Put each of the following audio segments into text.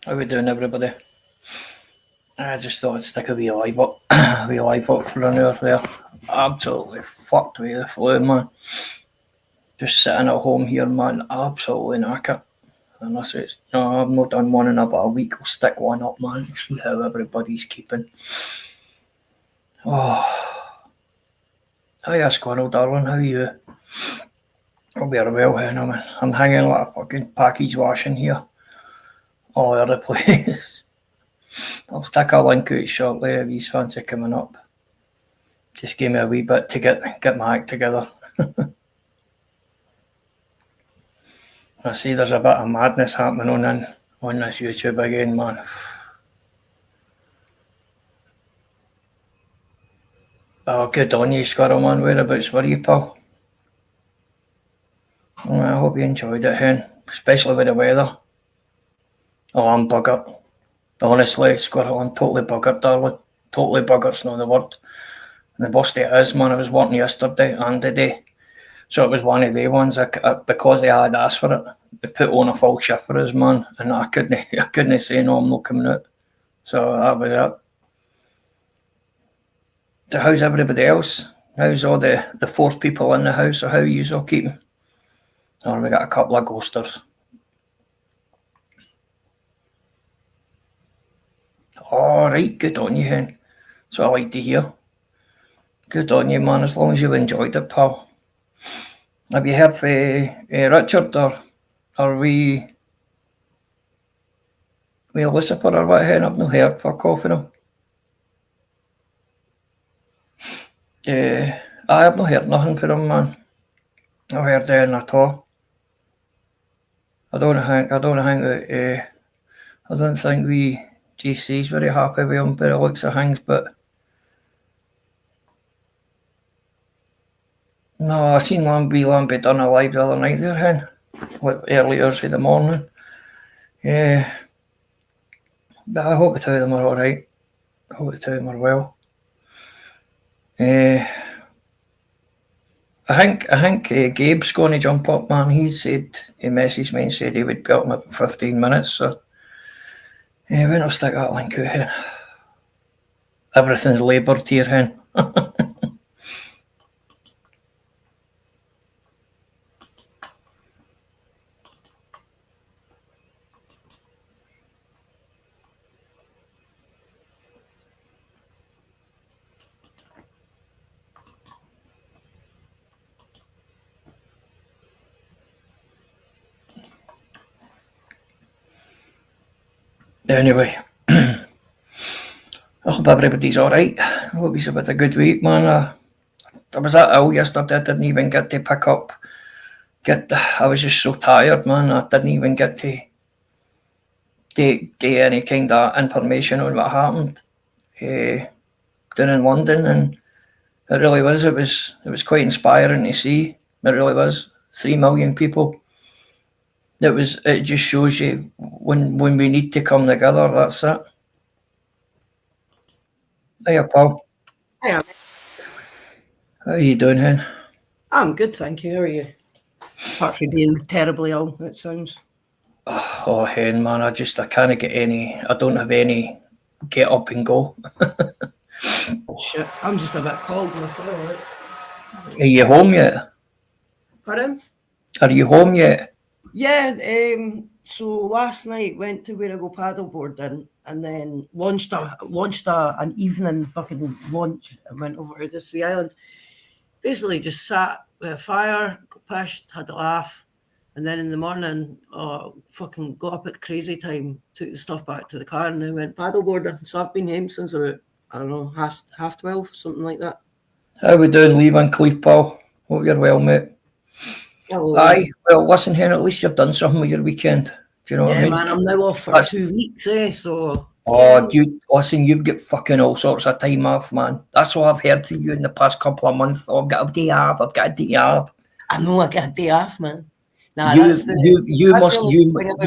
How we doing, everybody? I just thought I'd stick a wee live up, a wee live up for an hour there. Absolutely fucked with the flu, man. Just sitting at home here, man. Absolutely knackered. Unless it's no, I've not done one in about a week. I'll stick one up, man. See how everybody's keeping. Oh, hiya, Squirrel, darling. How are you? I'll be well, hen. I'm hanging like a fucking package washing here all over the place. I'll stick a link out shortly if he's fancy coming up. Just give me a wee bit to get my act together. I see there's a bit of madness happening on this YouTube again, man. Oh, good on you, Squirrel, man. Whereabouts were you, pal? I hope you enjoyed it, hen, especially with the weather. Oh, I'm buggered. Honestly, Squirrel, I'm totally buggered, darling. Totally buggered's not the word. And the worst it is, man, I was working yesterday and today. So it was one of the ones, because they had asked for it, they put on a full shift for us, man, and I couldn't say no, I'm not coming out. So that was it. So how's everybody else? How's all the 4 people in the house, or how are you all keeping? Oh, we got a couple of ghosters. All right, good on you, hen. So I like to hear. Good on you, man, as long as you enjoyed it, pal. Have you heard from Richard, or are we Lucifer, or what, hen? I've not heard fuck off of him. I have not heard nothing from him, man. I heard anything at all. I don't think we GC's very happy with him by the looks of things, but no, I seen Lambie done a live the other night there, hen, early hours of the morning. Yeah, but I hope the two of them are all right. I hope the two of them are well. I think Gabe's going to jump up, man. He messaged me and said he would be up in about 15 minutes. So, when I'll stick that link out here. Everything's laboured here, hen. Anyway, I hope everybody's alright. I hope he's had a good week, man. I was that ill yesterday. I didn't even get to pick up. I was just so tired, man. I didn't even get to get any kind of information on what happened down in London, and it really was. It was quite inspiring to see. It really was. 3 million people. It just shows you when we need to come together. That's it. Hiya, pal. Hiya. How are you doing, hen? I'm good, thank you. How are you? Apart from being terribly ill, it sounds. Oh, hen, man, I can't get any. I don't have any get up and go. Shit, I'm just a bit cold myself. Are you home yet? Pardon? Are you home yet? Yeah, so last night went to Whereago paddleboarding and then launched an evening fucking launch and went over to this wee island. Basically just sat with a fire, got pissed, had a laugh, and then in the morning, fucking got up at crazy time, took the stuff back to the car and then went paddleboarding. So I've been home since about, I don't know, half 12, something like that. How we doing, Lee Van Cleef, pal? Hope you're well, mate. Hello. Aye, well, listen, hen, at least you've done something with your weekend. Do you know what I mean? Man, I'm now off for 2 weeks, so... Oh, you've got fucking all sorts of time off, man. That's all I've heard from you in the past couple of months. Oh, I've got a day off. I know I got a day off, man. Nah, you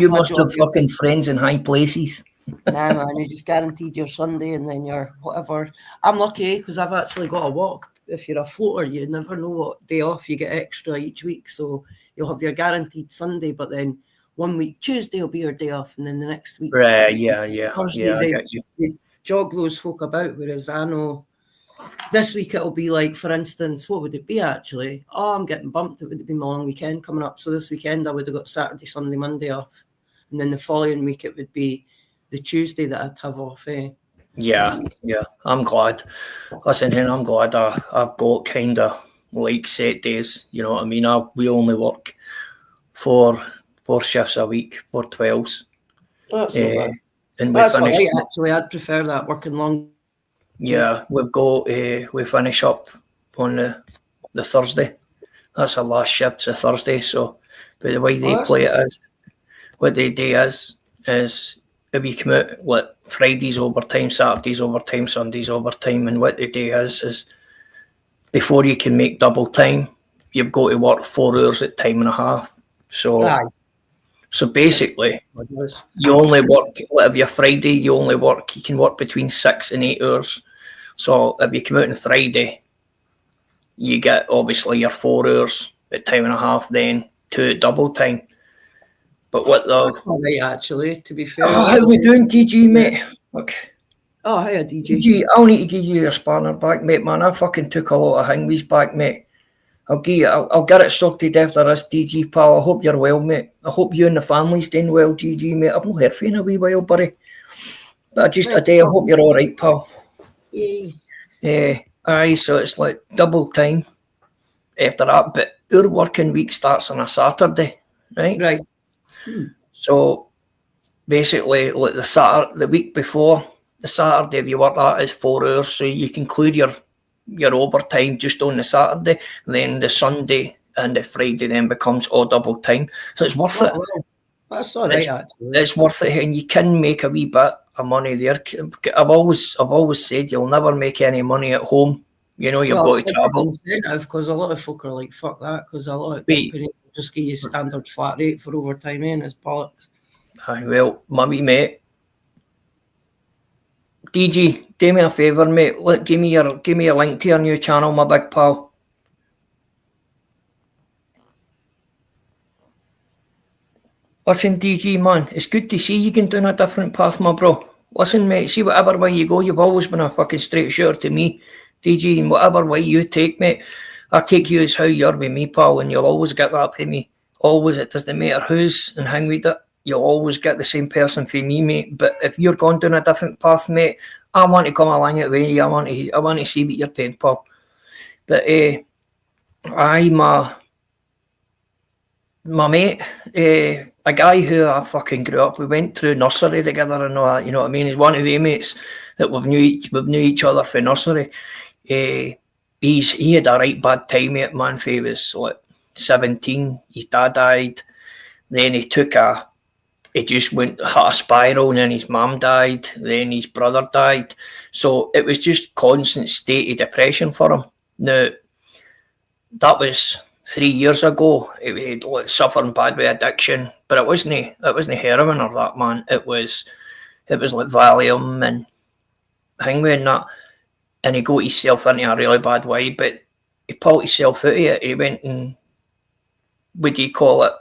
must have fucking friends in high places. Nah, man, you just guaranteed your Sunday and then your whatever. I'm lucky because I've actually got a walk. If you're a floater, you never know what day off you get extra each week. So you'll have your guaranteed Sunday, but then 1 week Tuesday will be your day off, and then the next week Right, yeah, Thursday I get you. they jog those folk about. Whereas I know this week it'll be like, for instance, what would it be actually? Oh, I'm getting bumped. It would have been my long weekend coming up. So this weekend I would have got Saturday, Sunday, Monday off. And then the following week it would be the Tuesday that I'd have off. Yeah, I'm glad. Listen, Hen, I'm glad I've got kind of like set days. You know what I mean? We only work four shifts a week, 4 12s. That's not bad. And we That's finish. all right, actually. I'd prefer that, working long. Yeah, we finish up on the Thursday. That's our last shift's a Thursday. So, but the way they play it is, what they do is if you come out like Fridays overtime, Saturdays overtime, Sundays overtime, and what they do is before you can make double time, you've got to work 4 hours at time and a half. So basically, you only work, like if you're Friday, you can work between 6 and 8 hours. So if you come out on Friday, you get obviously your 4 hours at time and a half, then 2 at double time. But what That's all right, actually, to be fair. Oh, how we doing, DG, mate? Look. Oh, hiya, DJ. DG, I'll need to give you your spanner back, mate, man. I fucking took a lot of hingwees back, mate. I'll get it sorted after this, DG, pal. I hope you're well, mate. I hope you and the family's doing well, DG, mate. I've not heard from you in a wee while, buddy. But just a day, I hope you're all right, pal. Yeah. Aye, so it's like double time after that, but our working week starts on a Saturday, right? Right. So basically, like the week before, the Saturday, if you work that is 4 hours, so you can include your overtime just on the Saturday, and then the Sunday and the Friday then becomes all double time. So it's worth it. Well, that's all right, actually. It's worth it, and you can make a wee bit of money there. I've always said you'll never make any money at home. You know, you've got to travel. Because a lot of folk are like, fuck that, because a lot of companies just give you standard flat rate for overtime, and it's bollocks. Aye, well, my wee mate, DG, do me a favour, mate. Give me a link to your new channel, my big pal. Listen, DG, man, it's good to see you going down a different path, my bro. Listen, mate, see whatever way you go, you've always been a fucking straight shooter to me, DG, and whatever way you take, mate, I take you as how you're with me, pal, and you'll always get that from me. Always, it doesn't matter who's and hang with it. You'll always get the same person for me, mate. But if you're going down a different path, mate, I want to come along it with you. I want to see what you're doing, pal. But my mate, a guy who I fucking grew up, we went through nursery together and all that, you know what I mean? He's one of the mates that we've knew each other for nursery. He had a right bad time, mate, man, for he was like 17. His dad died. Then he just hit a spiral, and then his mum died. Then his brother died. So it was just constant state of depression for him. Now, that was 3 years ago. He was suffering bad with addiction, but it wasn't heroin or that, man. It was like Valium and Hingway and that. And he got himself into a really bad way, but he pulled himself out of it. He went and, what do you call it?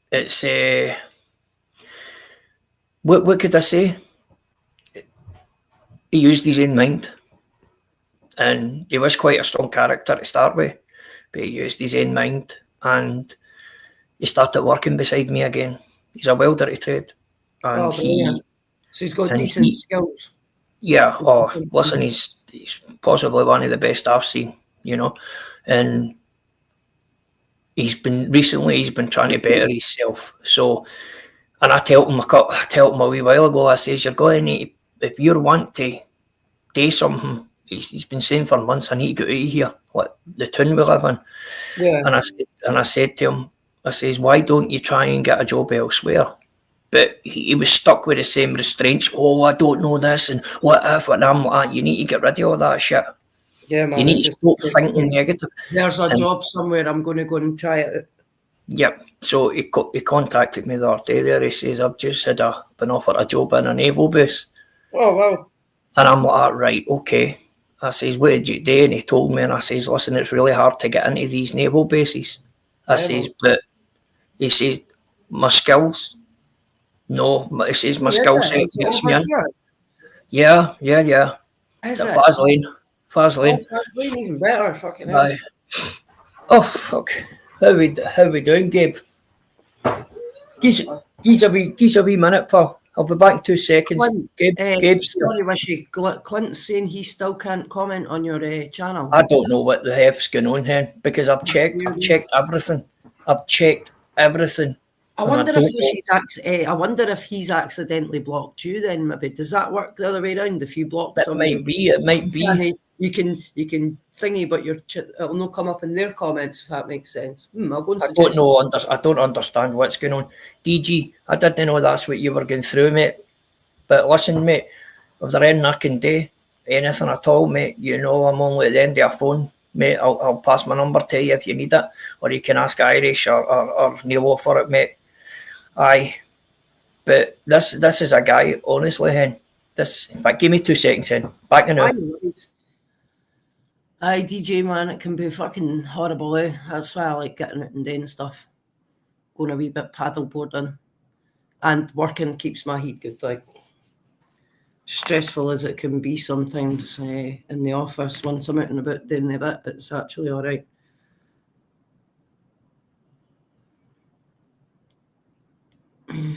It's what could I say? He used his own mind, and he was quite a strong character to start with, but he used his own mind, and he started working beside me again. He's a welder to trade, and so he's got decent skills. Yeah. Oh, listen, he's possibly one of the best I've seen, you know, and he's been trying to better himself. So, and I told him a wee while ago, I says, you're going to need, if you want to do something, he's been saying for months, I need to get out of here, like the town we live in. Yeah. And I said to him, I says, why don't you try and get a job elsewhere? But he was stuck with the same restraints. Oh, I don't know this, and what if, and I'm like, you need to get rid of all that shit. Yeah, man. You need to stop thinking negative. There's a job somewhere, I'm going to go and try it out. Yep. So he contacted me the other day there. He says, I've just been offered a job in a naval base. Oh, wow. And I'm like, right, okay. I says, what did you do? And he told me, and I says, listen, it's really hard to get into these naval bases. I says, but he says, my skills. No, it says my skill set Is it gets me over in. here? Yeah. Is The it? Vaseline. Oh, Vaseline even better. Fucking hell. Aye. Oh fuck. How we doing, Gabe? Geez a wee minute, pal. I'll be back in 2 seconds. Clint, Gabe's sorry, Wishy. Clint's saying he still can't comment on your channel. I don't know what the F's going on here because I've checked everything. I wonder if he's accidentally blocked you. Then maybe does that work the other way around? If you block It somebody, might be. you can thingy, but it'll not come up in their comments if that makes sense. I'll go and suggest. I don't understand what's going on. DG, I didn't know that's what you were going through, mate. But listen, mate, if there anything I can do, anything at all, mate, you know I'm only at the end of a phone, mate. I'll pass my number to you if you need it, or you can ask Irish or Neilo for it, mate. Aye, but this is a guy, honestly, hen. In fact, give me 2 seconds, hen. Back in now. Aye, DJ, man, it can be fucking horrible, eh? That's why I like getting it and doing stuff. Going a wee bit paddleboarding. And working keeps my heat good, like. Stressful as it can be sometimes in the office, once I'm out and about doing the bit, it's actually alright.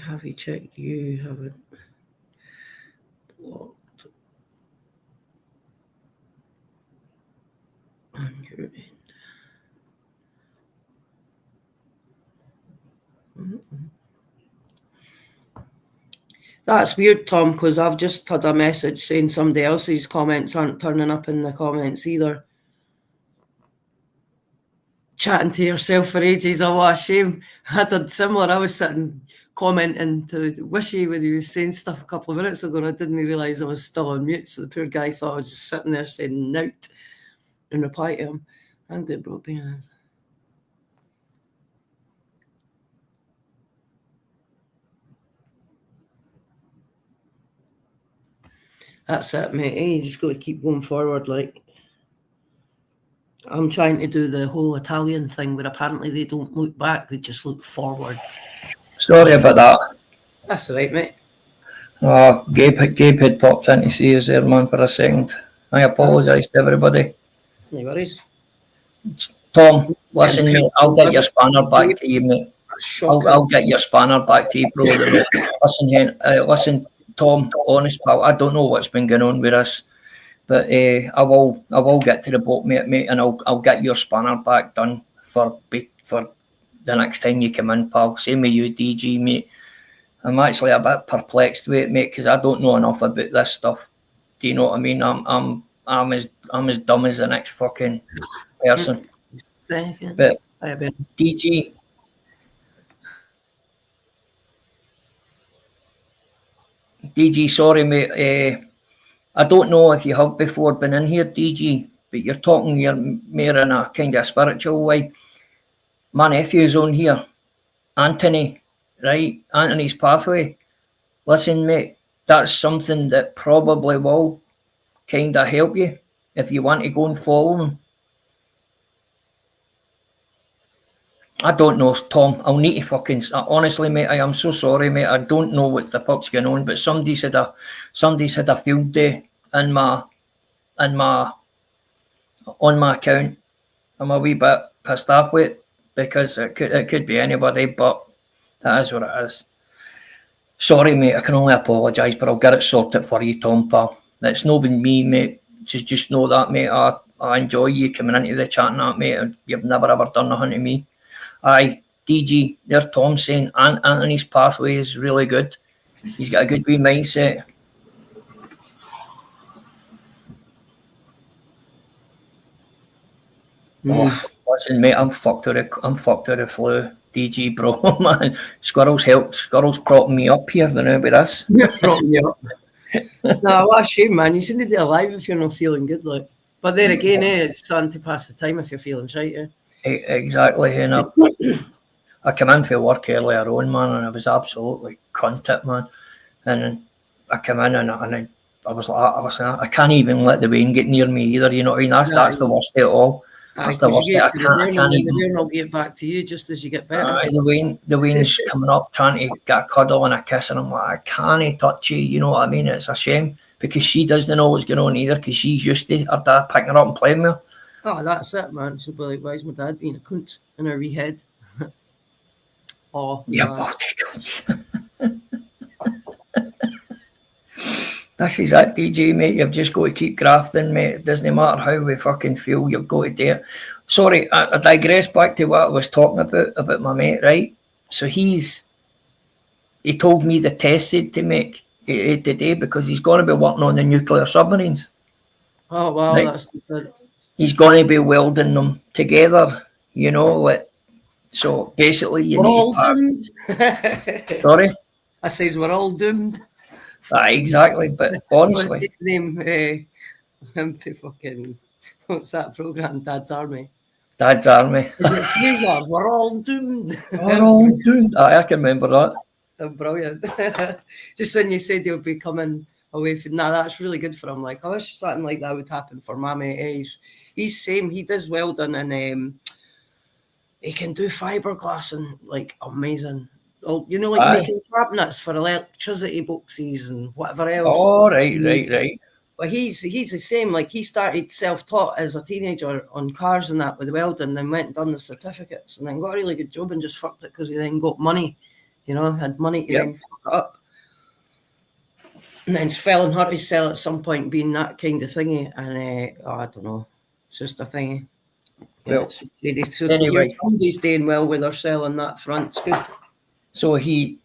Have you checked? You haven't blocked on your end. That's weird, Tom, because I've just had a message saying somebody else's comments aren't turning up in the comments either. Chatting to yourself for ages, oh, what a shame. I did similar. I was sitting commenting to Wishy when he was saying stuff a couple of minutes ago, and I didn't realise I was still on mute, so the poor guy thought I was just sitting there saying nout in reply to him. I'm good, bro. Being honest. That's it, mate. You just got to keep going forward. Like, I'm trying to do the whole Italian thing where apparently they don't look back, they just look forward. Sorry about that. That's all right, mate. Oh, Gabe had popped in to see us there, man, for a second. I apologise to everybody. No worries. Tom, listen, mate, I'll get your spanner back to you, mate. I'll get your spanner back to you, bro. Listen, Tom, honest pal, I don't know what's been going on with us, but I will get to the boat, mate, and I'll get your spanner back done for the next time you come in, pal. Same with you, DG, mate. I'm actually a bit perplexed with it, mate, because I don't know enough about this stuff. Do you know what I mean? I'm as dumb as the next fucking person. But DG, sorry, mate. I don't know if you have before been in here, DG, but you're talking here more in a kind of spiritual way. My nephew's on here, Anthony, right? Anthony's Pathway. Listen, mate, that's something that probably will kind of help you if you want to go and follow him. I don't know, Tom. I'll need to fucking... Honestly, mate, I am so sorry, mate. I don't know what the fuck's going on, but somebody's had a field day on my account. I'm a wee bit pissed off with it because it could be anybody, but that is what it is. Sorry, mate. I can only apologise, but I'll get it sorted for you, Tom, pal. It's not been me, mate. Just know that, mate. I enjoy you coming into the chat and that, mate. And you've never ever done nothing to me. Aye, DG, there's Tom saying Anthony's Pathway is really good. He's got a good wee mindset. Oh, listen, mate, I'm fucked with the flu. DG, bro, man. Squirrel's propping me up here, they're with us. Propping you up. No, what a shame, man. You seem to be alive if you're not feeling good, like. But then again, it's something to pass the time if you're feeling shite, eh? Exactly, and I came in for work earlier on, man, and I was absolutely cunted, man. And I came in and I was like, listen, I can't even let the rain get near me either, you know what I mean? That's the worst of it all. That's the worst thing. I can't The even. bairn will get back to you just as you get better. The Wayne's coming up trying to get a cuddle and a kiss, and I'm like, I can't touch you. You know what I mean? It's a shame because she doesn't know what's going on either because she's used to her dad picking her up and playing with her. Oh, that's it, man. She'll be like, why is my dad being a cunt in her wee head? Oh, yeah, man. This is it, DJ, mate. You've just got to keep grafting, mate. It doesn't matter how we fucking feel, you've got to do it. Sorry, I digress back to what I was talking about my mate, right? So he told me the test said to make today because he's going to be working on the nuclear submarines. Oh, wow, right? That's good. He's going to be welding them together, you know, like, so basically you we're need all to pass. Doomed. Sorry? I says we're all doomed. Exactly, but honestly. What's his name? Fucking, what's that program? Dad's Army. Dad's Army. Is it Fraser? We're all doomed. We're all doomed. I can remember that. Oh, brilliant. Just when you said he'll be coming away from that's really good for him. Like, I wish something like that would happen for my mate. He's same. He does welding and he can do fiberglass and like amazing. Oh, you know, like making cabinets for electricity boxes and whatever else. Oh, right. But he's the same. Like he started self-taught as a teenager on cars and that with welding, then went and done the certificates, and then got a really good job and just fucked it because he then got money. You know, had money to then fuck it up, and then fell and hurt himself at some point, being that kind of thingy. And I don't know, it's just a thingy. Well, so anyway, somebody's doing well with herself on that front. It's good. So he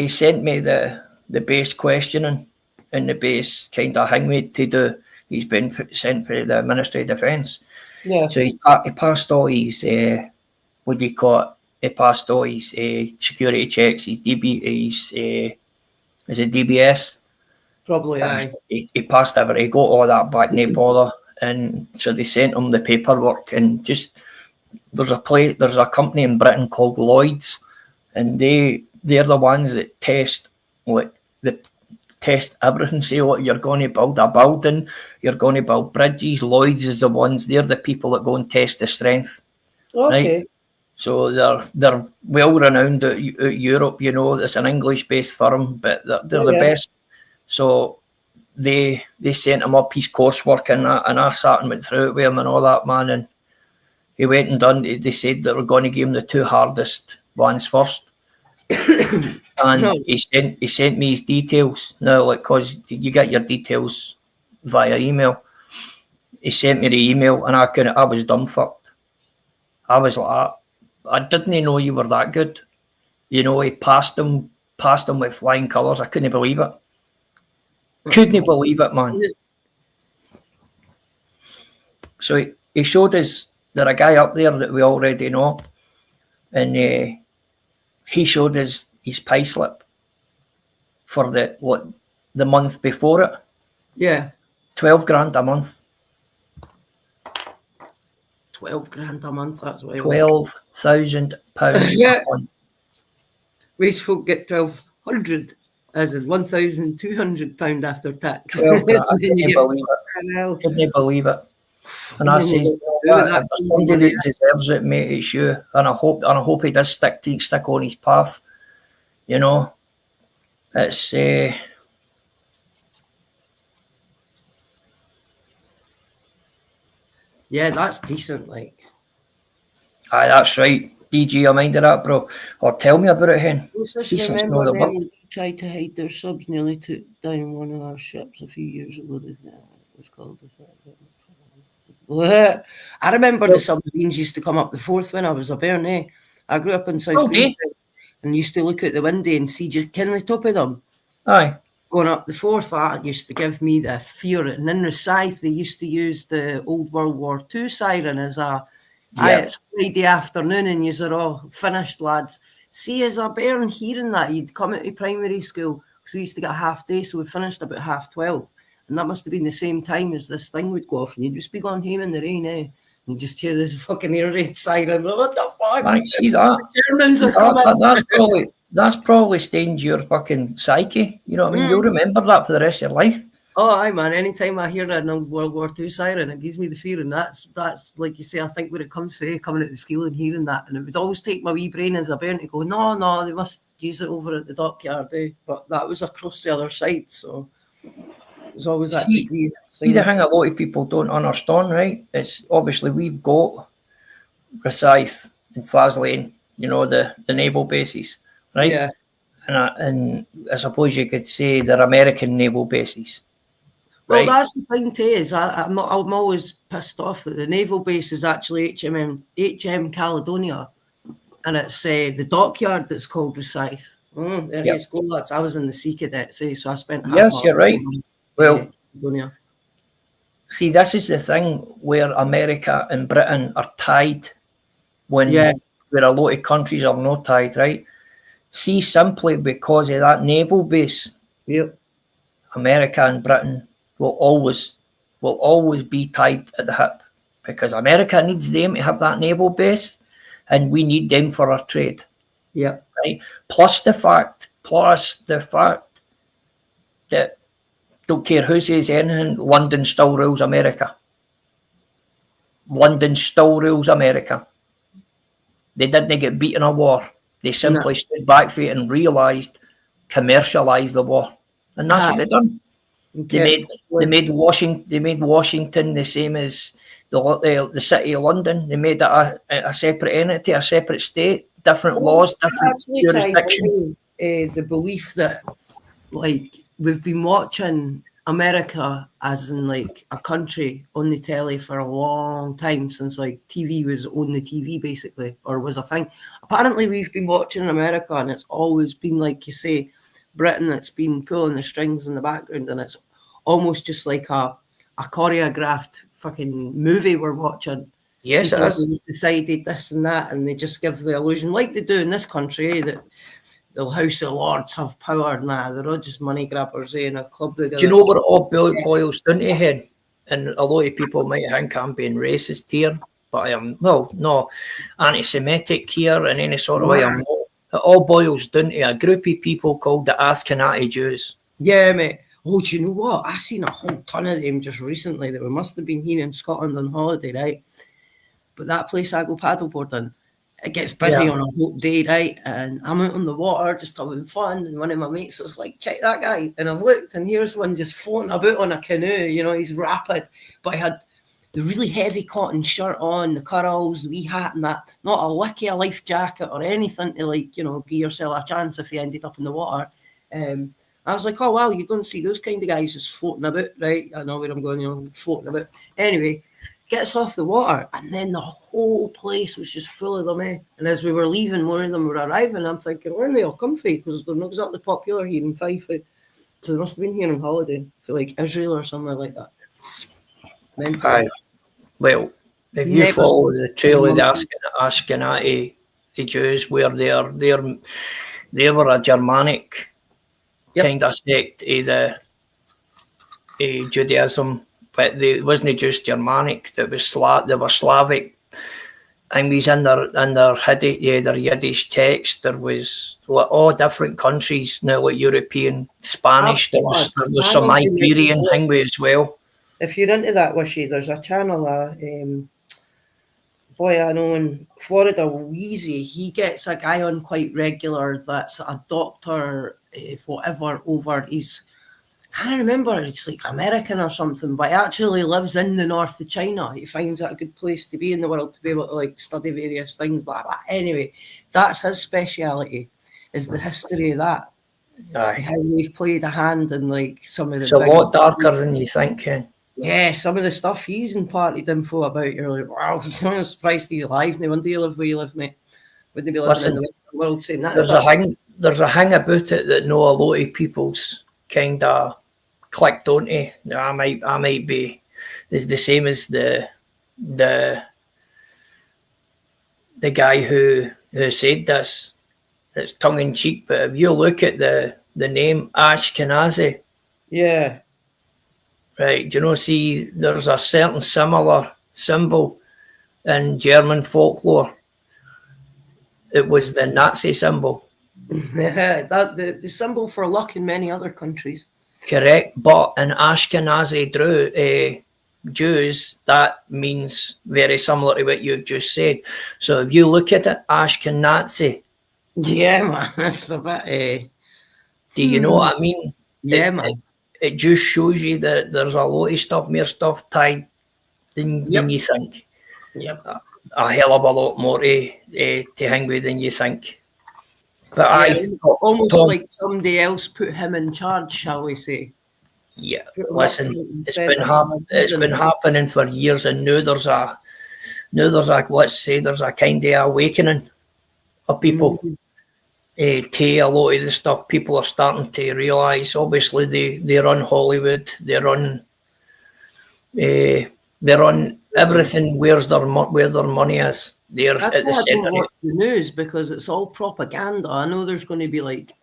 sent me the base questioning and the base kind of thing to do. He's been sent for the Ministry of Defence. Yeah. So he passed all his what do you call it? He passed all his security checks. His is it DBS? Probably, aye. He passed everything. He got all that back, no bother. And so they sent him the paperwork. And just there's a company in Britain called Lloyd's, and they're the ones that test test everything. Say, what you're going to build a building, you're going to build bridges. Lloyd's is the ones. They're the people that go and test the strength. Okay. Right? So they're well renowned at Europe. You know, it's an English-based firm, but they're the best. So they sent him up his coursework and I sat and went through it with him and all that, man. And he went and done. They said they were going to give him the two hardest ones first. And he sent me his details. Now, like, cause you get your details via email. He sent me the email, and I was dumbfucked. I was like, I didn't know you were that good. You know, he passed him with flying colours. I couldn't believe it. Couldn't believe it, man. So he showed us there's a guy up there that we already know, and he showed us his pay slip for the month before it. Yeah. 12 grand a month. 12 grand a month, that's what £12,000 a month. We folk get 1,200, as in £1,200 after tax. I couldn't believe it. And I says, if there's somebody that deserves it, mate, it's you. And I hope he does stick on his path. You know, it's yeah, that's decent. Like, aye, that's right. DG, I mind of that, bro. Or tell me about it, hen. Remember when they tried to hide their subs, nearly took down one of our ships a few years ago. It was called. I remember the submarines used to come up the Forth when I was a bairn. I grew up in South Queensland and used to look out the window and see just kind of the top of them. Aye. Going up the Forth, that used to give me the fear. And in Rosyth, they used to use the old World War II siren as a it's Friday afternoon and you're all finished, lads. See, as a bairn hearing that, you'd come out of primary school, so we used to get a half day, so we finished about 12:30. And that must have been the same time as this thing would go off. And you'd just be going home in the rain, And you just hear this fucking air raid siren. What the fuck? I see that. The Germans are coming. That's probably stained your fucking psyche. You know what I mean? You'll remember that for the rest of your life. Oh, aye, man. Anytime I hear a World War II siren, it gives me the fear. And that's like you say, I think when it comes to coming at the scale and hearing that, and it would always take my wee brain as a bairn to go, no, no, they must use it over at the dockyard. But that was across the other side. So there's always that See, degree. see the thing a lot of people don't understand, right? It's obviously we've got Rosyth and Faslane, you know, the naval bases, right? Yeah. And I suppose you could say they're American naval bases. Well, Right. that's the thing too. Is I'm always pissed off that the naval base is actually HM Caledonia, and it's the dockyard that's called Rosyth. There Yep. you go, lads. I was in the sea cadets, so I spent half Yes, my you're right. Well, Caledonia. see, this is the thing where America and Britain are tied when Yeah. where a lot of countries are not tied, right? See, simply because of that naval base, Yep. America and Britain will always be tied at the hip because America needs them to have that naval base and we need them for our trade. Yep. Right? Plus the fact that don't care who says anything, London still rules America. London still rules America. They didn't get beat in a war. They simply stood back for it and realised, commercialised the war. And that's what they done. Okay. They made Washington the same as the city of London. They made that a separate entity, a separate state, different laws, different jurisdiction. The belief that like we've been watching America as in like a country on the telly for a long time, since like TV was on the TV basically, or was a thing. Apparently we've been watching America and it's always been, like you say, Britain that's been pulling the strings in the background, and it's almost just like a choreographed fucking movie we're watching. Yes, it is. Decided this and that, and they just give the illusion, like they do in this country, that the House of Lords have power. Nah, they're all just money grabbers in a club together. Do you know what it all boils down to, Hen? And a lot of people might think I'm being racist here, but I am, no, anti-Semitic here in any sort of way. I'm not. It all boils down to a group of people called the Ashkenazi Jews. Yeah, mate. Oh, do you know what? I seen a whole ton of them just recently that we must have been here in Scotland on holiday, right? But that place I go paddleboarding, it gets busy on a hot day, right? And I'm out on the water just having fun, and one of my mates was like, check that guy. And I've looked, and here's one just floating about on a canoe. You know, he's rapid, but he had the really heavy cotton shirt on, the curls, the wee hat and that, not a lick of a life jacket or anything to, like, you know, give yourself a chance if you ended up in the water. I was like, oh, well, you don't see those kind of guys just floating about, right? I know where I'm going, you know, floating about. Anyway, gets off the water, and then the whole place was just full of them, eh? And as we were leaving, more of them were arriving. I'm thinking, where are they all come from? Because they're not exactly popular here in Fife. So they must have been here on holiday for like Israel or somewhere like that. Aye. Well, if you follow the trail of the Ashkenazi, the Jews, where they were a Germanic kind of sect of the Judaism, but they wasn't just Germanic. They were Slavic. And these in their Yiddish text, there was like all different countries now, like European, Spanish. There was some Iberian thing as well. If you're into that, Wishy, there's a channel, boy I know in Florida, Wheezy, he gets a guy on quite regular that's a doctor, whatever, over, he's, I can't remember, it's like American or something, but he actually lives in the north of China. He finds it a good place to be in the world to be able to like study various things, blah, blah. Anyway, that's his speciality, is the history of that. Aye. How they've played a hand in like some of the It's a lot darker than you think, Ken. Yeah, some of the stuff he's imparted info about, you're like, wow, I'm surprised he's alive. No wonder you live where you live, mate. Wouldn't be living in the Western world saying that. There's a thing about it that no a lot of people's kind of clicked onto. I might be is the same as the guy who said this. It's tongue in cheek, but if you look at the name Ashkenazi, yeah. Right, do you know, see, there's a certain similar symbol in German folklore. It was the Nazi symbol. Yeah, the symbol for luck in many other countries. Correct, but in Ashkenazi Jews, that means very similar to what you've just said. So if you look at it, Ashkenazi, Yeah, man. That's a bit. do you know what I mean? Yeah, It, man. it just shows you that there's a lot of stuff, more stuff tied than Yep. you think. Yep. A hell of a lot more to hang with than you think. But Yeah, almost Tom, like somebody else put him in charge, shall we say? yeah, Put him up listen, front and it's centre been for a it's been reason. happening for years, and now there's a let's say there's a kind of awakening of people. Mhm. To a lot of the stuff, people are starting to realise. Obviously, they run Hollywood, they run everything. Where their money is, they're That's at the why I centre. don't watch the news, because it's all propaganda. I know there's going to be like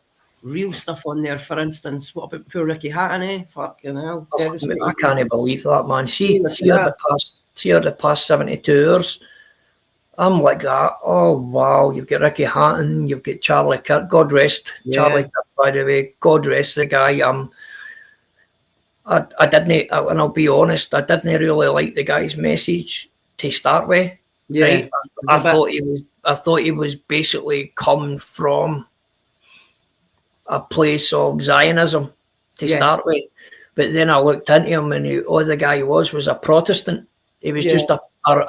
real stuff on there. For instance, what about poor Ricky Hatton? Fucking hell, devastating. I can't believe that, man. Yeah, See her the past 72 hours. I'm like that. Oh wow, you've got Ricky Hatton, you've got Charlie Kirk. God rest Charlie Kirk, by the way. God rest the guy. I didn't, and I'll be honest, I didn't really like the guy's message to start with. Yeah, Right? I thought he was basically coming from a place of Zionism to start with. But then I looked into him, and all the guy was a Protestant. He was just a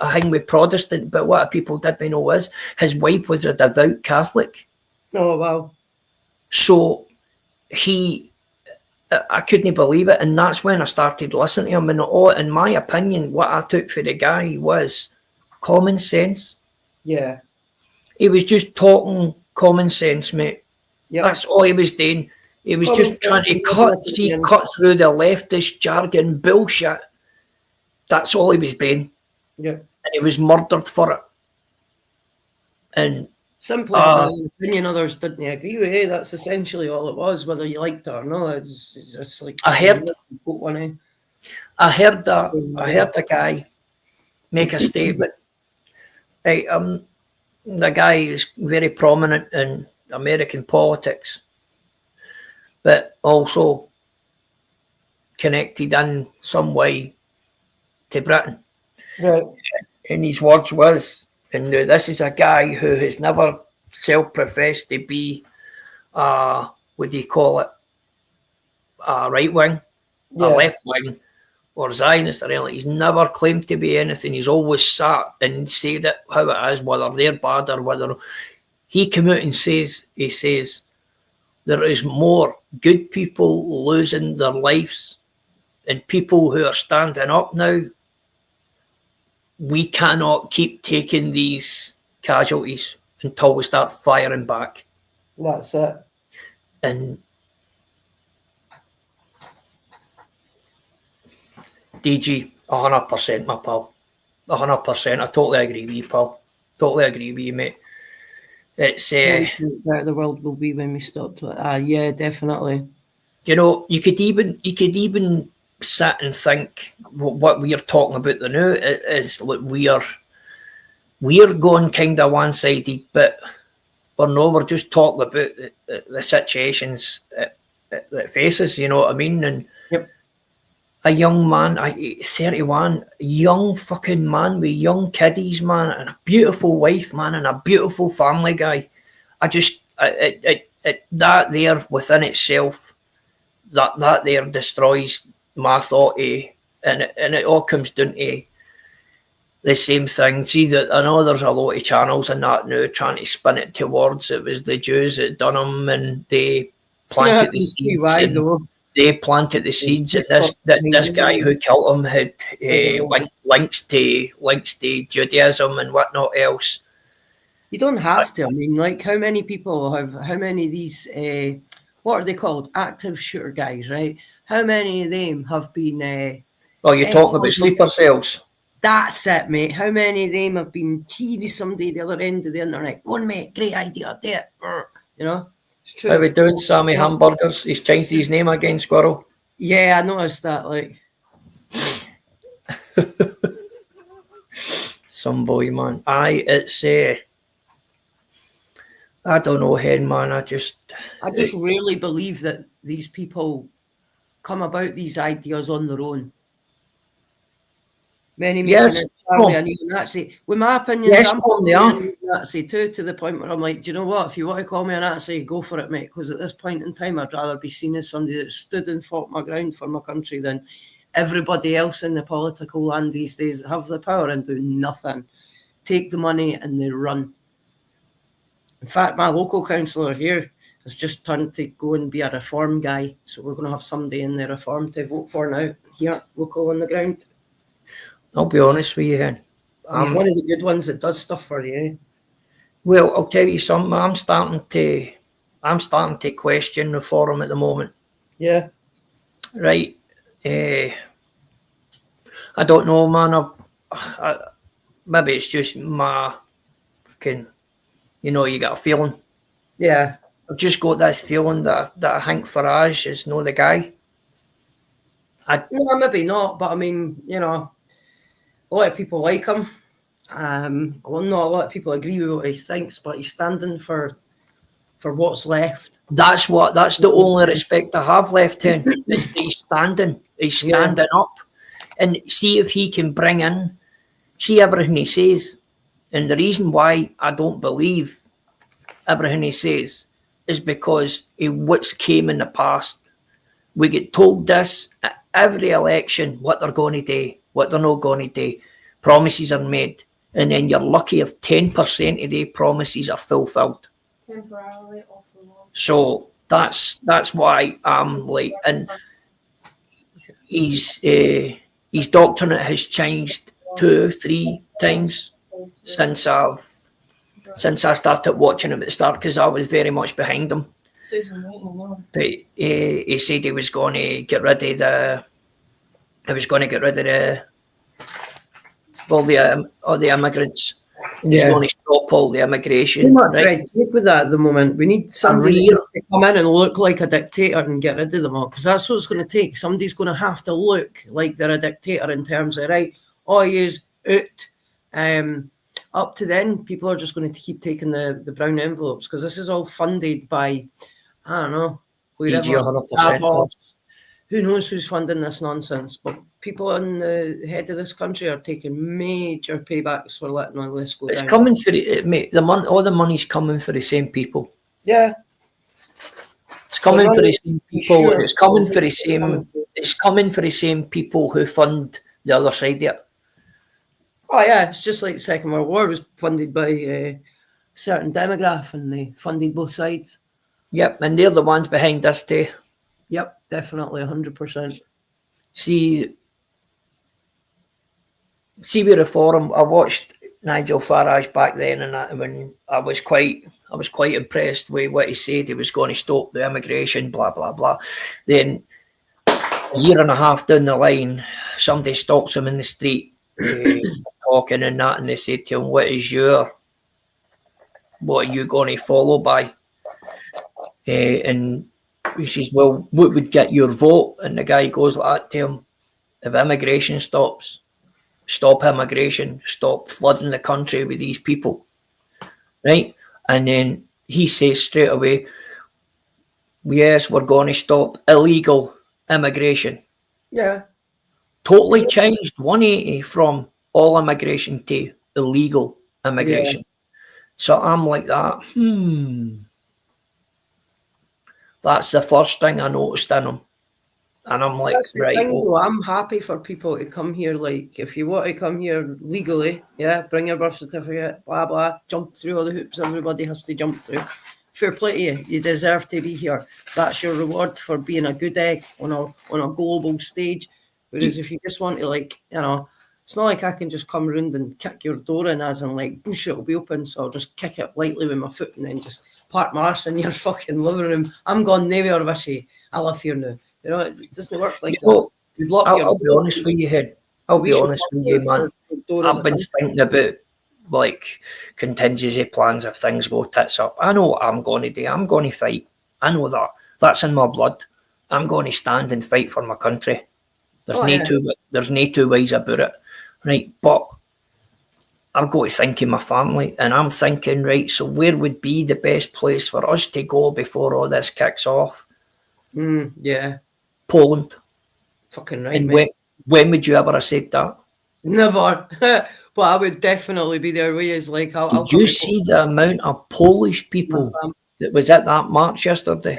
hang with Protestant. But what people didn't know is his wife was a devout Catholic. Oh wow. So I couldn't believe it, and that's when I started listening to him. And in my opinion, what I took for the guy was common sense. Yeah. He was just talking common sense, mate. Yep. That's all he was doing. He was just trying to cut through the leftist jargon bullshit. That's all he was doing. Yeah. And he was murdered for it. And simply an opinion others didn't agree with. Hey, that's essentially all it was, whether you liked it or not. It's like I heard the guy make a statement. Hey, the guy is very prominent in American politics, but also connected in some way to Britain. Right. And his words was, and now this is a guy who has never self-professed to be, what do you call it, a right wing, a left wing, or Zionist or anything. He's never claimed to be anything. He's always sat and said it how it is, whether they're bad or whether he came out and says, there is more good people losing their lives and people who are standing up now. We cannot keep taking these casualties until we start firing back. That's it. And DG, 100%, my pal. 100%. I totally agree with you, pal. Totally agree with you, mate. It's where the world will be when we stop to it. Yeah, definitely. You know, you could even sit and think what we're talking about now is like we're going kind of one-sided, but we're just talking about the situations that faces. You know what I mean? And a young man, 31, young fucking man with young kiddies, man, and a beautiful wife, man, and a beautiful family guy. That there within itself, that there destroys my thought, and it all comes down to the same thing. See, that I know there's a lot of channels in that now trying to spin it towards it was the Jews that done them, and they planted the seeds. They planted the seeds that this guy who killed him had links to Judaism and whatnot else. You don't have to. I mean, like, how many of these, what are they called? Active shooter guys, right? How many of them have been... you're talking about sleeper cells? That's it, mate. How many of them have been keying somebody at the other end of the internet? Go on, mate. Great idea. Do it. You know? It's true. How we doing, Sammy Hamburgers? He's changed his name again, Squirrel. Yeah, I noticed that, like. Some boy, man. It's... I don't know, Hen, man. I just really believe that these people come about these ideas on their own. Many Yes, making it Charlie no. a neo-Nazi. With my opinions, Yes, I'm Paul, they probably are. a Nazi too, to the point where I'm like, do you know what? If you want to call me a Nazi, go for it, mate. Because at this point in time, I'd rather be seen as somebody that stood and fought my ground for my country than everybody else in the political land these days that have the power and do nothing. Take the money and they run. In fact, my local councillor here has just turned to go and be a reform guy. So we're going to have somebody in the reform to vote for now, here, local on the ground. I'll be honest with you, Hen. He's one of the good ones that does stuff for you. Well, I'll tell you something. I'm starting to question reform at the moment. Yeah. Right. I don't know, man. Maybe it's just my fucking, you got a feeling. Yeah. I've just got this feeling that I think Farage is not the guy. No, maybe not, but I mean, a lot of people like him. Well, not a lot of people agree with what he thinks, but he's standing for what's left. That's the only respect I have left him, is that he's standing. He's standing up. And see if he can bring in, see everything he says. And the reason why I don't believe everything he says is because of what's came in the past. We get told this at every election, what they're going to do, what they're not going to do. Promises are made. And then you're lucky if 10% of the promises are fulfilled. Temporarily off the wall. So that's why I'm like, and his doctrine has changed 2-3 times since I started watching him at the start, because I was very much behind him. But he said he was going to get rid of all the immigrants. He's going to stop all the immigration. Too much red tape with that at the moment. We need somebody to come in and look like a dictator and get rid of them all, because that's what it's going to take. Somebody's going to have to look like they're a dictator in terms of, right, use it. Up to then, people are just going to keep taking the brown envelopes, because this is all funded by, I don't know, Davos. Who knows who's funding this nonsense? But people on the head of this country are taking major paybacks for letting all this go down. It's coming for it, mate. All the money's coming for the same people. Yeah. It's coming for the same people. Sure. It's coming for the same. It's coming for the same people who fund the other side of it. Oh yeah, it's just like the Second World War was funded by a certain demographic, and they funded both sides. Yep, and they're the ones behind this too. Yep, definitely 100%. See with reform, I watched Nigel Farage back then, and that, when I was quite impressed with what he said. He was going to stop the immigration, blah blah blah. Then a year and a half down the line, somebody stops him in the street, talking and that, and they said to him, "What are you going to follow by?" And he says, "Well, what would get your vote?" And the guy goes like that to him: "If immigration stops, stop immigration, stop flooding the country with these people." Right? And then he says straight away, "Yes, we're going to stop illegal immigration." Yeah. Totally changed 180 from all immigration to illegal immigration. Yeah. So I'm like that. That's the first thing I noticed in him. And I'm like, right. Though, I'm happy for people to come here. Like, if you want to come here legally, bring your birth certificate, blah, blah, jump through all the hoops everybody has to jump through. Fair play to you. You deserve to be here. That's your reward for being a good egg on a global stage. Whereas if you just want to, it's not like I can just come around and kick your door in, as in, bush, it'll be open, so I'll just kick it lightly with my foot and then just park my arse in your fucking living room. I'm gone nowhere, Wishy. I live here now. It doesn't work like that. I'll be honest with you, Head. I'll be honest with you, man. I've been thinking about, contingency plans if things go tits up. I know what I'm going to do. I'm going to fight. I know that. That's in my blood. I'm going to stand and fight for my country. There's no two ways about it, right? But I've got to think of my family, and I'm thinking, right, so where would be the best place for us to go before all this kicks off? Yeah. Poland. Fucking right, And mate. when would you ever have said that? Never. But I would definitely be there with you. It's like, I'll Did come you to see the amount of Polish people that was at that march yesterday?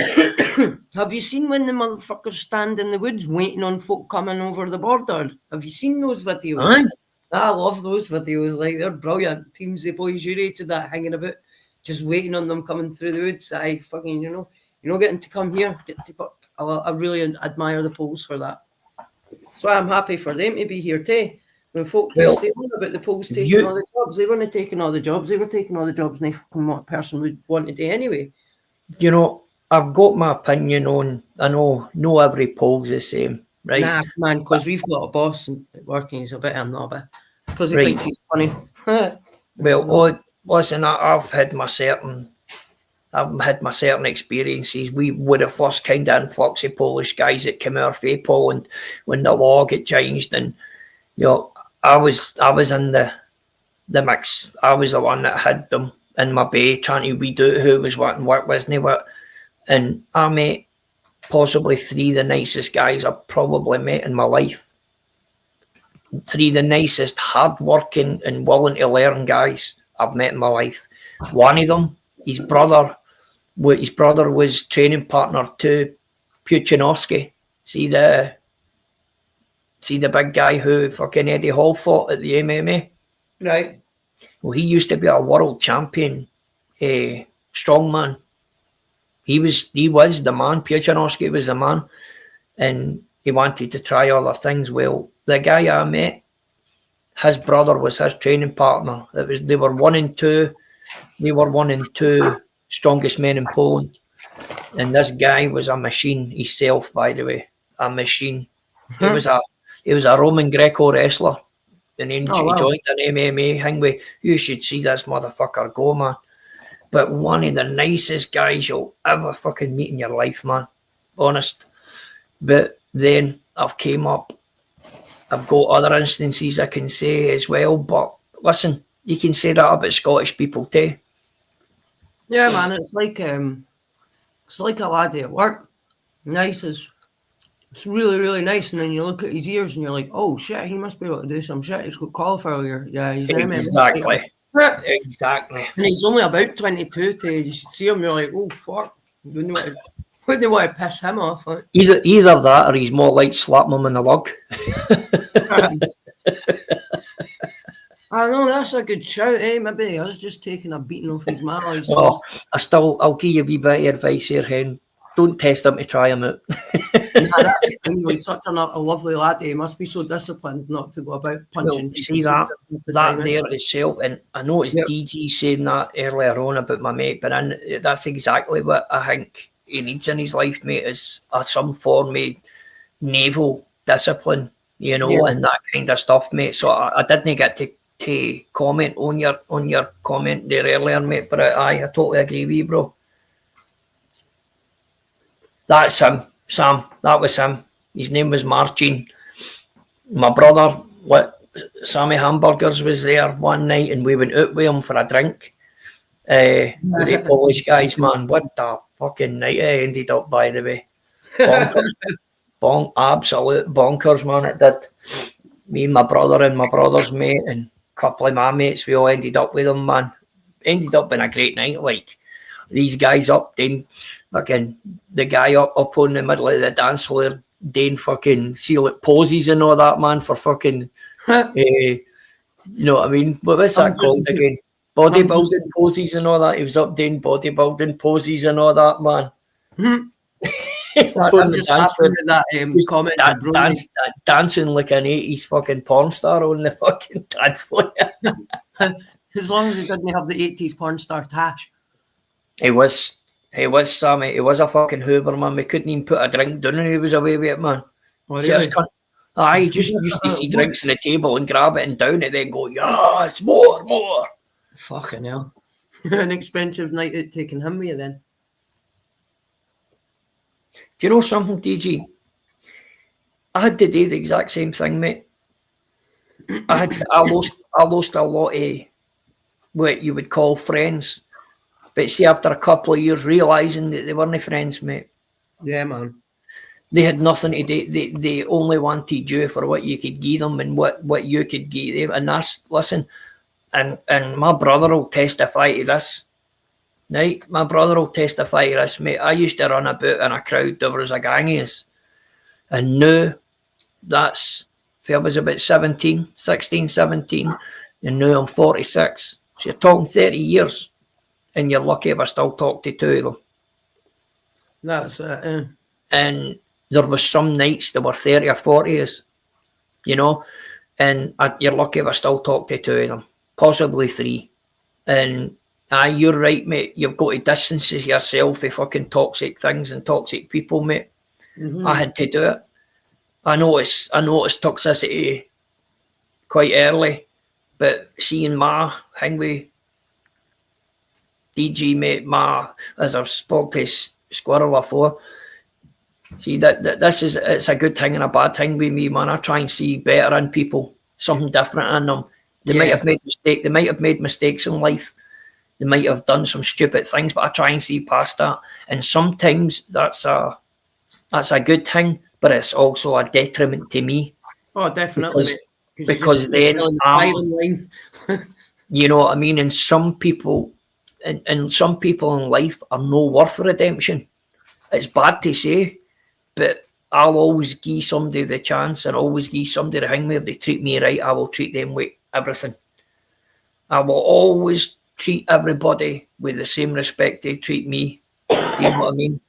Have you seen when the motherfuckers stand in the woods waiting on folk coming over the border? Have you seen those videos? Aye. I love those videos. Like, they're brilliant. Teams the boys you rated that hanging about, just waiting on them coming through the woods. I fucking, you know, getting to come here. I really admire the Poles for that. So I'm happy for them to be here too. When folk used to on about the Poles taking all the jobs, they weren't taking all the jobs. They were taking all the jobs and what person would want to do anyway. You know, I've got my opinion on, I know every Pole's the same, right? Nah, man, because we've got a boss at work and he's a bit of a knobber. It's because he Right. thinks he's funny. Well, listen, I've had my certain experiences. We were the first kind of influx of Polish guys that came out of Poland when the law got changed, and you know, I was in the mix. I was the one that had them in my bay trying to weed out who was what and what wasn't what. And I met possibly 3 of the nicest guys I've probably met in my life. 3 of the nicest, hard-working and willing to learn guys I've met in my life. One of them, his brother was training partner to Puchanovsky. See the big guy who fucking Eddie Hall fought at the MMA? Right. Well, he used to be a world champion strongman. He was the man. Puchanovsky was the man, and he wanted to try other things. Well, the guy I met, his brother was his training partner. They were 1 and 2. They were 1 and 2 strongest men in Poland, and this guy was a machine himself. By the way, a machine. He was a Roman Greco wrestler, and then he joined an MMA thing. You should see this motherfucker go, man. But one of the nicest guys you'll ever fucking meet in your life, man. Honest. But then I've came up. I've got other instances I can say as well. But listen, you can say that about Scottish people too. Yeah, man. It's like a laddie at work. Nice as. It's really, really nice. And then you look at his ears and you're like, oh shit, he must be able to do some shit. He's got cauliflower ear. Yeah, he's Exactly. Exactly. And he's only about 22 you should see him, you're like, oh fuck. Wouldn't want to piss him off. Like. Either that or he's more like slapping him in the lug. I know, that's a good shout, eh? Maybe I was just taking a beating off his mallows. I'll give you a wee bit of advice here, Hen. Don't test him to try him out. That's the thing. He's such a lovely lad. He must be so disciplined not to go about punching. Well, see that there itself, and I know it's DG saying that earlier on about my mate, but that's exactly what I think he needs in his life, mate, is some form of naval discipline, you know, and that kind of stuff, mate. So I didn't get to comment on your comment there earlier, mate, but I totally agree with you, bro. That's him, Sam. That was him. His name was Marcin. My brother, Sammy Hamburgers, was there one night, and we went out with him for a drink. With the Polish guys, man. What the fucking night I ended up, by the way. Bonkers. Absolute bonkers, man. It did. Me and my brother and my brother's mate and a couple of my mates, we all ended up with him, man. Ended up in a great night, like. These guys up, then fucking the guy up on the middle of the dance floor, doing fucking poses and all that, man, for fucking, you know what I mean? But what's that called again? Bodybuilding poses and all that. He was up doing bodybuilding poses and all that, man. I'm just happy with that comment. Dancing like an 80s fucking porn star on the fucking dance floor. As long as he didn't have the 80s porn star tash. He was Sammy. He was a fucking Hoover, man. We couldn't even put a drink down and he was away with it, man. Oh, really? He just used to see drinks on the table and grab it and down it, then go, yes, more. Fucking hell. An expensive night out taking him with you then. Do you know something, DG? I had to do the exact same thing, mate. I lost a lot of what you would call friends. But see, after a couple of years, realising that they weren't friends, mate. Yeah, man. They had nothing to do. They only wanted you for what you could give them and what you could give them. And that's, listen, and my brother will testify to this. Right? My brother will testify to this, mate. I used to run about in a crowd, there was a gang of us. And now that's, if I was about 16, 17, and now I'm 46. So you're talking 30 years, and you're lucky if I still talk to two of them. That's it. And there was some nights there were 30 or 40 years, you know, and you're lucky if I still talk to two of them, possibly three. And you're right, mate. You've got to distance yourself from fucking toxic things and toxic people, mate. Mm-hmm. I had to do it. I noticed toxicity quite early, but seeing my thing with DG, mate, as I've spoke to Squirrel before, see that this is, it's a good thing and a bad thing with me, man. I try and see better in people, something different in them. They might have made mistakes in life. They might have done some stupid things, but I try and see past that. And sometimes that's a good thing, but it's also a detriment to me. Oh, definitely. Because then, you know what I mean? And some people, and some people in life are no worth redemption. It's bad to say, but I'll always give somebody the chance and always give somebody the thing where if they treat me right, I will treat them with everything. I will always treat everybody with the same respect they treat me. Do you know what I mean?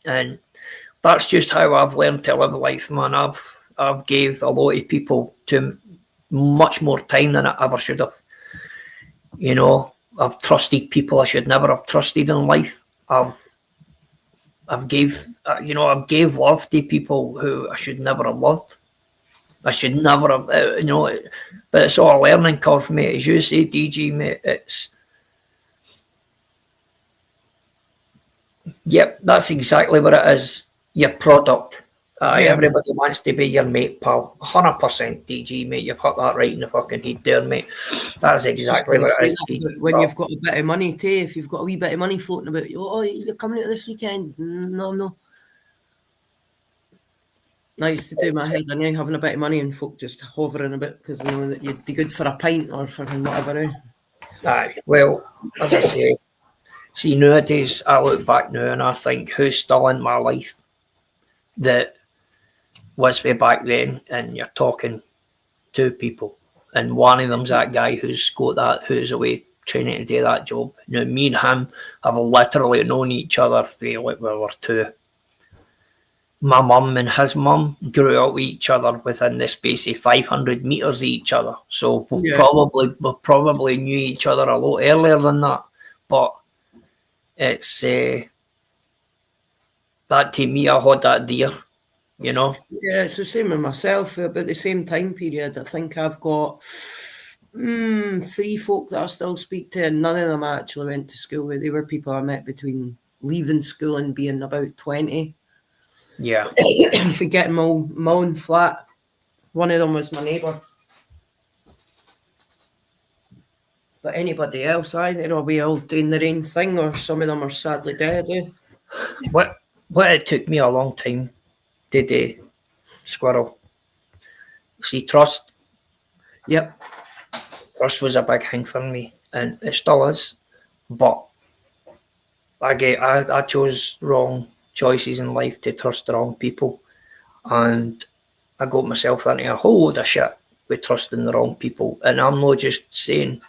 And that's just how I've learned to live life, man. I've gave a lot of people to much more time than I ever should have. You know, I've trusted people I should never have trusted in life. I've gave love to people who I should never have loved. I should never have, but it's all a learning curve for me. As you say, DG, mate, that's exactly what it is. Your product. Everybody wants to be your mate, pal. 100% DG, mate. You've hit that right in the fucking head there, mate. That's exactly what it is. When you've got a bit of money, too, if you've got a wee bit of money floating about, you're coming out this weekend. No. I used to do my head in having a bit of money and folk just hovering a bit because they know that you'd be good for a pint or for whatever. Aye, well, as I say, see, nowadays, I look back now and I think who's still in my life that was way back then, and you're talking two people, and one of them's that guy who's away training to do that job. Now, me and him have literally known each other for like we were two. My mum and his mum grew up with each other within the space of 500 metres of each other. So we probably knew each other a lot earlier than that. But it's that to me, I had that dear, you know. Yeah, it's the same with myself. About the same time period, I think I've got 3 folk that I still speak to, and none of them I actually went to school with. They were people I met between leaving school and being about 20. Yeah. Forgetting my own flat. One of them was my neighbour. But anybody else, they're all all doing their own thing, or some of them are sadly dead. What it took me a long time to do, Squirrel. See, trust. Yep. Trust was a big thing for me, and it still is. But I chose wrong choices in life to trust the wrong people, and I got myself into a whole load of shit with trusting the wrong people. And I'm not just saying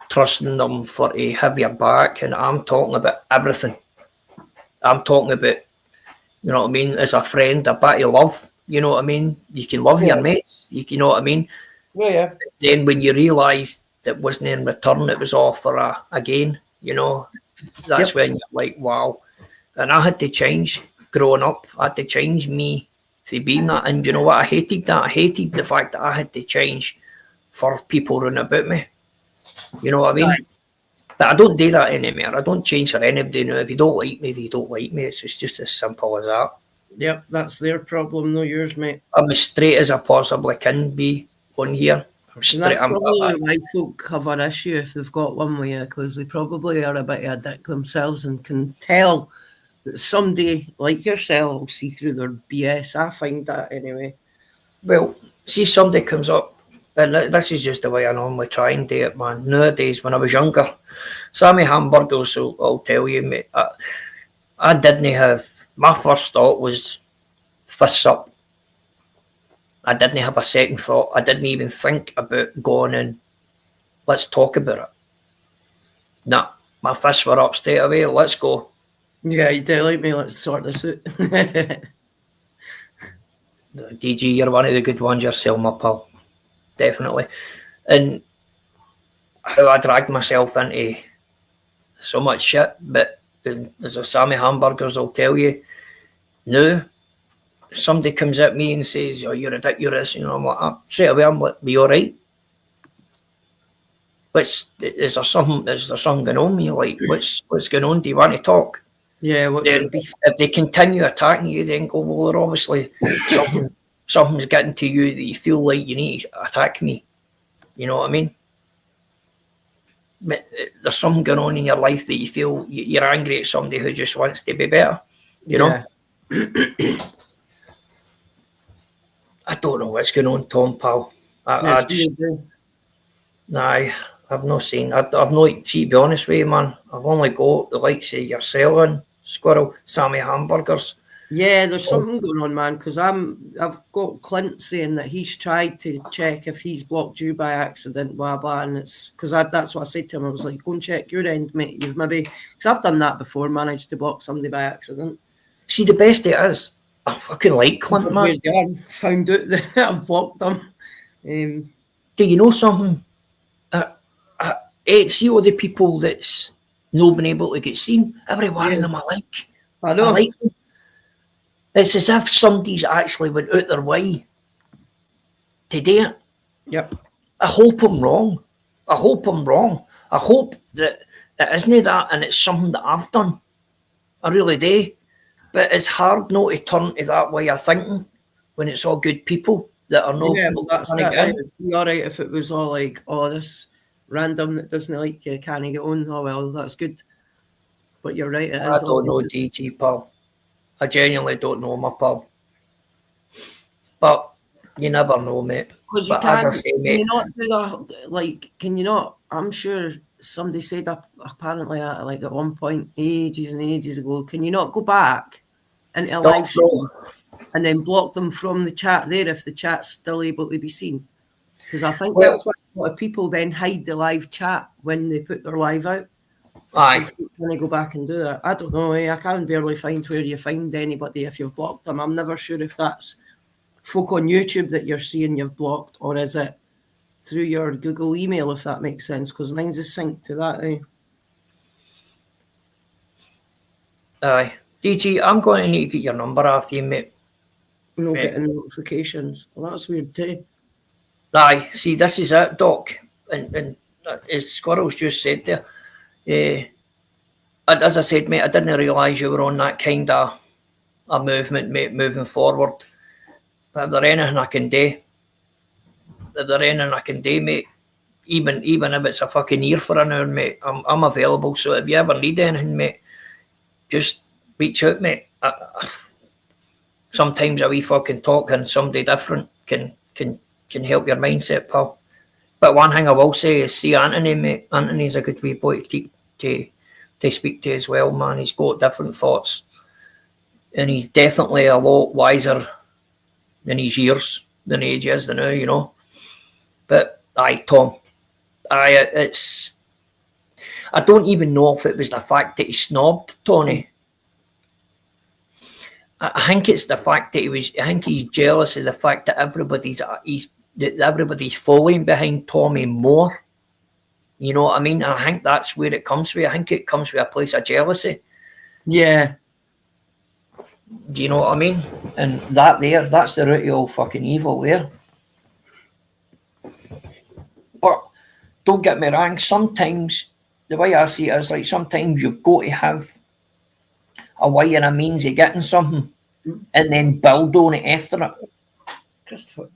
trusting them for to have your back, and I'm talking about everything. I'm talking about, you know what I mean, as a friend, a bit of love, you know what I mean? You can love your mates, you know what I mean? Yeah. But then when you realise that wasn't in return, it was all for a gain, you know, that's when you're like, wow. And I had to change growing up. I had to change me for being that. And you know what? I hated that. I hated the fact that I had to change for people running about me. You know what I mean? Right. But I don't do that anymore. I don't change for anybody now. If you don't like me, they don't like me. It's just as simple as that. Yep, that's their problem, not yours, mate. I'm as straight as I possibly can be on here. I'm straight. That's probably why folk have an issue if they've got one with you, because they probably are a bit of a dick themselves and can tell that somebody like yourself will see through their BS. I find that anyway. Well, see, somebody comes up, and this is just the way I normally try and do it, man. Nowadays, when I was younger, Sammy Hamburgers will tell you, mate, I didn't have, my first thought was fists up. I didn't have a second thought. I didn't even think about going and let's talk about it. Nah, my fists were up straight away. Let's go. Yeah, you do like me. Let's sort this out. DG, you're one of the good ones yourself, my pal. Definitely. And how I dragged myself into so much shit, but as a Sammy Hamburgers will tell you, now, somebody comes at me and says, "Oh, you're ridiculous," you know, I'm like, straight away, I'm like, "Be all right?" Is there something going on with you? Like, what's going on? Do you want to talk? Yeah, what's Then, your beef? if they continue attacking you, then go, well, they're obviously something's getting to you that you feel like you need to attack me. You know what I mean? But there's something going on in your life that you feel you're angry at somebody who just wants to be better. You know? I don't know what's going on, Tom, pal. I've not seen. I've not, to be honest with you, man. I've only got the likes of yourself and Squirrel, Sammy Hamburgers. Yeah, there's something going on, man. Because I've got Clint saying that he's tried to check if he's blocked you by accident, blah blah, and it's because that's what I said to him. I was like, go and check your end, mate. You've maybe because I've done that before, managed to block somebody by accident. See, the best it is, I fucking like Clint, man. Found out that I've blocked them. Do you know something? See all the people that's not been able to get seen. Every one of them I like. I know. I like them. It's as if somebody's actually went out their way to do it. Yep. I hope I'm wrong. I hope that it isn't that and it's something that I've done. I really do. But it's hard not to turn to that way of thinking when it's all good people that are not. Yeah, well, that's it. It'd be all right if it was all like, oh, this random that doesn't like you can't get on. Oh, well, that's good. But you're right. I don't know, DG, pal. I genuinely don't know, my pal. But you never know, mate. Because you can't, can you not do that? Like, can you not? I'm sure somebody said apparently at one point ages and ages ago, can you not go back into a live show and then block them from the chat there if the chat's still able to be seen? Because I think that's why a lot of people then hide the live chat when they put their live out. Aye. When I go back and do that, I don't know. I can't barely find where you find anybody if you've blocked them. I'm never sure if that's folk on YouTube that you're seeing you've blocked, or is it through your Google email, if that makes sense, because mine's is synced to that. Aye. DG, I'm going to need to get your number off you, mate. No getting notifications. Well, that's weird too. Aye, see, this is it, Doc. And as Squirrel's just said there, as I said, mate, I didn't realise you were on that kind of a movement, mate, moving forward. But if there's anything I can do, mate, even if it's a fucking ear for an hour, mate, I'm available. So if you ever need anything, mate, just reach out, mate. Sometimes a wee fucking talk and somebody different can help your mindset, pal. But one thing I will say is see Anthony, mate. Anthony's a good wee boy to speak to as well, man. He's got different thoughts. And he's definitely a lot wiser in his years than age is now, you know. But aye, Tom. I don't even know if it was the fact that he snobbed Tony. I think it's the fact that he's jealous of the fact that everybody's following behind Tommy more. You know what I mean? And I think that's where it comes from. I think it comes from a place of jealousy. Yeah. Do you know what I mean? And that's the root of all fucking evil there. But don't get me wrong, sometimes the way I see it is like sometimes you've got to have a way and a means of getting something and then build on it after it. Christopher.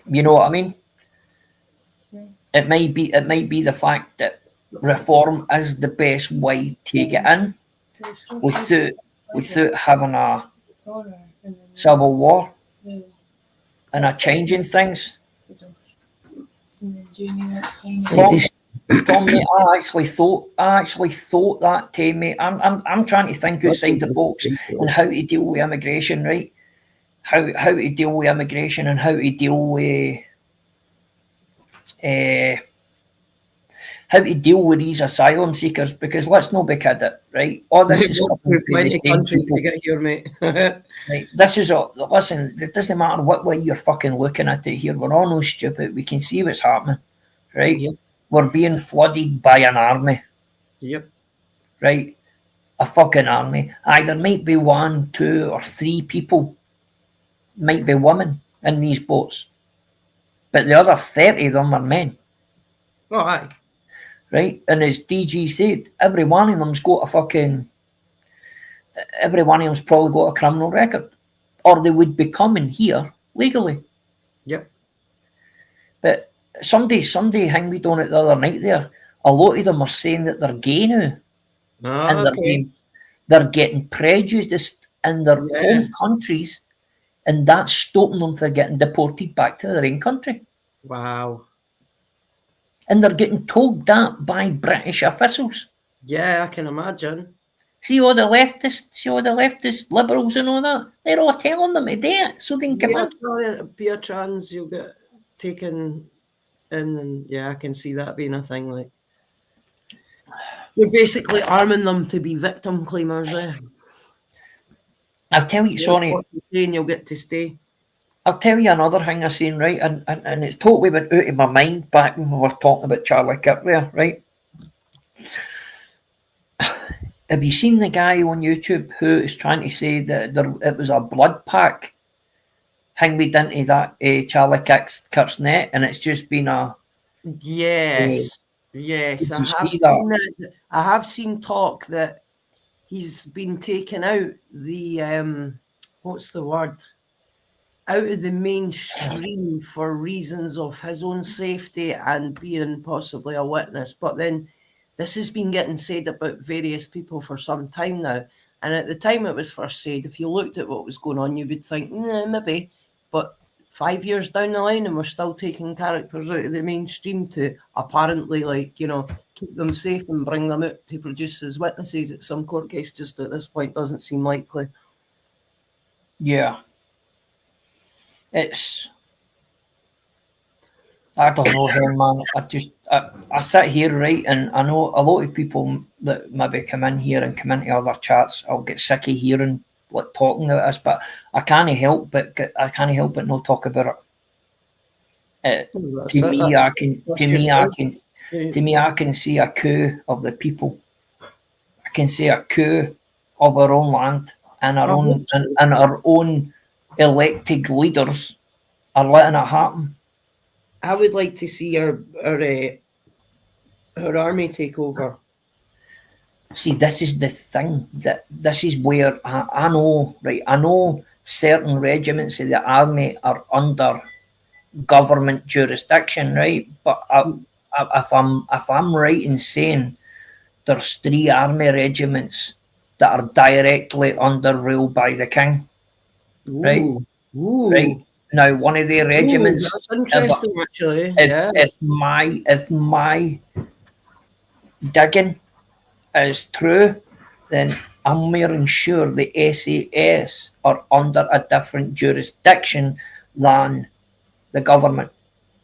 You know what I mean? Yeah. It might be the fact that reform is the best way to get in. without having a Corner, and then civil war the- and a changing things. and then Jamie went kind Yeah, of this- Tom, mate, I actually thought that too, mate. I'm trying to think outside the box and how to deal with immigration, right? How to deal with immigration and how to deal with how to deal with these asylum seekers, because let's not be kidding, right? All this is coming We've from the plenty same countries people. to get here, mate. Right, this is all. Listen, it doesn't matter what way you're fucking looking at it here. We're all no stupid. We can see what's happening, right? Yep. We're being flooded by an army, Yep. right? A fucking army. Either might be 1, 2, or 3 people, might be women in these boats, but the other 30 of them are men, Oh, aye. right? And as DG said, every one of them's got a fucking. Every one of them's probably got a criminal record, or they would be coming here legally. Yep. But somebody hanged on it the other night there. A lot of them are saying that they're gay now, and Ah, okay. they're getting prejudiced in their Yeah. home countries, and that's stopping them from getting deported back to their own country. Wow. And they're getting told that by British officials. Yeah, I can imagine. See all the leftist liberals and all that, they're all telling them to do it so they can come Yeah, in. be a trans, you'll get taken in, and yeah, I can see that being a thing. Like, you're basically arming them to be victim claimers there. I'll tell you, sorry, What to say and you'll get to stay. I'll tell you another thing I seen, right? And it's totally went out of my mind back when we were talking about Charlie Kirk there, right? Have you seen the guy on YouTube who is trying to say that it was a blood pack hanged into that Charlie Kirk's net, and it's just been a. Yes. Yes. Did I you have see that? seen it. I have seen talk that he's been taken out the what's the word? Out of the mainstream for reasons of his own safety and being possibly a witness. But then this has been getting said about various people for some time now. And at the time it was first said, if you looked at what was going on, you would think, maybe. But 5 years down the line, and we're still taking characters out of the mainstream to apparently, like, you know, keep them safe and bring them out to produce as witnesses at some court case, just at this point doesn't seem likely. Yeah. It's. I don't know, hell, man. I sit here, right, and I know a lot of people that maybe come in here and come into other chats, I'll get sick of hearing, like, talking about this, but I can't help but not talk about it. To me, I can see a coup of the people. I can see a coup of our own land, and our own elected leaders are letting it happen. I would like to see our army take over. See, this is the thing, that this is where I know, right? I know certain regiments of the army are under government jurisdiction, right? But if I'm right in saying there's 3 army regiments that are directly under rule by the king, right? Ooh. Right. Now, one of their regiments. That's interesting, actually. If my digging is true, then I'm more than sure the SAS are under a different jurisdiction than the government.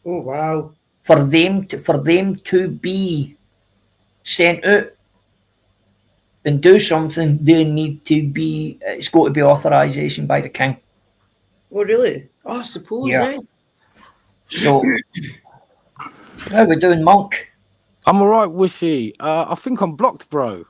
Oh wow! For them to be sent out and do something, they need to be. It's got to be authorization by the king. Oh really? Oh, I suppose. Yeah. So, how we doing, Monk? I'm alright, Wishy. I think I'm blocked, bro.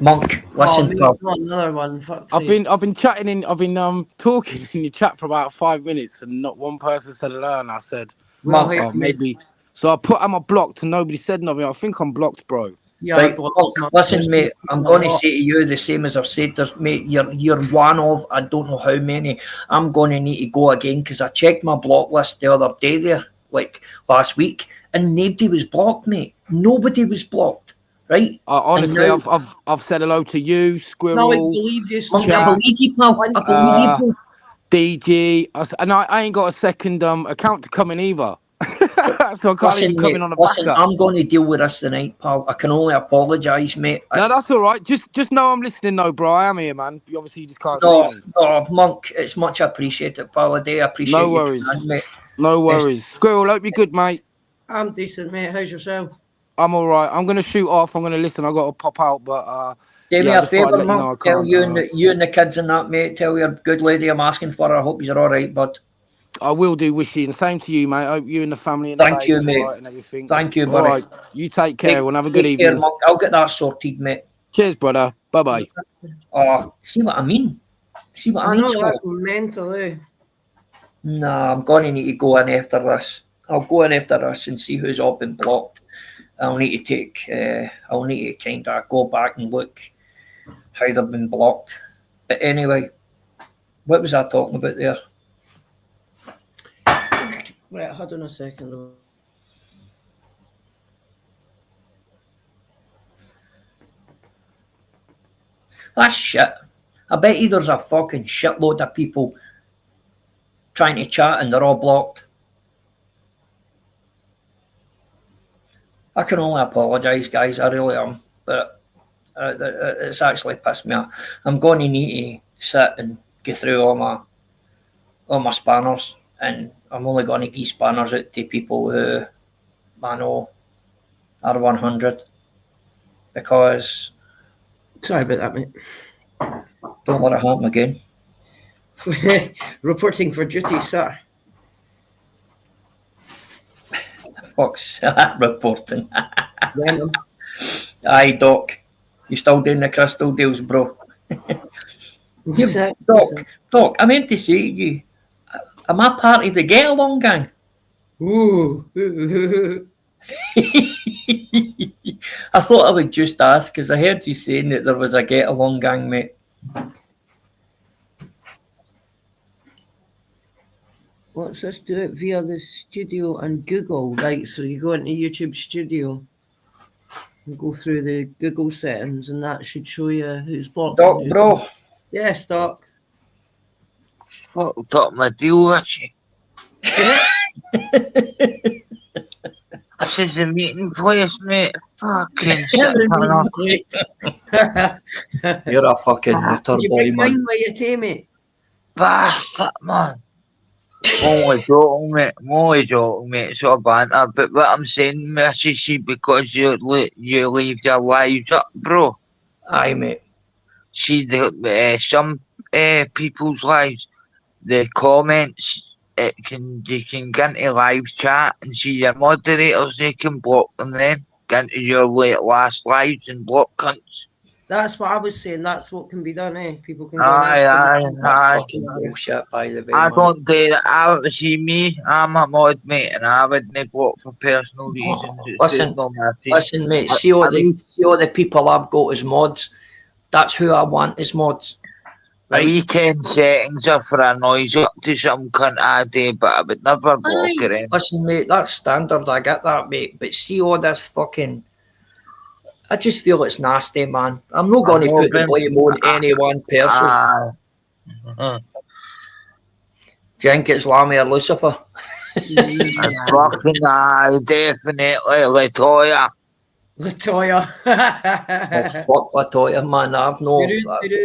Monk, listen, not another one. Fuck's I've sake. been chatting I've been talking in your chat for about 5 minutes, and not one person said hello. And I said, Well, Monk, oh, maybe. So I put, am I blocked? And nobody said nothing. I think I'm blocked, bro. Yeah, right, but- Monk, listen, mate. I'm going to say to you the same as I've said. There's, mate, you're one of I don't know how many. I'm going to need to go again because I checked my block list the other day there, like last week, and nobody was blocked, mate. Nobody was blocked. right? Honestly, now- I've said hello to you, No, I Squirrel, believe you. Monk, Chat. I believe you, pal. I believe you, pal. DG, and I ain't got a second account to come in either. So I can't Listen, even come mate, in on a listen, backup. I'm going to deal with this tonight, pal. I can only apologise, mate. No, that's all right. Just know I'm listening, though, bro. I am here, man. You obviously just can't see No, me. no, Monk, it's much appreciated, pal. I do appreciate No you worries. coming in, mate. No worries. Squirrel, hope you're good, mate. I'm decent, mate. How's yourself? I'm all right. I'm going to shoot off. I'm going to listen. I've got to pop out, but Do me yeah, I a just thought I'd favour, let you know I Monk. Tell can't. you and the kids and that, mate. Tell your good lady I'm asking for her. I hope you're all right, bud. I will do, Wishy, and same to you, mate. I hope you and the family and Thank the you, baby's mate. all right and everything. Thank you, All buddy. right. You take care. We'll have a good Take care, evening. Monk. I'll get that sorted, mate. Cheers, brother. Bye-bye. Oh, see what I mean? See what I I mean? know Scott? that's mental, eh? Nah, I'm going to need to go in after this. I'll go in after this and see who's all been blocked. I'll need to kind of go back and look how they've been blocked. But anyway, what was I talking about there? Right, hold on a second. That's shit. I bet you there's a fucking shitload of people trying to chat and they're all blocked. I can only apologise, guys. I really am. But it's actually pissed me off. I'm going to need to sit and go through all my spanners, and I'm only going to give spanners out to people who I know are 100, because Sorry about that, mate. don't let it happen again. Reporting for duty, sir. Fuck's reporting. Venom. Aye, Doc. You still doing the crystal deals, bro? What's that? Doc, I meant to say to you, am I part of the Get Along gang? Ooh. I thought I would just ask, because I heard you saying that there was a Get Along gang, mate. What's this? Do it via the studio and Google. Right, so you go into YouTube Studio and go through the Google settings, and that should show you who's blocked. Doc, bro. Yes, Doc. Fucked up my deal, actually. This is the meeting place, mate. Fucking shit. You're a fucking nutter Did you boy, bring man. mine with you too, mate? Bastard, man. I'm only joking, mate. Sort of banter. But what I'm saying, Missy, see, because you leave your lives up, bro. Aye, mate. See, some people's lives, the comments, you can get into live chat and see your moderators, they can block them then. Get into your last lives and block cunts. That's what I was saying. That's what can be done, eh? People can go Aye. That's fucking bullshit, by the way. I man. don't do that. I see me. I'm a mod, mate, and I wouldn't block for personal reasons. It's Listen, just not my thing. Listen, mate, see all the people I've got as mods. That's who I want as mods. The Right? weekend settings are for a noise up to some cunt I do, but I would never block her in. Listen, mate, that's standard. I get that, mate. But see all this fucking. I just feel it's nasty, man. I'm not going to put the blame on any one person. Uh, Do you think it's Lammy or Lucifer? fucking definitely Latoya. Latoya. Oh, fuck Latoya, man. I've no.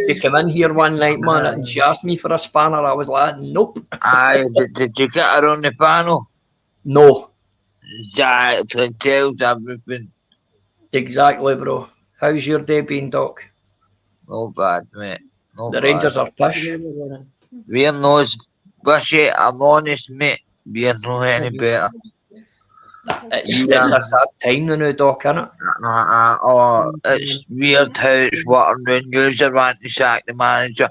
They came in here one night, man, and she asked me for a spanner. I was like, nope. Aye, did you get her on the panel? No. Exactly, tells everything. Exactly, bro. How's your day been, Doc? No bad, mate. No The bad. Rangers are pish. We're no bushy, I'm honest, mate. We're no any better. It's a sad time now, Doc, isn't it? It's weird how it's working when you want to sack the manager.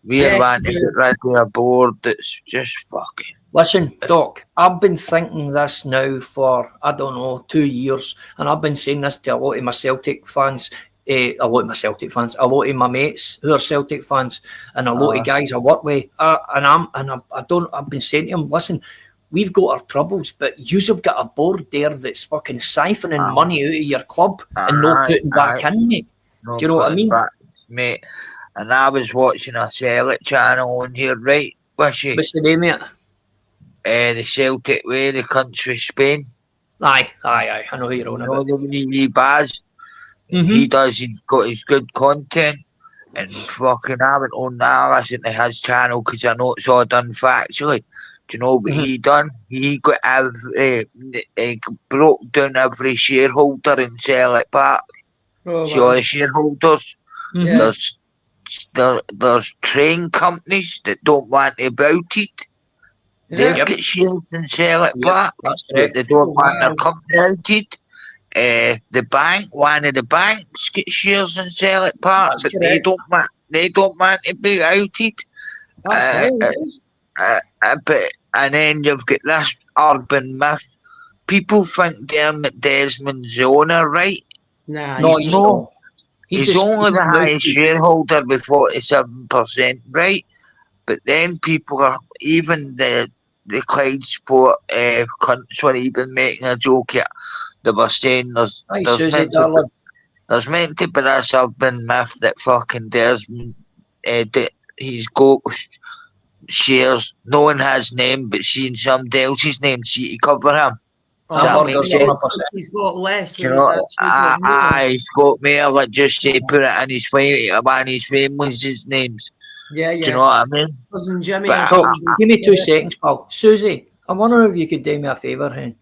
We're want to get rid of a board that's just fucking. Listen, Doc, I've been thinking this now for, I don't know, 2 years, and I've been saying this to a lot of my Celtic fans, a lot of my mates who are Celtic fans, and a lot of guys I work with, I've been saying to them, listen, we've got our troubles, but you've got a board there that's fucking siphoning money out of your club and not putting back in, mate. No Do you know what I putting mean? back, mate. And I was watching a Celtic channel on here, right? Wishy. What's the name, mate? The Celtic way, the country Spain. Aye. I know who you're on You know about. the wee Baz? Mhm. He does, he's got his good content. And fucking I went on that, I listen to his channel because I know it's all done factually. Do you know what he done? He got broke down every shareholder in Celtic Park. Oh, See all the shareholders? Yeah. There's train companies that don't want to about it. They've Yeah. got shares in Celtic Park, That's but correct. they don't Oh, want their wow. company outed. The bank, one of the banks, get shares in Celtic Park, That's but correct. they don't want to be outed. That's Uh, wild. But and then you've got this urban myth. People think Dermot Desmond's the owner, right? Nah, No, he's he's not. not. He's just- only he's the no- highest shareholder with 47%, right? But then people are, even the Clyde Sport cunts were even making a joke here. They were saying Aye, Susie, darling. there's meant to be this urban myth that fucking Desmond, that he's got shares, knowing his name, but seeing somebody else's name, see to cover him. That that murder's makes sense? 100%. He's got less You when know, he's actually got more. he's got me, like, just say put it in his fame, one of his famous names. Yeah, Do you yeah. know what I mean? Cousin Jimmy But or I- something. Give me 2 Yeah. seconds, pal. Susie, I wonder if you could do me a favour, hen.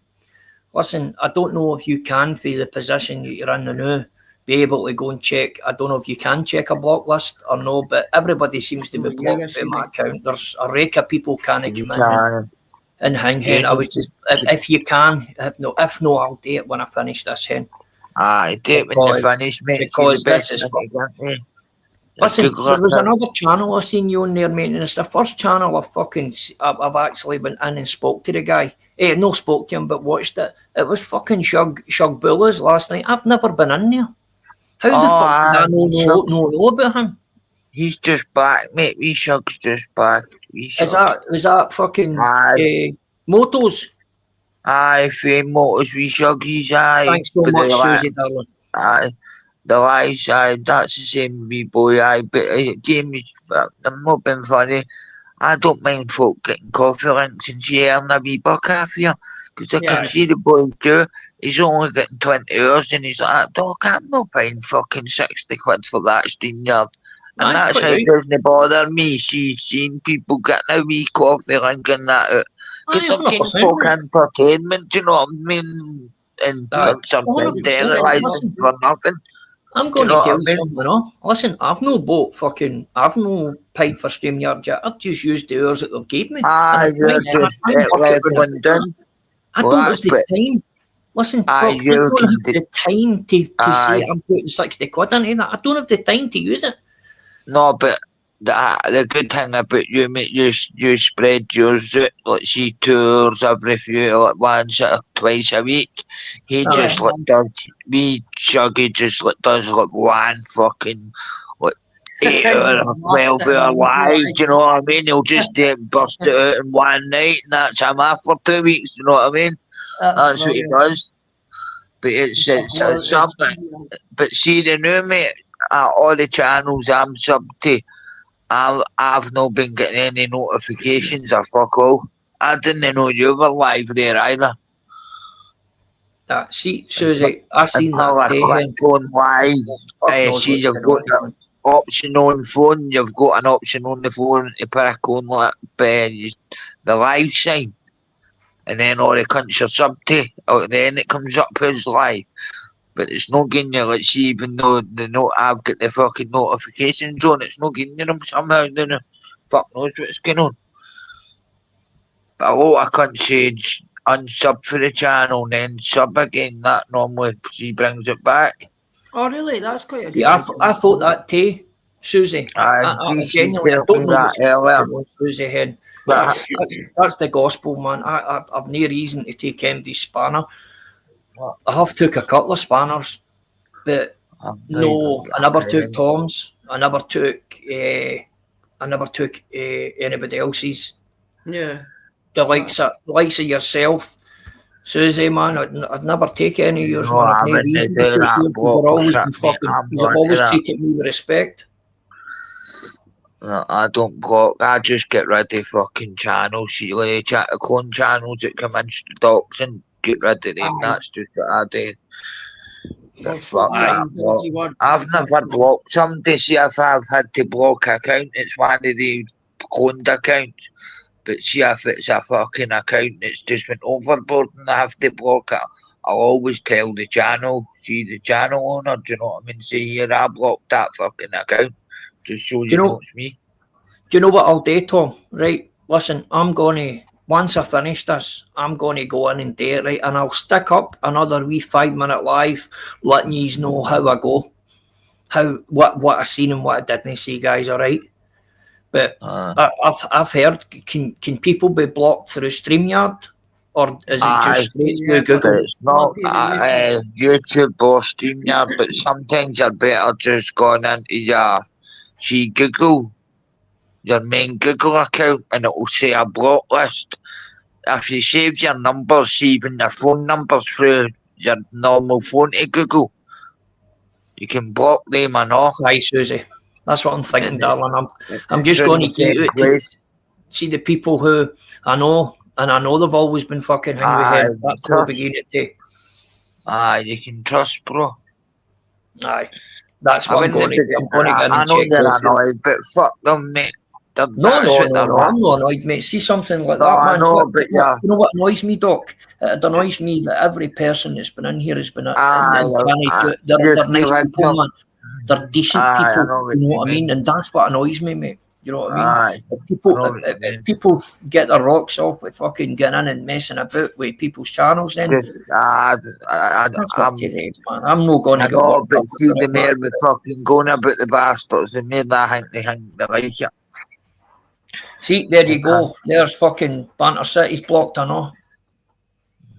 Listen, I don't know if you can, for the position that you're in the now, be able to go and check. I don't know if you can check a block list or no, but everybody seems to be Yeah, blocked yes, by you my do. account. There's a rake of people can't come in Can. and hang, hen. I was just, if you can, if no, I'll do it when I finish this, hen. Aye, do it when you Because- finish, mate. It's because the best this is thing you can do. Listen, Google there was it. another channel I seen you on there, mate, and it's the first channel I've actually went in and spoke to the guy. No spoke to him, but watched it. It was fucking Shug Bullas last night. I've never been in there. How the fuck did I know about him? He's just back, mate. Wee Shug's just back. Was that fucking Aye. Motos? Aye, Fame Motors, Wee Shuggies, aye. Thanks so For the much, li- Susie, darling. Aye. The lies, aye, that's the same wee boy, aye. But Jamie's, I'm not being funny. I don't mind folk getting coffee links and sharing a wee buck off you. Because I Yeah. can see the boys do. He's only getting 20 hours and he's like, Doc, I'm not paying fucking 60 quid for that StreamYard. And Aye, that's quite how right. it doesn't bother me. Seeing people getting a wee coffee link and that out. Because Aye, I'm getting 100%, folk mate. entertainment, do you know what I mean? And Aye, sometimes 100%, terrorising listen. for nothing. I'm going You know to tell what I you mean? something, no? Listen, I've no paid for StreamYard yet. I've just used the hours that they've gave me. Aye, And you're I just try and work it left when I one can. done. I Well, don't have that's the but- time. Listen, Aye, Brock, I you don't can have do- the time to Aye. say I'm putting 60 quid into that. I don't have the time to use it. No, but the good thing about you, mate, you spread yours out, like, see, tours every few, like, once or twice a week. He Aye. just, like, does, me, Shuggy just, like, does, like, one fucking, like, 8 hour, 12 hour live, do you know what I mean? He'll just burst it out in one night, and that's him off for 2 weeks, do you know what I mean? That's what he does. But it's something. But see, the new, mate, all the channels I'm sub to, I've not been getting any notifications or fuck all. I didn't know you were live there either. See, Susie, I seen Until I that day. clicked on live, Fuck knows see, what's you've going got on. the option on phone, you've got an option on the phone to pick on, like, the live sign. And then all the cunts are sub to, then it comes up as live. But it's not getting you, like, see, even though I've got the fucking notifications on, it's not getting you them somehow, don't it? Fuck knows what's going on. But a lot of cunts say unsub for the channel and then sub again. That normally she brings it back. Oh, really? That's quite a good Yeah, idea. I thought that too, Susie. I Genuinely, I told don't me know that what's earlier. going on, Susie head. But That's the gospel, man. I've no reason to take Andy's spanner. I have took a couple of spanners, but no, I never took Tom's. I never took anybody else's. Yeah. the likes of yourself, Susie, man, I'd never take any of yours, No, man. I I've no wouldn't reason do to take that yours. block You've always shit, been mate. fucking, I'm you've not always into that. treated me with respect. No, I don't block. I just get rid of fucking channels. See, like clone channels that come in stocks and get rid of them. Aye. That's just what I do. For But fuck fuck that using block. dodgy words. I've never blocked somebody. See, if I've had to block account, it's one of the cloned accounts. But see, if it's a fucking account that's just went overboard and I have to block it, I'll always tell the channel, see the channel owner, do you know what I mean? Say, here, I blocked that fucking account. Just so you know- know it's me. Do you know what I'll do, Tom? Right, listen, once I finish this, I'm going to go in and do it, right? And I'll stick up another wee 5-minute live, letting yous know how I go, what I seen and what I didn't see, guys, all right? But I've heard, can people be blocked through StreamYard? Or is it just straight through But Google? it's not YouTube or StreamYard, but sometimes you're better just going into your Google, your main Google account, and it will say a block list. If you save your numbers, even your phone numbers through your normal phone to Google, you can block them and all. Right, Susie. That's what I'm thinking, And darling. I'm it's just in going the to keep same it. place. See the people who I know, and I know they've always been fucking hanging with Aye, him. That's what we begin to do. Aye, you can trust, bro. Aye, that's what I'm going to do. I'm going to get I and know check they're those. annoyed, but fuck them, mate. No, I'm not annoyed, mate. See something like No, that, I man. know, What- but what- yeah. You know what annoys me, Doc? It annoys me that every person that's been in here has been Aye, they're just nice like people, them. man. They're decent Aye, I people. know what You know you what I mean? mean. And that's what annoys me, mate. You know what I mean? Aye, If people, I know what you if mean. people get their rocks off with fucking getting in and messing about with people's channels, then just, that's what I'm, they do, man. I'm not going I to get know, worked but up see about the it, mayor man. with fucking going about the bastards, the mayor that they like it. See, there you go. There's fucking Banter City's blocked, I know.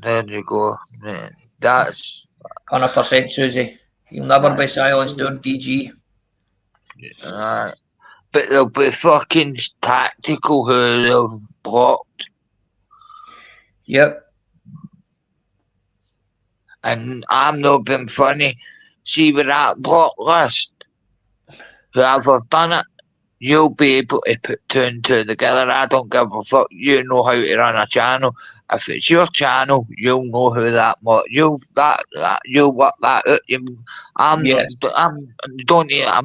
There you go, man. That's 100%, Susie. You'll never be silenced, or DG. but they'll be fucking tactical who they've blocked, Yep. and I'm not being funny. See with that block list, whoever's done it, you'll be able to put two and two together. I don't give a fuck. You know how to run a channel. If it's your channel, you'll know who that. You'll work that out. I'm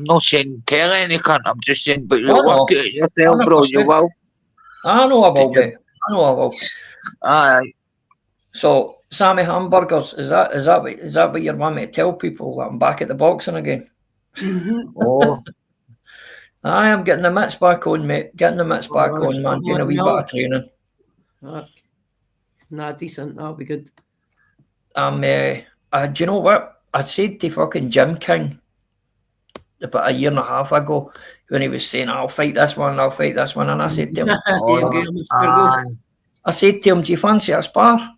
not saying tell any cunt. I'm just saying, but you'll work it yourself, bro. You 100%. will. I know about it. I know about it. Aye. So, Sammy Hamburgers, is that what you want me to tell people, that I'm back at the boxing again? Oh, I am getting the mitts back on, mate. Getting the mitts back on, man. Doing a wee bit of training. Nah, decent. That'll be good. Do you know what? I said to fucking Jim King about a year and a half ago when he was saying, I'll fight this one, and I said to him, I said to him, do you fancy a spar?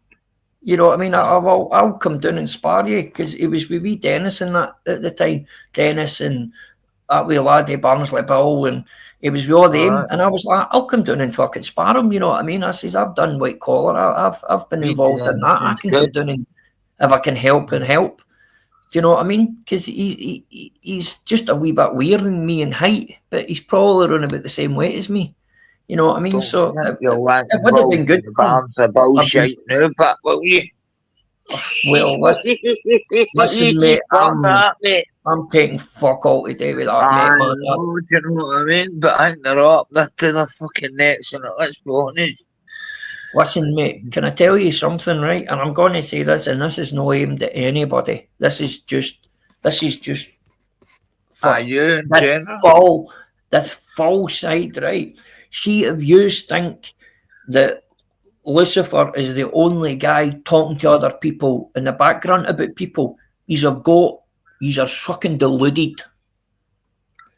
You know what I mean? I'll come down and spar you, because it was with wee Dennis and that at the time. Dennis and that wee laddie Barnsley Bill, and it was with all them. And I was like, I'll come down and fucking spar him. You know what I mean? I says, I've done white collar. I've been involved in that. I can come down and if I can help and help. Do you know what I mean? Because he's just a wee bit weirder than me in height, but he's probably around about the same weight as me. You know what I mean? So it would have been good. Bullshit now, but will you? Well, listen, mate, I'm taking fuck all to do with that, mate, man. Do you know what I mean? But I think they're up there to their fucking necks and let's be honest. Listen, mate, can I tell you something, right? And I'm going to say this, and this is no aimed at anybody. This is just You in general? this full side, right? See, if you think that Lucifer is the only guy talking to other people in the background about people, he's a goat. He's a fucking deluded.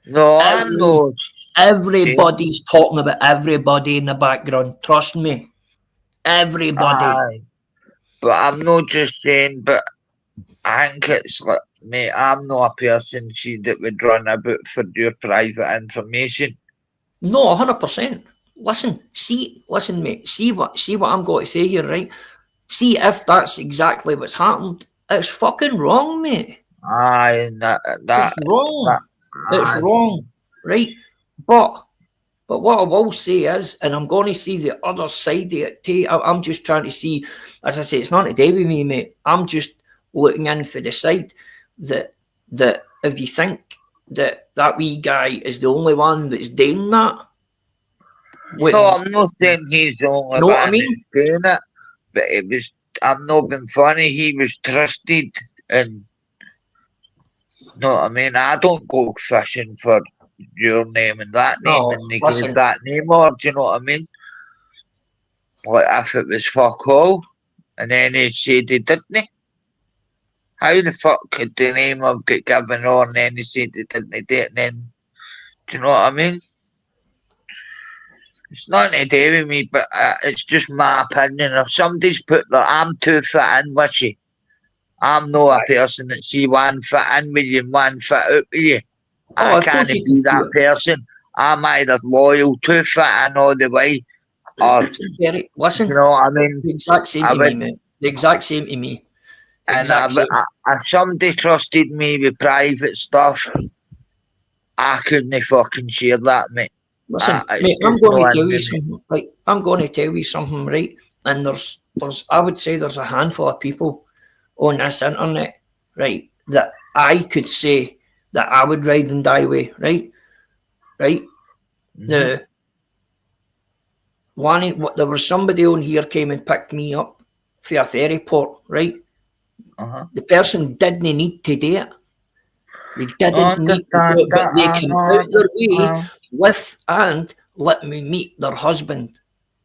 No, I'm not. Everybody's talking about everybody in the background. Trust me. Everybody. Aye. But I'm not just saying, but I think it's like, mate, I'm not a person that would run about for your private information. No, 100%. listen, mate, see what I'm going to say here, right? See if that's exactly what's happened. It's fucking wrong, mate. Aye, It's wrong. It's aye. wrong, right? But what I will say is, and I'm going to see the other side of it too. I'm just trying to see, as I say, it's not to do with me, mate. I'm just looking in for the side that if you think that wee guy is the only one that's doing that. No, I'm not saying he's the only Know what I man mean? that's doing it, but it was. I'm not being funny. He was trusted, and know what I mean. I don't go fishing for your name and that name, No, and they listen. gave that name, or do you know what I mean? Like if it was fuck all, and then he said they didn't. How the fuck could the name have got given on, and then he said they didn't do it, and then do you know what I mean? It's nothing to do with me, but it's just my opinion. If somebody's put that I'm too fit in with you, I'm not a person that see one fit in with you and one fit out with you. Oh, I of can't course you can be see that it. person. I'm either loyal, too fit in all the way, or Gary, listen, you know what I mean? the exact same I to me, would, mate. The exact same to me. and Exact same. if somebody trusted me with private stuff, I couldn't fucking share that, mate. Listen, It's mate, I'm just going no to tell in you me, mate. something. Like, I'm going to tell you something, right? And there's, I would say there's a handful of people on this internet, right, that I could say that I would ride and die with, right? Right? Mhm. There was somebody on here came and picked me up for a ferry port, right? Uh-huh. The person didn't need to do it. They I didn't need to do understand it, but that. they I came know, out their way understand. with and let me meet their husband.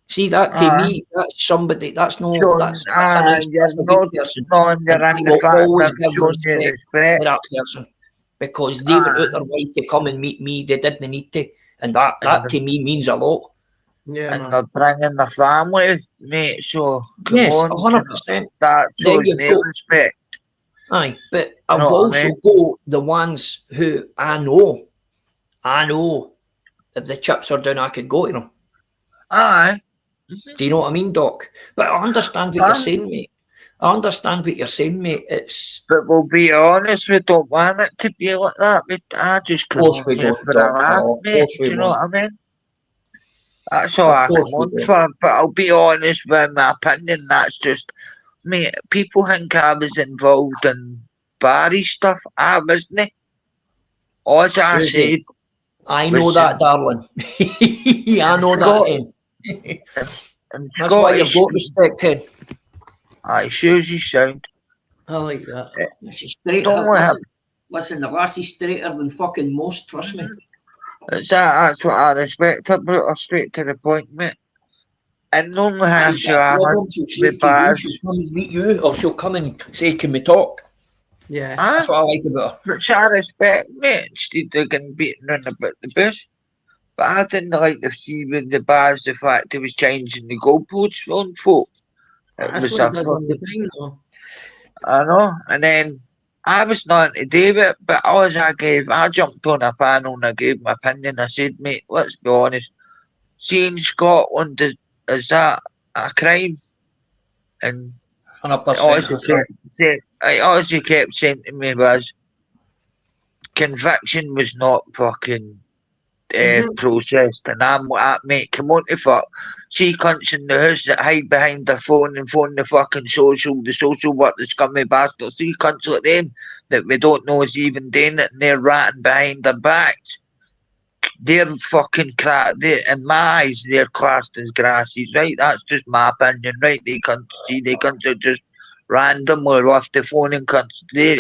See, that to me, that's somebody. That's no. Showing, That's you're a good not person, knowing and you're I in the will fact always of give showing you respect respect. to that person because they went Aye. out their way to come and meet me. They didn't need to, and that to me means a lot. Yeah, And man. they're bringing the family, mate. So come Yes, on, 100%. that Then shows you've me got respect. aye, but You I've know what I also mean? got the ones who I know if the chips are down, I could go to them. Aye. Do you know what I mean, Doc? But I understand what you're saying, mate. I understand what you're saying, mate. It's But we'll be honest, we don't want it to be like that. I just of come course on we here don't, for a Doc. laugh, No, of mate. course we Do you know won't. what I mean? That's all Of I course come we on don't. for. But I'll be honest with my opinion. That's just, mate. People think I was involved in Barry stuff. I wasn't. All I Susie, said I know was that, darling. I in know that, hen. That's why you've Scottish. got respect, hen. Aye, Susie sound. I like that. Eh, She's straight. Don't let her. Listen, the lassie's straighter than fucking most. Trust me. That's what I respect her, brought her straight to the point, mate. And normally how She's she got a am problem. She'll say with to you, bars. she'll come and meet you, or she'll come and say, "Can we talk?" Yeah. That's what I like about her. But I respect, mate. Instead of getting beaten around about the bush. But I didn't like to see with the bars the fact he was changing the goalposts on folk. It That's was what he a does all the fucking, time, though. I know. And then I was not to do it, but I jumped on a panel and I gave my opinion. I said, mate, let's be honest. See in Scotland, is that a crime? And 100%. all she kept saying to me was, conviction was not fucking processed, and I'm like, mate, come on to fuck. See cunts in the house that hide behind their phone and phone the fucking the social work, the scummy bastards. See cunts like them that we don't know is even doing it, and they're ratting behind their backs. They're fucking crap. In my eyes, they're classed as grassies, right? That's just my opinion, right? They cunts are just randomly off the phone and cunts. They're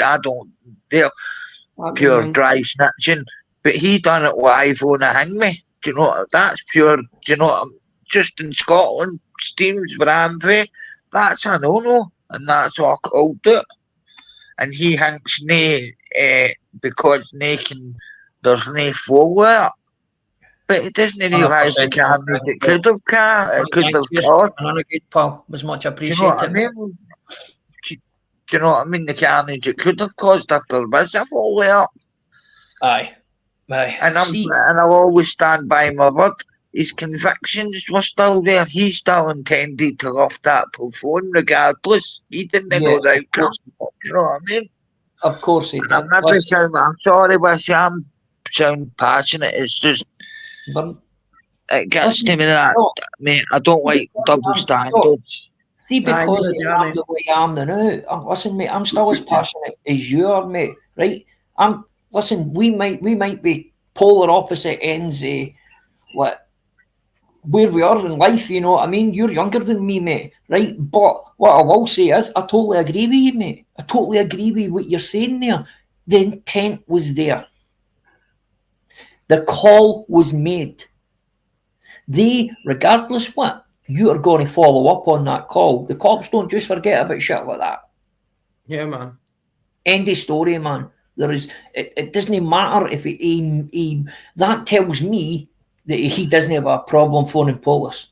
pure dry snitching. But he done it live on a hang me. Do you know that's pure? Do you know just in Scotland, Steams where I'm from, that's a no, and that's what I called it. And he hanks nae because there's nae flow there. But he doesn't realise the 100%. carnage it could have it could have Thanks, caused. another good pal. Was much Do you know appreciated. what I mean? Do you know what I mean? The carnage it could have caused if there was a fall there. Aye. And See, I'll always stand by my word. his convictions were still there. He still intended to lift that phone regardless. He didn't go Yes, the of course. outcome. You know what I mean? Of course he And did. I'm not Listen, I'm sorry, but I'm sound passionate. It's just it gets listen, to me that no, mate. I don't like double no, standards. see, Aye, because neither do I I, am mate. the way I am now, listen, mate, I'm still as passionate as you are, mate, right? Listen, we might be polar opposite ends, like, where we are in life, you know what I mean? You're younger than me, mate, right? But what I will say is, I totally agree with you, mate. I totally agree with what you're saying there. The intent was there. The call was made. They, regardless what, you are going to follow up on that call. The cops don't just forget about shit like that. Yeah, man. End of story, man. It doesn't matter if he that tells me that he doesn't have a problem phoning police.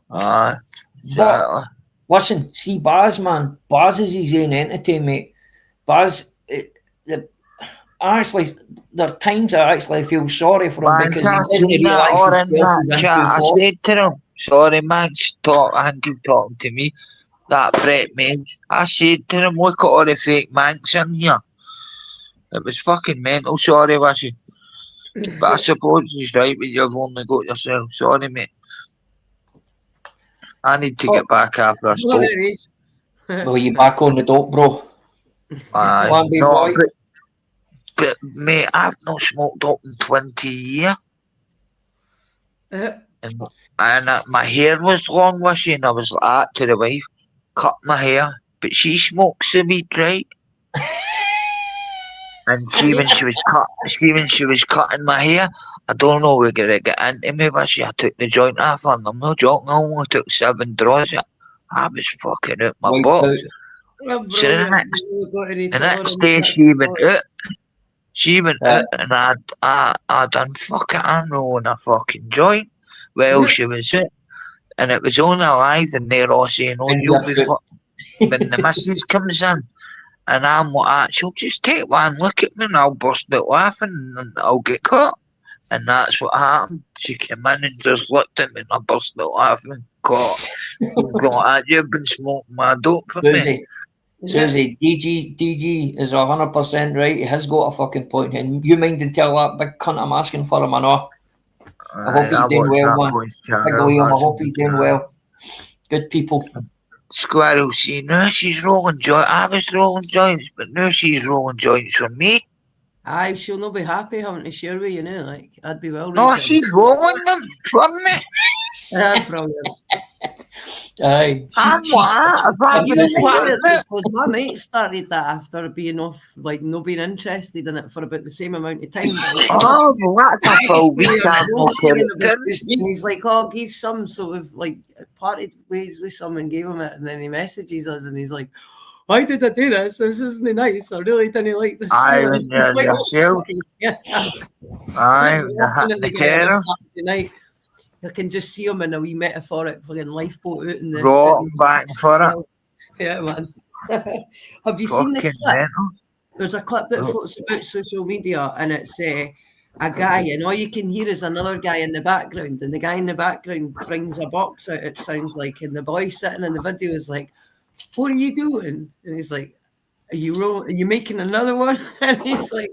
Aye, But exactly. listen, see Baz, man. Baz is his own entity, mate. Baz, actually, there are times I actually feel sorry for him Man, because he I doesn't seen that realise or his in that is chat. into I fault. said to him, sorry, Max, I think you're talking to me. That Brett mate. I said to him, look at all the fake Manx in here. It was fucking mental, sorry, Wishy. But I suppose he's right, but you've only got yourself. Sorry, mate. I need to get back after I What spoke. it is. Well, you back on the dope, bro. Aye. Lambie No, boy. but, mate, I've not smoked up in 20 years. And my hair was long, Wishy, and I was like that to the wife. Cut my hair. But she smokes the weed, right? And see when she was cutting my hair, I don't know we're gonna get into me, but I took the joint off and I'm not joking, I only took 7 draws. I was fucking out my Wiped butt. out. Oh, So the brilliant. next day she went out. She went out and I done fuck it, I'm rolling a fucking joint. Well, she was out. And it was only live and they're all saying, oh, And you'll you're be good. fucked when the missus comes in. And I'm like, she'll just take one look at me and I'll bust out laughing and I'll get caught. And that's what happened. She came in and just looked at me and I bust out laughing. Caught. You've been smoking my dope for me. Susie, DG is 100% right. He has got a fucking point. And you mind and tell that big cunt I'm asking for him or not? I hope he's doing well, man. Big Liam, I hope he's doing well. Good people. Squirrel, see, now she's rolling joints. I was rolling joints, but now she's rolling joints for me. Aye, she'll not be happy having to share with you now. Like, I'd be well. No, she's rolling them for me. Brilliant. Aye. I'm what? If I've You been know flatting what? it. Because my mate started that after being off, like, not being interested in it for about the same amount of time. Oh, well, that's a full week. I'm not And he's like, oh, he's some sort of like parted ways with someone, gave him it, and then he messages us and he's like, why did I do this? This isn't nice. I really didn't like this. Aye, feeling." when you're Like, yourself. yeah. Aye, when you're Walking hitting in the together on terrace. Saturday night. You can just see him in a wee metaphoric fucking lifeboat out in the Rotting back for it. Yeah, man. Have you seen the Fucking clip? mental. There's a clip that floats about social media, and it's a guy, and all you can hear is another guy in the background, and the guy in the background brings a box out. It sounds like, and the boy sitting in the video is like, "What are you doing?" And he's like, Are you making another one? And he's like,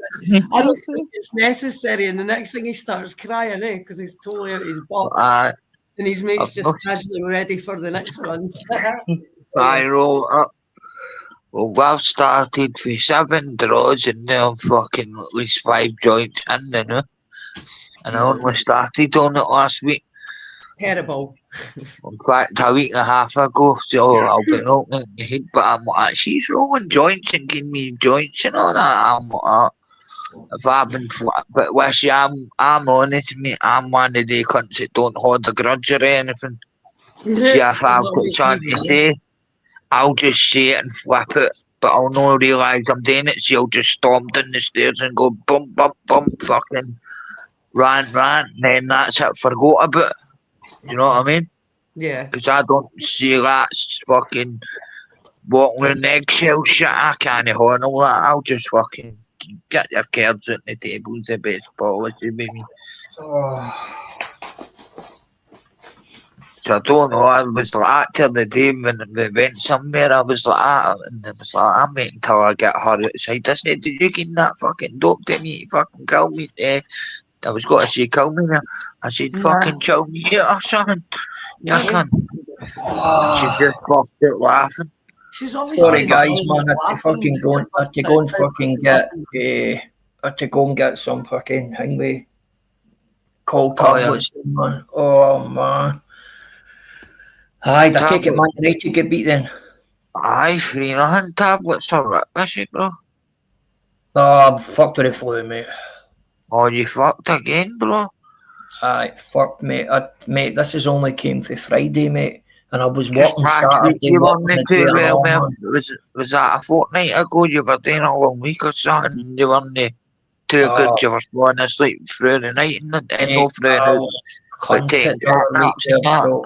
I don't think it's necessary. And the next thing he starts crying, because he's totally out of his box. And his mate's just casually ready for the next one. I roll up. Well, I've started for 7 draws and now I'm fucking at least 5 joints in there now. And I only started on it last week. Terrible. In fact, a week and a half ago, so I'll be opening the head, but I'm like, she's rolling joints and giving me joints and all that. I'm like, if I've been flat, but Wishy, I'm honest, mate, I'm one of the cunts that don't hold a grudge or anything. See, if I've got something to say, I'll just say it and flip it, but I'll not realise I'm doing it, so I'll just storm down the stairs and go bump, bump, bump, fucking rant, and then that's it, forgot about it. Do you know what I mean? Yeah. Because I don't see that fucking walking with eggshell shit. I can't handle that. I'll just fucking get your cards at the table. It's the best policy, baby. So I don't know, I was like that till the day when we went somewhere, I was like that, and it was like, I'm waiting until I get her outside. I said, did you get that fucking dope to me? You fucking kill me. I was going to say kill me now. I said, fucking kill me, yeah, son. Yeah, I can. She just burst out laughing. She's obviously Sorry guys, man, I had to laughing. fucking go and, I had to go and fucking get, I had to go and get some fucking hangway cold Oh, yeah. tablets, man. Oh, man. Aye, I take it, man, United get beat then. Aye, 3-0 tablets are right, is it, bro? Oh, I'm fucked with the flu, mate. Oh, you fucked again, bro? Aye, fuck, mate. Mate, this has only came for Friday, mate. And I was Just working last week Saturday, you won working the the day two, and all, well, man. was that a fortnight ago? You were doing a long week or something, and you won the two Oh. good, you were falling asleep through the night, and no Mate, through I the was but cunted take the other week naps there, and that. bro.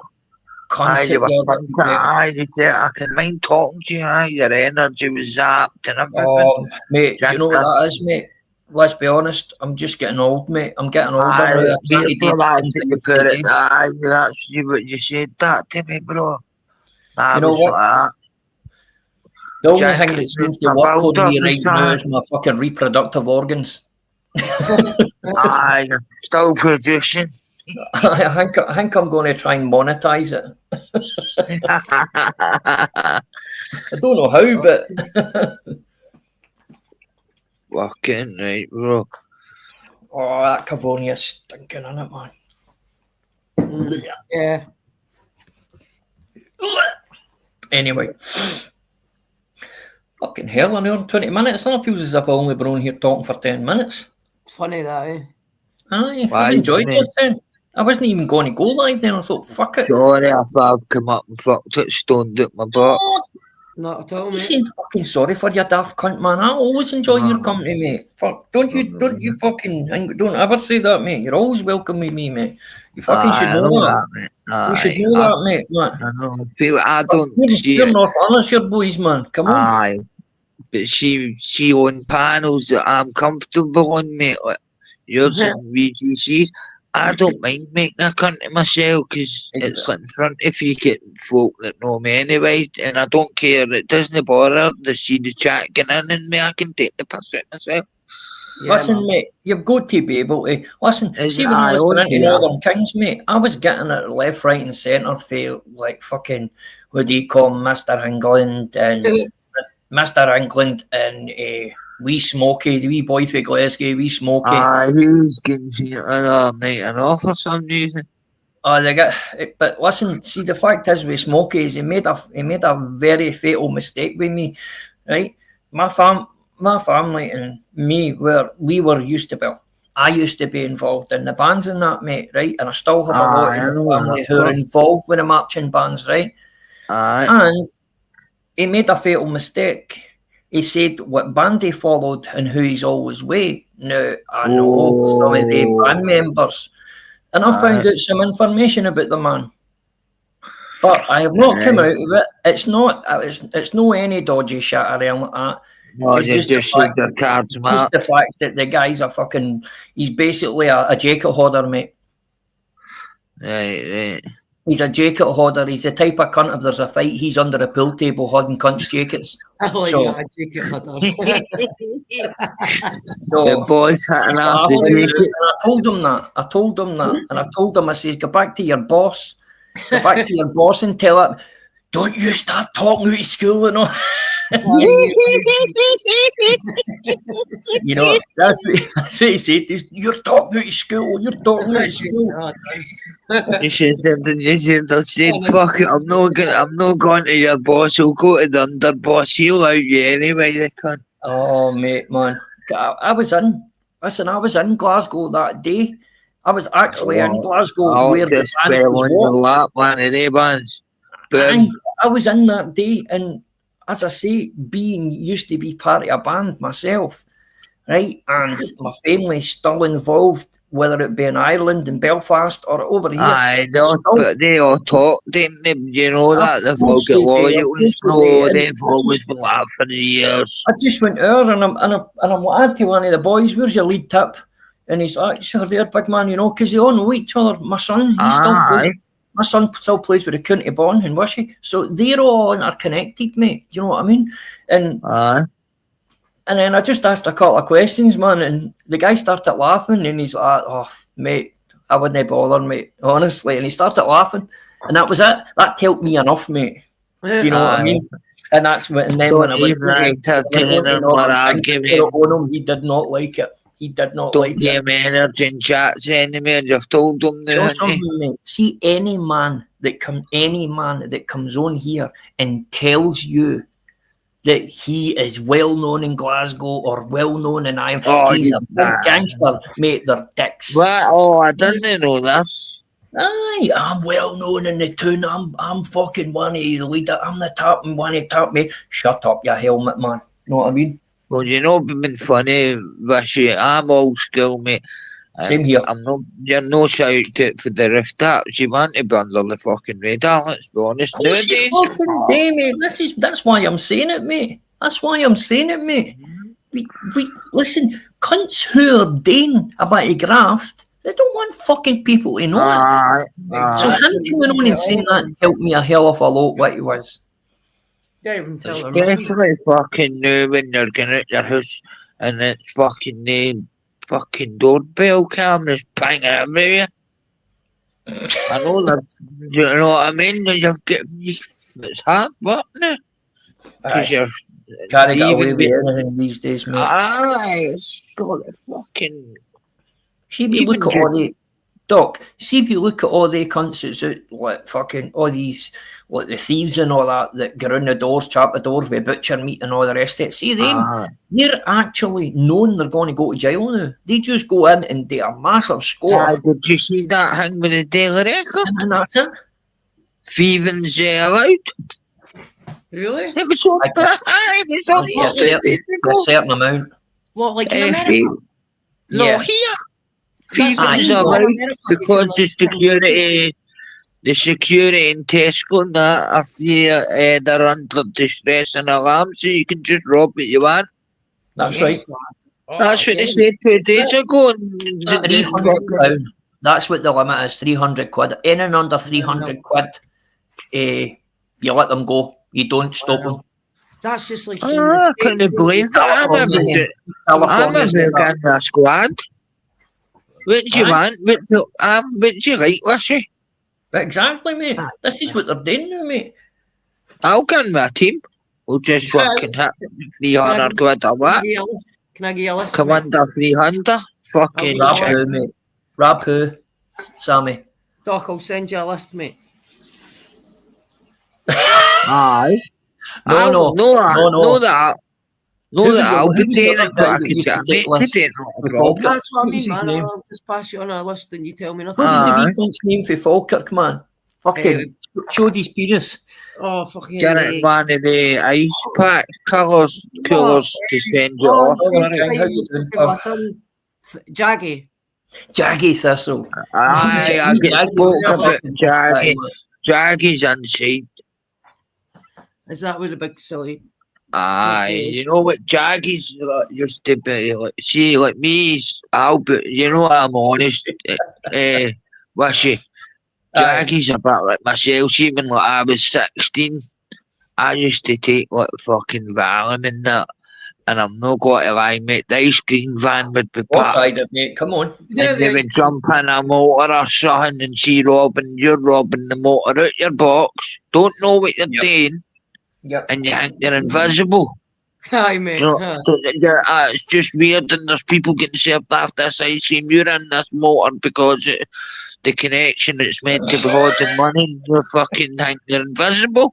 Aye, you Cunted were the other week, mate. aye, you said, I can mind talking to you, aye, your energy was zapped and everything. Mate, do you know what that is, mate? Let's be honest, I'm just getting old, mate. I'm getting older now. I can't do well, that's things what you like put it, today. aye, that's what you said that to me, bro. I You know was what? like, The only Jack, thing that it's seems just to a work on me build-up, right now son. is my fucking reproductive organs. Aye, still producing. I think I'm going to try and monetize it. I don't know how, but Fucking right, bro. oh, that Cavonia's stinking in it, man. Yeah. Anyway, fucking hell, an hour and 20 minutes. And it feels as if I've only been on here talking for 10 minutes. Funny that, eh? Aye, Why, I've enjoyed mate? this then. I wasn't even going to go live then. I thought, fuck it. Sorry if I've come up and fucked it, stoned out my butt. Oh, Not at all, I'm mate. saying fucking sorry for your daft cunt, man. I always enjoy your company, mate. Fuck, don't you fucking don't ever say that, mate. You're always welcome with me, mate. You fucking should Aye, I know that. mate. You should Aye, know that, mate, man. I know. I don't see You're it. not honest, your boys, man. Come on. Aye, but she on panels that I'm comfortable on, mate. Like yours and VGCs. I don't mind making a cunt of myself because it's like in front of you get folk that know me anyway, and I don't care. It doesn't bother to see the chat getting in me. I can take the piss out myself. Yeah, Listen, man. mate, you've got to be able to listen. Is See, it- when I aye, was going okay, into yeah. Northern Kings, mate, I was getting it left, right, and centre for like fucking what do you call him, Mr. England and Mr. England and wee Smokey, the wee boy for Glasgow, wee Smokey. Aye, he's getting another night and off for some reason. Oh, they get. But listen, see, the fact is with Smokey is he made a very fatal mistake with me, right? My family and me we were used to I used to be involved in the bands and that, mate, right? And I still have a lot Aye, I in the know family that, who are bro. involved with the marching bands, right? Aye, And he made a fatal mistake. He said what band he followed and who he's always with. Now, I know some of the band members, and I found out some information about the man. But I have not come out of it. It's not any dodgy shit or anything like that. no, It's you just the just shake fact- their cards, Just man. the fact that the guy's he's basically a jacket hodder, mate. Right. He's a jacket hodder. He's the type of cunt, if there's a fight, he's under a pool table holding cunts' jackets. I like So- that. I take it, brother. The boys hitting So off I the jacket. told him that. And I told him, I said, go back to your boss. Go back to your boss and tell him, don't you start talking out of school and all. You know, that's what he said. You're talking out of school. You're talking out of school. You should have said, fuck it, I'm not going to your boss, I'll go to the underboss, he'll out you anyway, they can't. Oh, mate, man. I was in Glasgow that day. I was actually in Glasgow I'll where the just band fell was on the walking. lap, one of their bands. Aye, Boom. I was in that day, and as I say, used to be part of a band myself, right? And my family's still involved, whether it be in Ireland and Belfast or over here. Aye, but they all talk, didn't they? You know that? They've all course got they do, loyal of and course they so do. they've always been that for the years. I just went there and I'm like to one of the boys, where's your lead tip? And he's like, sure there, big man, you know, because they all know each other. My son, My son still plays with the County Born in Wishy. So they're all interconnected, mate. Do you know what I mean? And Aye. and then I just asked a couple of questions, man, and the guy started laughing, and he's like, "Oh, mate, I wouldn't bother, mate, honestly." And he started laughing, and that was it. That told me enough, mate. Do you know what I mean? And that's when, and then when I went on him, he did not like it. He did not Don't like give it. him energy in chats anymore. You've told him You know now, haven't you? something, mate? See, any man that comes on here and tells you that he is well known in Glasgow or well known in Ireland, Oh, he's a big nah. gangster, mate. They're dicks. What? Oh, I didn't know this. Aye, I'm well known in the town. I'm fucking one of the leader. I'm the top mate. Shut up, you helmet man. Know what I mean? Well, you know, been funny, Vishy. I'm old school, mate. And Same here. You're no shout out for the rift taps. You want to be under the fucking radar, let's be honest. Of course you Nowadays, fucking do, mate. That's why I'm saying it, mate. That's why I'm saying it, mate. We listen, cunts who are doing about a graft, they don't want fucking people to know it. aye, So aye. him coming on and saying that helped me a hell of a lot what he was. Don't even tell them. Especially fucking now when you're going out your house and it's fucking fucking doorbell cameras banging everywhere. I know that. You know what I mean? You've got it's hard, but no, because you're Can't get away even with anything these days, mate. it's got a fucking. See if you even look at all just- the Doc, see if you look at all the cunts that's out, like fucking all these, like the thieves and all that get around the doors, chap the doors with butcher meat and all the rest of it. See them? Aye. They're actually known they're going to go to jail now. They just go in and do a massive score, Aye, did you see that thing with the Daily Record? and that's it. Thieving's allowed. Really? It was on I that. It was on Yes, that. A certain amount. What, like in America? No, Yeah. here. That's what I Thieving's mean, allowed America, because the it's like security, in Tesco and that are they're under distress and alarm, so you can just rob what you want. That's right. That's what they said 2 days ago. And £300. That's what the limit is, 300 quid. Anything under 300 quid, you let them go. You don't stop them. That's just like. I couldn't believe that. I'm a American in a squad. What do you want? What do you like, Wishy? Exactly, mate. This is what they're doing now, mate. I'll get in my team. We'll just fucking hit 300 quid or what? Can I get you a list? Come under 300. Fucking Rab check. who, mate? Rab who? Sammy. Doc, I'll send you a list, mate. Aye. No. No, that. Who was I'll the- who be was the taking other it, but guy I that can used to get take mate to lists? take it. Not a With problem. Falkirk? That's what I What mean, was his man. name? I'll just pass you on a list and you tell me nothing. What was the Aye. wee cunt's name for Falkirk, man? Fucking Chodie's Peters. Oh, fucking. Get it in one of the ice pack colours, coolers to send you Oh, off. okay. How you doing, pal? Jaggy. Jaggy Thistle. Aye, I get Jaggy spoke was a about fucking Jaggy. man. Jaggy's inside. Is that with the big silly? Aye, Okay. you know what Jaggy's used to be like. See, like me, I'll be. You know, I'm honest. Wishy. Aye. Jaggy's a bit like myself. See, when like I was 16, I used to take like fucking Valium and that. And I'm not going to lie, mate. The ice cream van would be What packed. tried it, mate? Come on. And they would jump in a motor or something and see you're robbing the motor out your box. Don't know what you're Yep. doing, Yep. and you think you're invisible. Hi, mate. You know, so it's just weird, and there's people getting served after this ice cream. You're in this motor because the connection it's meant to be holding money, and you fucking think you're invisible.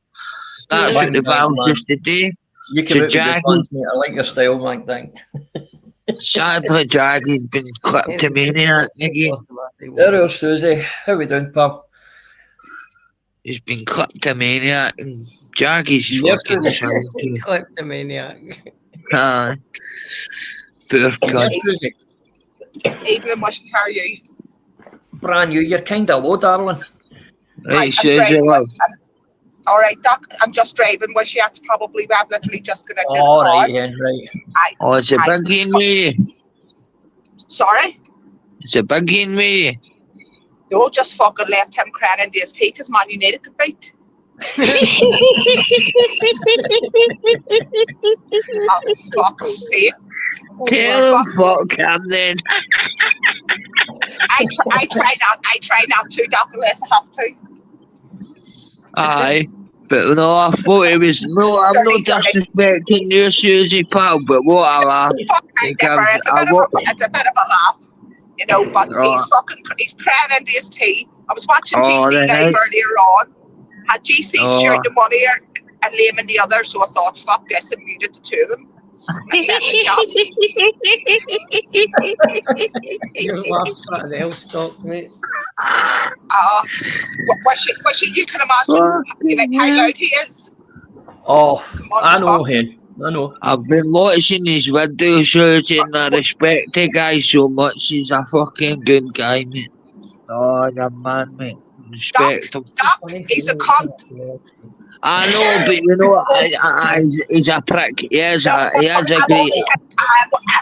That's Yeah, what the man. valves used to do. You So came out with your Jaggy- guns, mate. I like your style, man. Thing. Sadly, Jaggy's been kleptomaniac again. There we are, Susie. How we doing, pal? He's been kleptomaniac, and Jaggy's Yes, fucking Susie. shouting. Kleptomaniac. Aye. Poor Yes, cunt. Susie. Evelyn, how are you? Brand new. You're kind of low, darling. Right, I'm Susie, driving. love. All right, Doc, I'm just driving. Wish you had probably, I'm literally just going to get All the car. right, then, right. Oh, it's a Aye. big game with you. Sorry? It's a big game with you. No, just fucking left him crying into his tea because Man United could beat. Oh, fuck's sake. Tell him fuck him then. I try not to, Doc, unless I have to. Aye. But no, I thought it was, no, I'm not disrespecting you, Susie, pal, but what a laugh. Fuck, I never. It's a bit of a laugh, you know, but he's crying into his tea. I was watching GC live earlier on. Had GC Stewart in one ear and Liam in the other, so I thought, fuck this, and muted the two of them. Your laugh's something else, Doc, mate. You can imagine how loud he is. Oh, Come on, I know fuck. him. I know. I've been watching his videos, Susie, and I respect the guy so much. He's a fucking good guy, mate. Oh, the man, mate. Respect him. Doc, he's a cunt. I know, but you know, he's a prick. He is a great.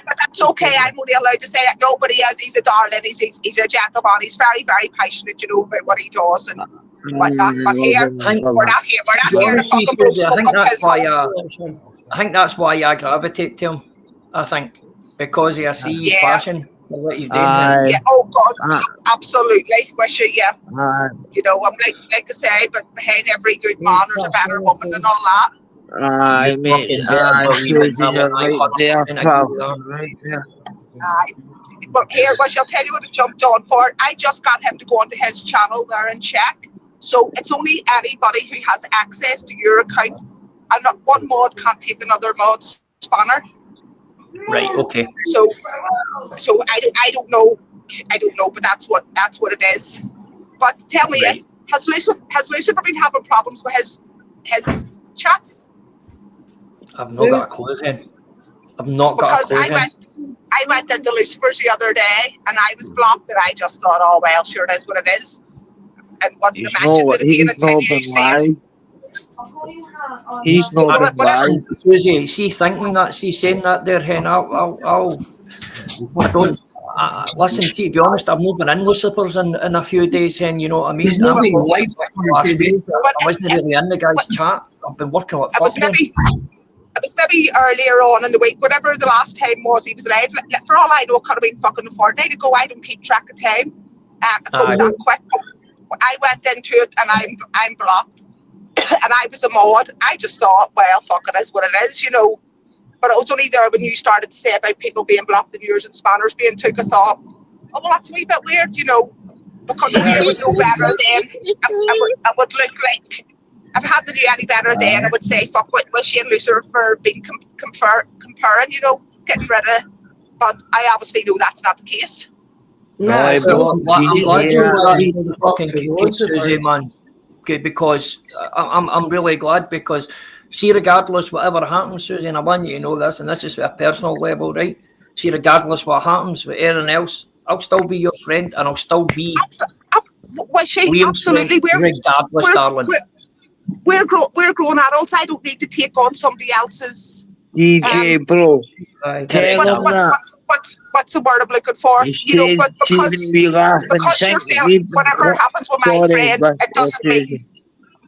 But that's okay. I'm only allowed to say it. No, but he is. He's a darling. He's a gentleman. He's very, very passionate, you know, about what he does and whatnot. But here, we're not here. We're not here to fucking blow smoke up his hole. I think that's why I gravitate to him. I think because I see his passion for what he's doing. Yeah. Oh God. Absolutely. Wish it. Yeah. You know, I'm like I say, but behind every good man, there's a better woman and all that. Aye, mate. Susie, you're right there, pal. Right there. Aye. But here, I'll tell you what I jumped on for. I just got him to go onto his channel there and check. So it's only anybody who has access to your account. And not one mod can't take another mod's spanner. Right. Okay. So I don't know, but that's what it is. But tell me, yes, has Lucifer been having problems with his chat? I've not got a clue then. I've not got a clue then. I went into Lucifer's the other day and I was blocked and I just thought, oh well, sure it is what it is. And what you mentioned that again until you said. He's not lying. Susie, see thinking that, see saying that there, hen. I don't. Listen, see, to be honest, I've not been in Lucifer's in a few days, hen. You know what I mean? I wasn't really in the guy's chat. I've been working with. It was maybe earlier on in the week, whatever the last time was he was live. For all I know, it could have been fucking a fortnight ago. I don't keep track of time. It goes that quick. I went into it and I'm blocked. And I was a mod. I just thought, well, fuck it is what it is, you know. But it was only there when you started to say about people being blocked and yours and spanners being took. I thought, oh, well, that's a wee bit weird, you know, because if you would know better then, I would look like, if I hadn't knew any better then, I would say, fuck, was she and Lucifer for being comparing, you know, getting rid of. But I obviously know that's not the case. No, so I'm glad you're fucking Susie, man. Good, because I'm really glad, because see, regardless whatever happens, Susie, and I want you to know this, and this is at a personal level, right? See, regardless what happens with anything else, I'll still be your friend and I'll still be absolutely regardless, darling. We're grown adults. I don't need to take on somebody else's DJ bro. What's the word I'm looking for? You know, but because you're feeling whatever happens with my friend, it doesn't mean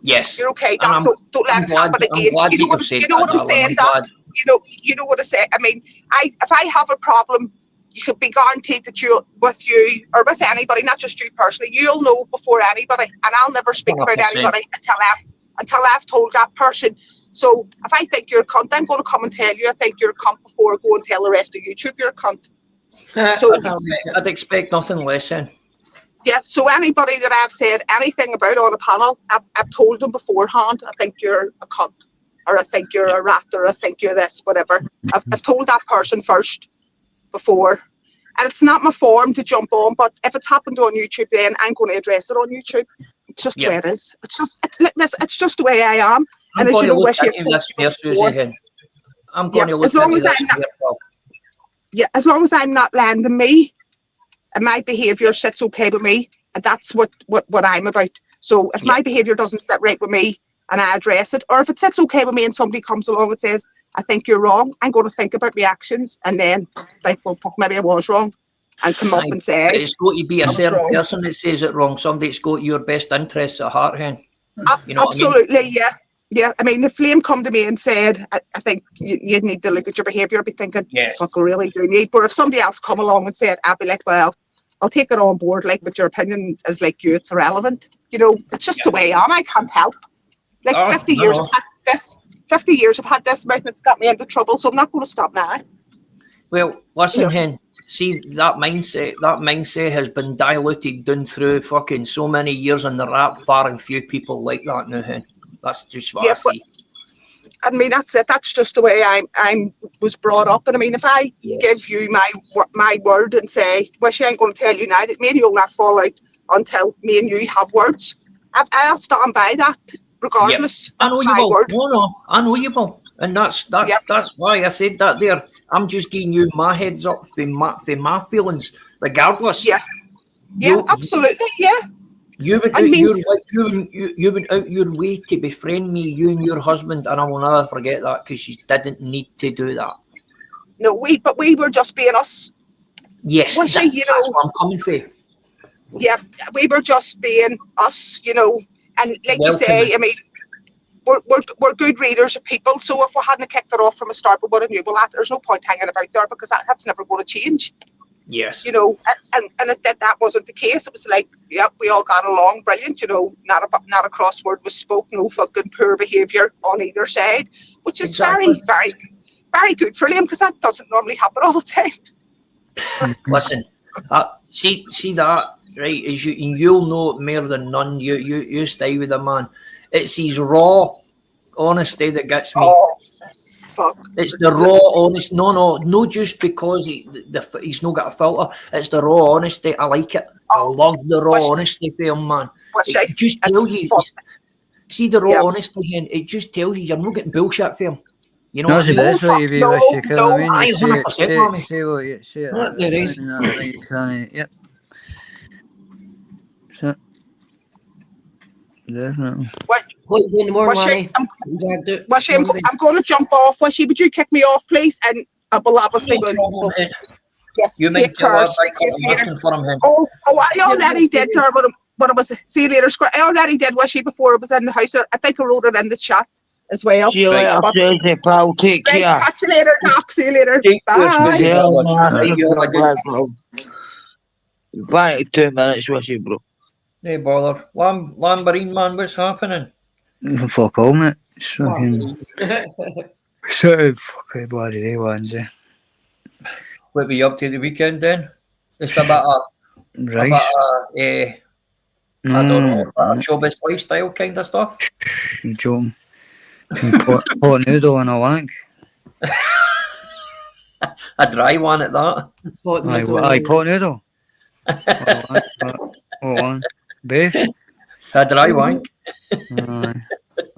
yes. You're okay, Doc. Don't let it happen again. You know what I'm saying, Doc? You know what I say. I mean, if I have a problem, you could be guaranteed that with you or with anybody, not just you personally, you'll know before anybody, and I'll never speak 100%. About anybody until I've told that person. So if I think you're a cunt, I'm going to come and tell you I think you're a cunt before I go and tell the rest of YouTube you're a cunt. So I'd expect nothing less then. Yeah, so anybody that I've said anything about on a panel, I've told them beforehand, I think you're a cunt, or I think you're a rat, or I think you're this, whatever. I've told that person first before. And it's not my form to jump on, but if it's happened on YouTube, then I'm going to address it on YouTube. It's just the way it is. It's just the way I am. I'm going to look at this here, Susie. I'm going to look at this here. As long as I'm not landing me, and my behaviour sits okay with me, and that's what I'm about. So if my behaviour doesn't sit right with me, and I address it, or if it sits okay with me and somebody comes along and says, I think you're wrong, I'm going to think about reactions and then think, well, fuck, maybe I was wrong. and come up Aye, and but say, it's got to be a I'm certain wrong. person that says it wrong. Somebody that's got your best interests at heart, hen. You know what I mean? absolutely, yeah. Yeah, I mean, if Liam come to me and said, I think you need to look at your behaviour, I'd be thinking, Yes. fuck, I really do need. But if somebody else come along and said, I'd be like, well, I'll take it on board, like, but your opinion is like you, it's irrelevant. You know, it's just the way I am. I can't help. Like, Oh, 50 no, years no. I've had this. 50 years I've had this mouth and it's got me into trouble, so I'm not going to stop now. Well, listen, Yeah. hen. See, that mindset has been diluted down through fucking so many years in the rap. Far and few people like that now, hen. That's just what Yeah, I see. I mean, that's it. That's just the way I was brought up. And I mean, if I give you my word and say, well, she ain't going to tell you now that me and you'll not fall out until me and you have words, I'll stand by that regardless. I know That's you my will. word. No, I know you will. And that's why I said that there. I'm just giving you my heads up for my feelings, regardless. Yeah. Yeah, absolutely. Yeah. You went I out mean- you went out your way to befriend me, you and your husband, and I will never forget that because you didn't need to do that. No, we were just being us. Yes, Well, that's see, you know- what I'm coming for. Yeah, we were just being us, you know. And like you say, Welcoming. I mean, we're good readers of people. So if we hadn't kicked it off from a start, we would have knew, well, there's no point hanging about there because that's never going to change. Yes. You know, and that wasn't the case. It was like, yeah, we all got along brilliant, you know, not a cross word was spoke, no fucking poor behaviour on either side, which is Exactly. very, very, very good for Liam because that doesn't normally happen all the time. Listen, see that, right? As you'll know it more than none. You stay with the man. It's his raw honesty that gets me. Oh, fuck. It's the raw honest. No, just because he's not got a filter. It's the raw honesty. I like it. I love the raw honesty for him, man. It just tells you. See the raw honesty, hen. It just tells you you're not getting bullshit for him. You know That's the what I mean? best way to be No, with you, Kill. no, I mean, aye, you 100%, mommy. say what you say. Yeah, there is. You can't, yep. So, definitely. What you doing more Wishy, money? Wishy, I'm going to jump off. Wishy, would you kick me off, please? And I will obviously No problem, hen. yes, You take make your care. love Speak to you by later. working for him, hen. Oh, I already did there, but it was see you later. I already did Wishy before it was in the house. I think I wrote it in the chat as well. See you later, But- Susie, pal. Take Right, care. catch you later, Doc. See you later. Take care, Bye. Susie. Yeah, man. Right, you have a good- Back 2 minutes with you, bro. No bother. Lamborghini, man, what's happening? Fuck all, mate. It's fucking. Sort of fucking bloody day ones, eh? What were you up to the weekend then? Just a bit of, Rice. I don't know, showbiz lifestyle kind of stuff. You joking. Pot noodle and a wank. A dry one at that. Aye, pot noodle. What one? Beef? A dry wank. Aye.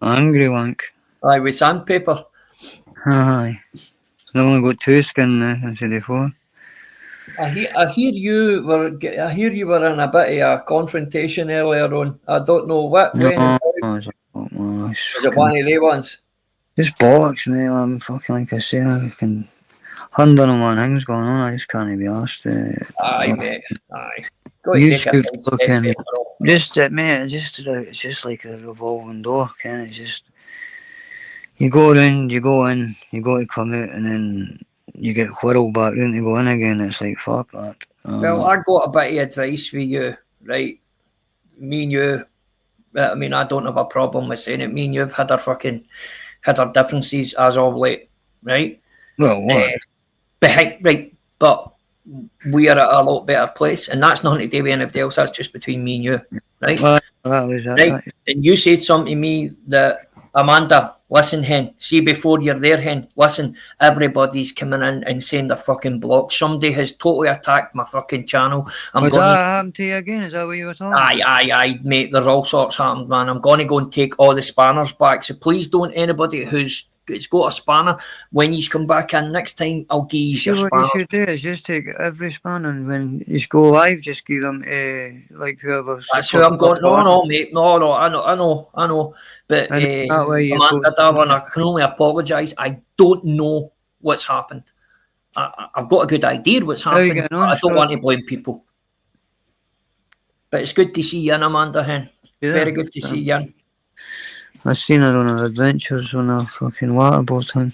Angry wank. Aye, with sandpaper. Aye. I only got 2 skin now instead of 4. I hear you were in a bit of a confrontation earlier on. I don't know what. When, it's was it one of the ones? just bollocks, mate. I'm fucking, like I say, I can 101 things going on. I just can't be asked. Aye, mate. Aye. Got to You take a should side step, fucking- mate, bro. Mate, it's just like a revolving door, can it? Just you go in, you go in, you go to come out, and then you get whirled back in to go in again. It's like fuck that. Well, I got a bit of advice for you, right? Me and you, I mean, I don't have a problem with saying it. Me and you have had our differences as of late, right? well, what? But we are at a lot better place, and that's nothing to do with anybody else. That's just between me and you, right? That was that. Right. And you said something to me that, Amanda, listen, hen, see before you're there, hen, listen, everybody's coming in and saying they're fucking blocked. Somebody has totally attacked my fucking channel. Was that happened to you again? Is that what you were talking? Aye, mate, there's all sorts happened, man. I'm going to go and take all the spanners back. So please don't, anybody who's got a spanner, when you come back in next time, I'll give you See your what you spanner. should do is just take every span and when you go live, just give them like whoever's. That's who I'm going. No, mate. No, I know. But And that way you Amanda, post- darling, I can only apologise. I don't know what's happened. I've got a good idea what's How you happening. getting on, I don't Scott? want to blame people. But it's good to see you in, Amanda Hen. Yeah. Very good to see you in. I seen her on her adventures on a fucking waterboard thing.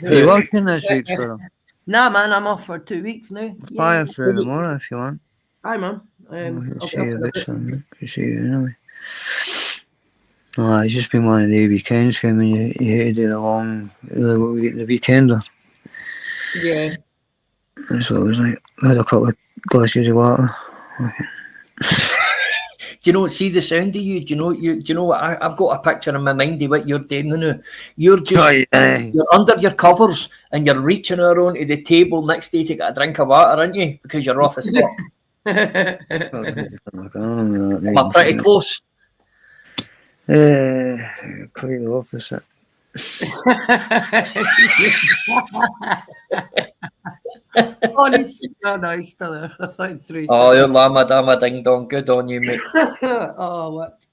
Are you working this week, Squirrel? Nah, man, I'm off for 2 weeks now. Fire through tomorrow if you want. Hi, man. I'll I'll see be up you in a a bit bit. soon. Good to see you anyway. Oh, it's just been one of the weekends when you hate to do the weekender. Yeah. That's what it was like. I had a couple of glasses of water. Do you know, see the sound of you? Do you know what? I've got a picture in my mind of what you're doing now. You're just Oh, yeah. you're under your covers and you're reaching out onto the table next to you to get a drink of water, aren't you? Because you're off as fuck. Am I pretty close? Quite the opposite. Honestly, no, he's still there. I thought through. Oh, you're lama dama ding dong. Good on you, mate. Oh, what?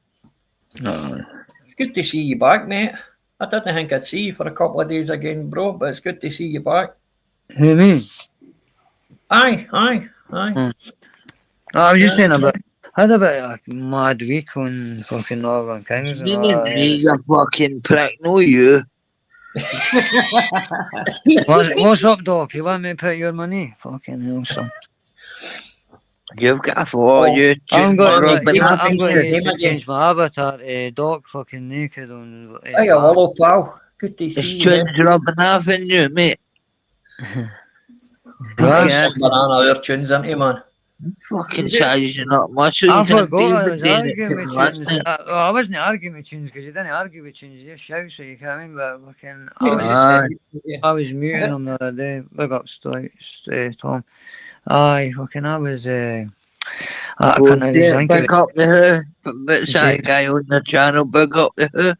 It's good to see you back, mate. I didn't think I'd see you for a couple of days again, bro, but it's good to see you back. Who, me? Aye. I was just saying about. I had a bit of a mad week on fucking Northern Kings. and all Didn't that, me, you fucking prick, no you. What's up, Doc? You want me to put your money? Fucking hell, son. You've got a for you. I'm going Name to again. change my avatar to Doc fucking naked on. Hey, hello, pal. Good to It's see you. tunes rubbing off in you, mate. Yeah. Banana your tunes, aren't you, man? Fucking size you not much. I forgot I was arguing with tunes. I wasn't arguing with tunes because you didn't argue with tunes. You just shout so you can't remember. Fucking, I was muting him the other day. Big up, Tom. Aye, fucking, I was. I can't even think of Big up the who. But that guy on the channel, big up the who.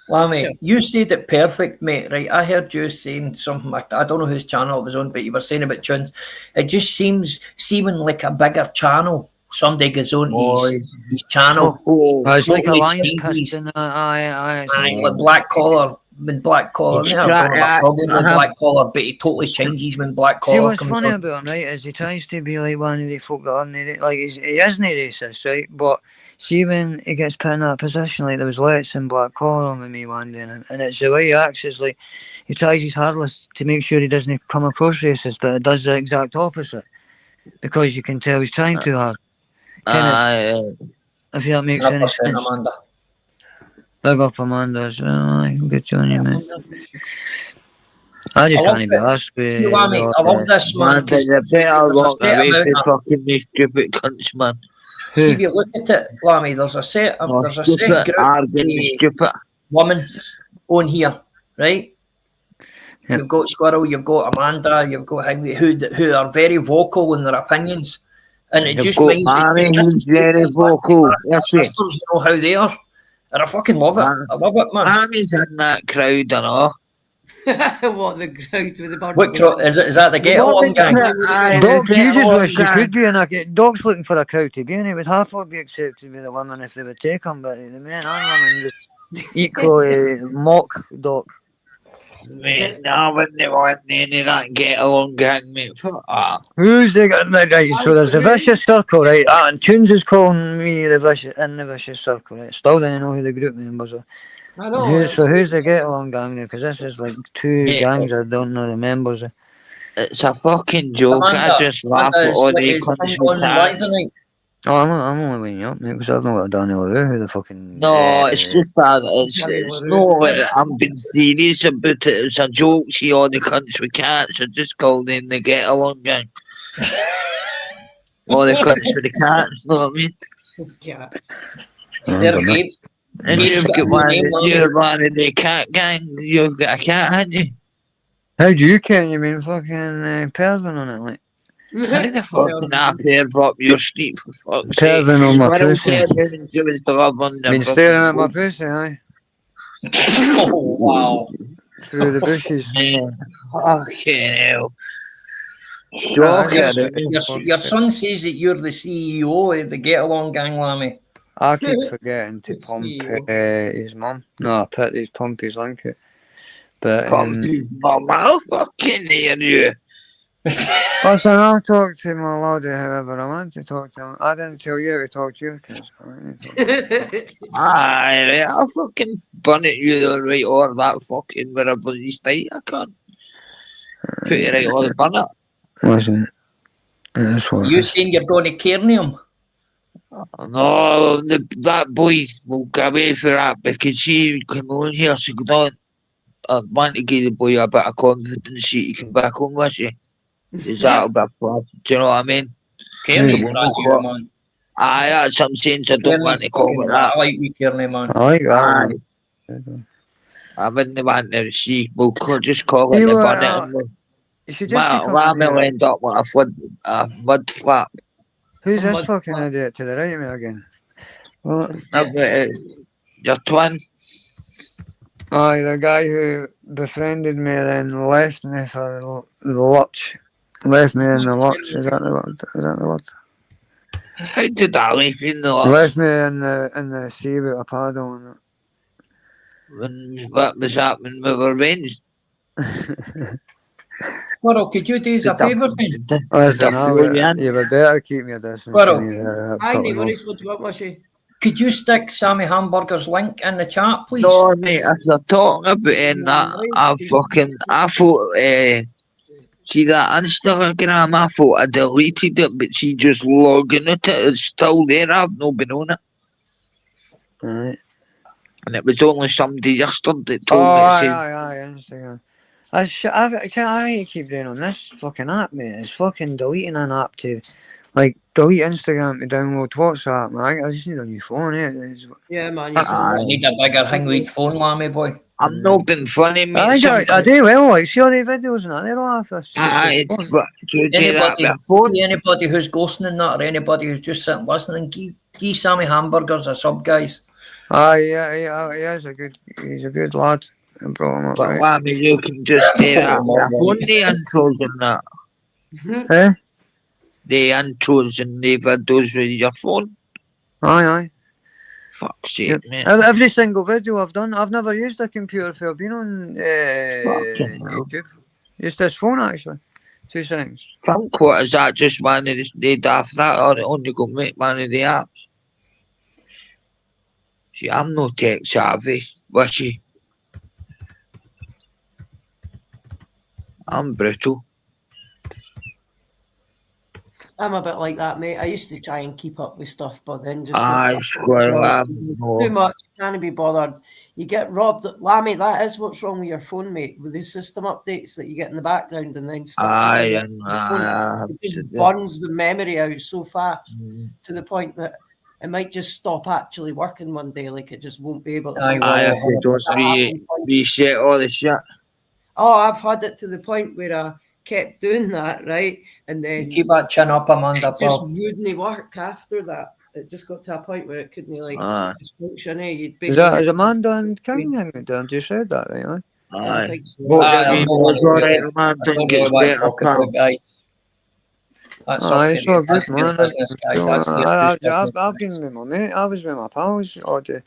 Lammy, you said it perfect, mate, right? I heard you saying something, I don't know whose channel it was on, but you were saying about tunes. It just seeming like a bigger channel. Somebody goes on his channel. it's like a totally lion changes. piston. Aye, like black collar. When black collar, I don't have a problem with black collar, but he totally changes when black collar See what's comes funny on. about him, right, is he tries to be like one of the folk that aren't like he isn't racist, right? But see when he gets put in that position, like there was Letts and black collar on with me one day, and it's the way he acts. It's like he tries his hardest to make sure he doesn't come across racist, but it does the exact opposite because you can tell he's trying too hard. If that makes any sense. Amanda. Big up Amanda. Good on you, man. I just can't be asked with. I love this, man. Man, you better walk away from fucking these stupid cunts, man. See, if you look at it, Lammy, there's a set Stupid, group arguing, stupid. women on here, right? Yep. You've got Squirrel, you've got Amanda, you've got Hingway, who are very vocal in their opinions. And it You've just got means Mary, who's very vocal. That's it. sisters, you know how they are. And I fucking love it. I love it, man. Mary's in that crowd and all. What, the crowd with the bird? What is that the get along gang? Doc, you just wish you could be in a. Doc's looking for a crowd to be in. It would half be accepted by the women if they would take him, but the men and women just equally mock Doc. Mate, no, I wouldn't want any of that get along gang, mate. Fuck that. Who's the right? So there's the vicious circle, right? And Tunes is calling me the vicious circle, right? Still don't know who the group members are. I know. Who's the get along gang there? Because this is like two gangs I don't know the members of. It's a fucking joke. I just laugh at all the cunts. Oh, I'm only weighing you up, mate, because I've not got Daniel LaRue, who the fucking. No, it's just that it's not like I'm being serious about it. It's a joke. See all the cunts with cats are just called in the get along gang. All the cunts with the cats, know what I mean? Yeah. They're gay. And you've got one of the cat gang. You've got a cat, haven't you? How do you count? You mean fucking Pervin on it, like? How the fuck can I perv up your street for fuck's sake? Pervin on my What else pussy. are you doing to his dog on the Been staring at my pussy, aye? Oh, wow. Through the bushes. Man, fucking hell. Your son says that you're the CEO of the Get Along Gang, Lammy. I keep forgetting to pump his mum. No, I put his pump his link out. But Mama, fucking hear you. listen, I'll talk to my laddie however I want to talk to him. I didn't tell you to talk to your kids. I didn't talk to you. Aye, I'll fucking bun at you the right or that fucking with a bloody stick. I can't put you right or the bun it. Listen, that's what You saying you're going to Cairnium? No, that boy will go away for that because she came on here, she could not. I want to give the boy a bit of confidence, she can back home with you. Is that a bit far? Do you know what I mean? Cairney's Mm. brand new, man. Aye, that's what I'm saying, so I don't want Cairney's to call fucking it right. that. I like you, Cairney, man. I like Aye, that. I wouldn't want to see, we'll just call it You the were, bun it. And You should just be Ram coming will here. end up with a mud flap. Who's this Mud fucking flap. idiot to the right of me again? What? It's your twin. Aye, the guy who befriended me then left me for the lurch. Left me in the lurch. Is that the word? Is that the word? How did I leave you in the lurch? Left me in the sea with a paddle and When what was happening with revenge? Squirrel, could you do us a favour, man? Listen, Ian? you would better keep your distance Well, from me. Aye, no worries. What do you want, Mushy? Could you stick Sammy Hamburger's link in the chat, please? No, mate, if they're talking about that, I thought, see that Instagram, I thought I deleted it, but she just logging it, it's still there, I've not been on it. Right. And it was only somebody yesterday that Oh, told me to say, aye, Instagram. I keep doing on this fucking app, mate. It's fucking deleting an app to, like, delete Instagram to download WhatsApp, man. I just need a new phone, Yeah, man. I need a bigger hingweed phone, lammy boy. I'm not being funny, mate. I think I do well, like, see all the videos and that, they're all off this. Aye, but to do that with a phone, Anybody who's ghosting in that, or anybody who's just sitting listening, give Sammy Hamburgers a sub, guys. Aye, yeah, he's a good lad. I brought him up, but right? I mean, you can just do that with a phone, the intros and that. Eh? The intros and the videos with your phone. Aye. Fuck's sake, Yep. mate. Every single video I've done, I've never used a computer for I've been on Fucking hell. YouTube. Just this phone, actually. 2 seconds. Think what is that? Just one of the daft that, or only go make one of the apps? See, I'm no tech savvy, wishy. I'm brutal. I'm a bit like that, mate. I used to try and keep up with stuff, but then just Aye, squirrel, I'm too no. much. Can't be bothered. You get robbed. Lammy, that is what's wrong with your phone, mate. With the system updates that you get in the background and then stuff. Aye, like and that. It just burns the memory out so fast to the point that it might just stop actually working one day. Like it just won't be able to. Aye, Aye, if you don't reset all the shit. Oh, I've had it to the point where I kept doing that, right? And then Keep that chin up, Amanda, it just pal. wouldn't work after that. It just got to a point where it couldn't like function. You'd Is Amanda and King hanging down? You said that, right? Aye. so. Aye, It's alright, man. I don't Think know it's what I'm better, talking about, guys. That's Aye, it's all good, that's their man. business, guys. That's their I've business. been with my mate. I was with my pals all day.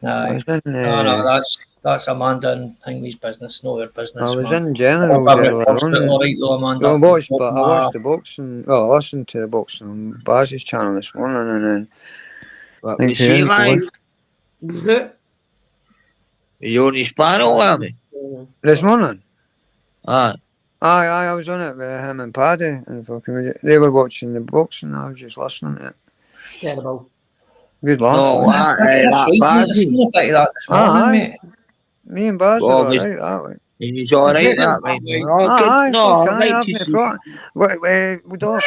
I Aye. was in, No, that's Amanda and Hingwe's business, not their business. I was man. in general Probably earlier watched it on. all right, though, Amanda. I watched the boxing. Well, I listened to the boxing on Baz's channel this morning, and then But think we see he live. You on his panel, Lammy? this morning. Aye. Aye, I was on it with him and Paddy, and fucking they were watching the boxing. I was just listening to it. Terrible. Good laugh. No, That's that right, mate. I bad. seen a bit of that this morning, Aye. mate. Me and Baz Well, are we- alright, that way. He's alright, that mate. No, Aye, good. No, fuck, I aye, like I've to no see. problem. Dog,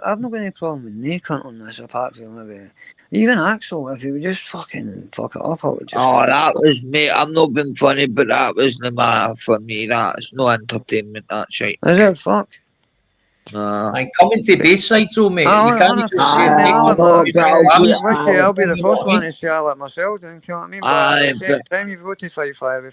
I've not got any problem with no cunt on this apart from maybe even Axel. If he would just fucking fuck it up, I would just. Oh, that was, mate, I'm not being funny, but that was the matter for me. That's no entertainment, that shit. Is it fuck? Nah. I'm coming for Bayside, though, mate. Oh, You can't honestly, just say mate, take I'll one no, of these but I'll out. do it. I'll be the You know first what I one mean? to say I let myself, do you know what I mean? But Aye, at the same but- time, you've got to fight fire.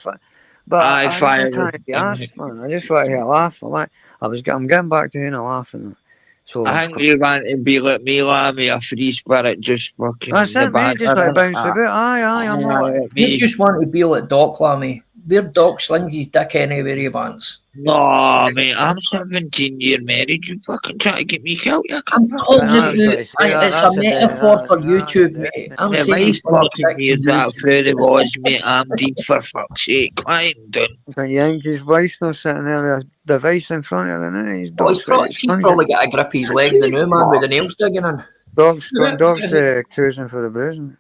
But Aye, I fire can't is- be asked, man. I just want to hear a laugh. I'm getting back to hearing a laugh and that. So I think you want to be like me, Lammy, a free spirit, just fucking that's the it, mate. Just like banter, bounce a bit. Aye, I'm not. Aye, You me. just want to be like Doc, Lammy. Weird Doc slings his dick anywhere he wants. No, mate, I'm 17 year married. You fucking try to get me killed, you I'm cunt. talking I was about, gonna say that, it's a that's a metaphor bit- for that- YouTube, that- mate. I'm If saying I he's slinging fucking dick hear on that YouTube. through the was, mate, I'm dead for fuck's sake. Quiet down. The Yankees' wife's not sitting there with a device in front of her, and he's Oh, he's probably, she's probably got a grip his leg, the new man with the nails digging in. Dog's cruising for the bruising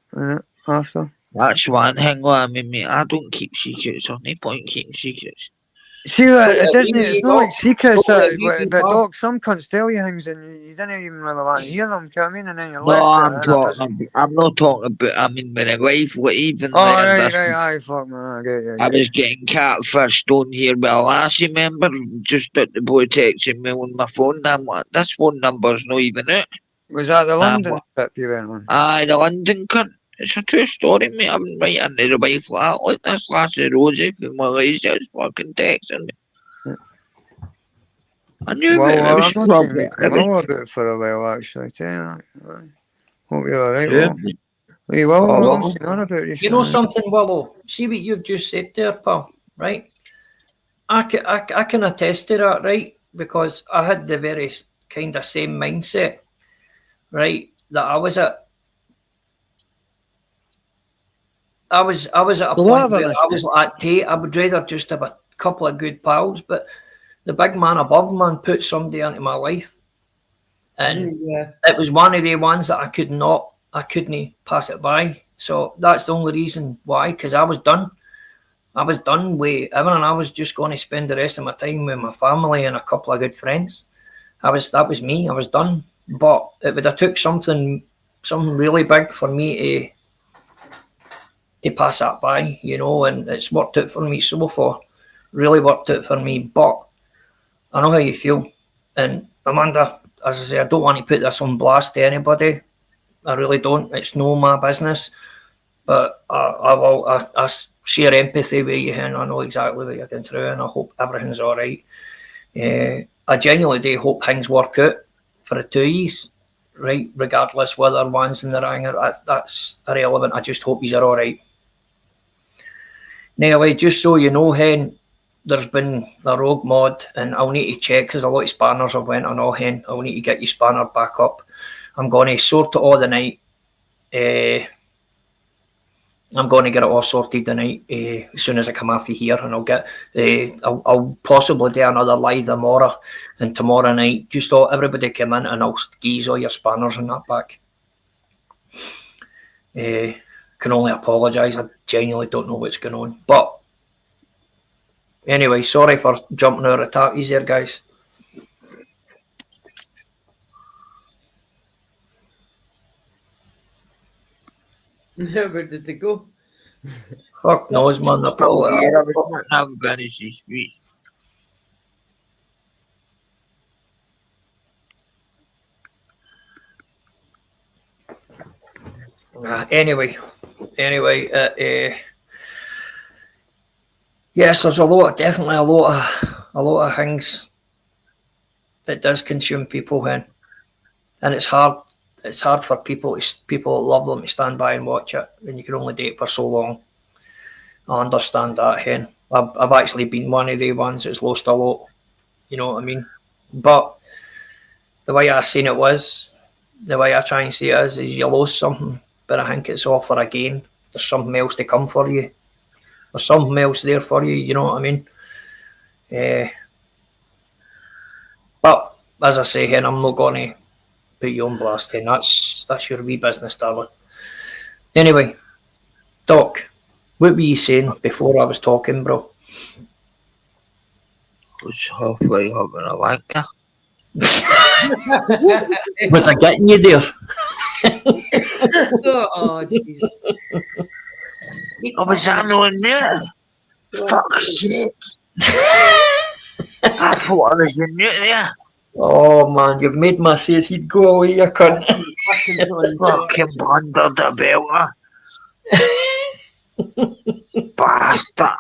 after. That's one thing, what I mean, mate, I don't keep secrets. There's no point keeping secrets. See, it doesn't. It's not like secrets. Totally agree with you, The Bob. dog. Some cunts tell you things, and you didn't even really want to hear them. Do you know what I mean? And then you're No, left. I'm in a talking. I'm not talking about. I mean, with a wife, what even Oh, later right, this. aye, fuck, man, I get you. I was getting catfished on here with a lassie member, just at the boy texting me on my phone. I'm like, this phone number's not even it. Was that the London what? trip you went on? Aye, the London cunt. It's a true story, mate. I'm right into the wife like, look, this lassie Rosie from Malaysia's fucking texting me. I knew Well, it was I'm not trouble. seen It was well about it for a while, actually. Tell you that. Hope you're alright, trouble. well. Hey, well, Oh, I'm well. not seen her about this. You know something, Willow? See what you've just said there, pal, right? I can attest to that, right? Because I had the very kind of same mindset, right? That I was at a point where I was like, Tate, I would rather just have a couple of good pals, but the big man above man put somebody into my life. And Yeah. it was one of the ones that I couldn't pass it by. So that's the only reason why, because I was done. I was done with everything. I was just going to spend the rest of my time with my family and a couple of good friends. That was me. I was done. But it would have took something really big for me to pass that by, you know, and it's worked out for me so far. Really worked out for me. But I know how you feel. And Amanda, as I say, I don't want to put this on blast to anybody. I really don't. It's no my business. But I share empathy with you, and I know exactly what you're going through, and I hope everything's all right. I genuinely do hope things work out for the two of yous, right? Regardless whether one's in the ring or that's irrelevant. I just hope yous are all right. Anyway, just so you know, Hen, there's been a rogue mod, and I'll need to check because a lot of spanners have went on all, Hen. I'll need to get your spanner back up. I'm going to sort it all tonight. I'm going to get it all sorted tonight as soon as I come off of here, and I'll get. I'll possibly do another live tomorrow, and tomorrow night, just so everybody come in, and I'll squeeze all your spanners and that back. Can only apologise. I genuinely don't know what's going on, but anyway, sorry for jumping out of tatties there, guys. Where did they go? Fuck knows, man. They're probably. I'm going to speech. Anyway, yes, there's definitely a lot of things that does consume people, and it's hard. It's hard for people that love them to stand by and watch it, and you can only do it for so long. I understand that, Hen. I've actually been one of the ones that's lost a lot. You know what I mean? But the way I seen it was, the way I try and see it is you lost something, but I think it's all for a gain. There's something else to come for you. There's something else there for you. You know what I mean? But as I say, Hen, I'm not going to put you on blast, Hen. That's your wee business, darling. Anyway, Doc, what were you saying before I was talking, bro? Was halfway having a wanker. Was I getting you there? Oh, Jesus. I was on mute. Fuck's sake. I thought I was in mute there. Oh man, you've made my say he'd go away, you cunt. Fucking pondered the belter. Bastard.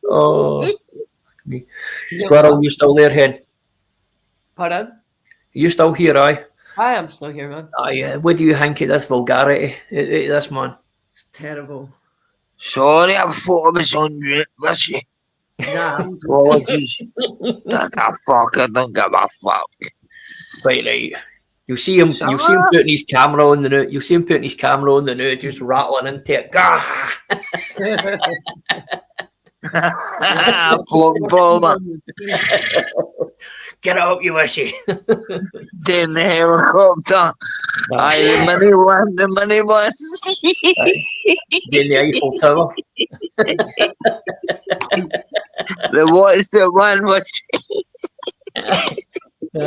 Oh. Squirrel, you still there, Hen? Pardon? Are you still here, aye? I am still here, man. Aye, what do you think of this vulgarity, this man? It's terrible. Sorry, I thought I was on mute, was she? Nah, I'm Apologies. Don't give a fuck, I don't give a fuck. Right. You'll see him putting his camera on the new. You'll see him putting his camera on the new, just rattling into it. Gah! Bomber. Get out, you wishy. Down the helicopter. Aye, the money one. In the Eiffel Tower. The what's the one which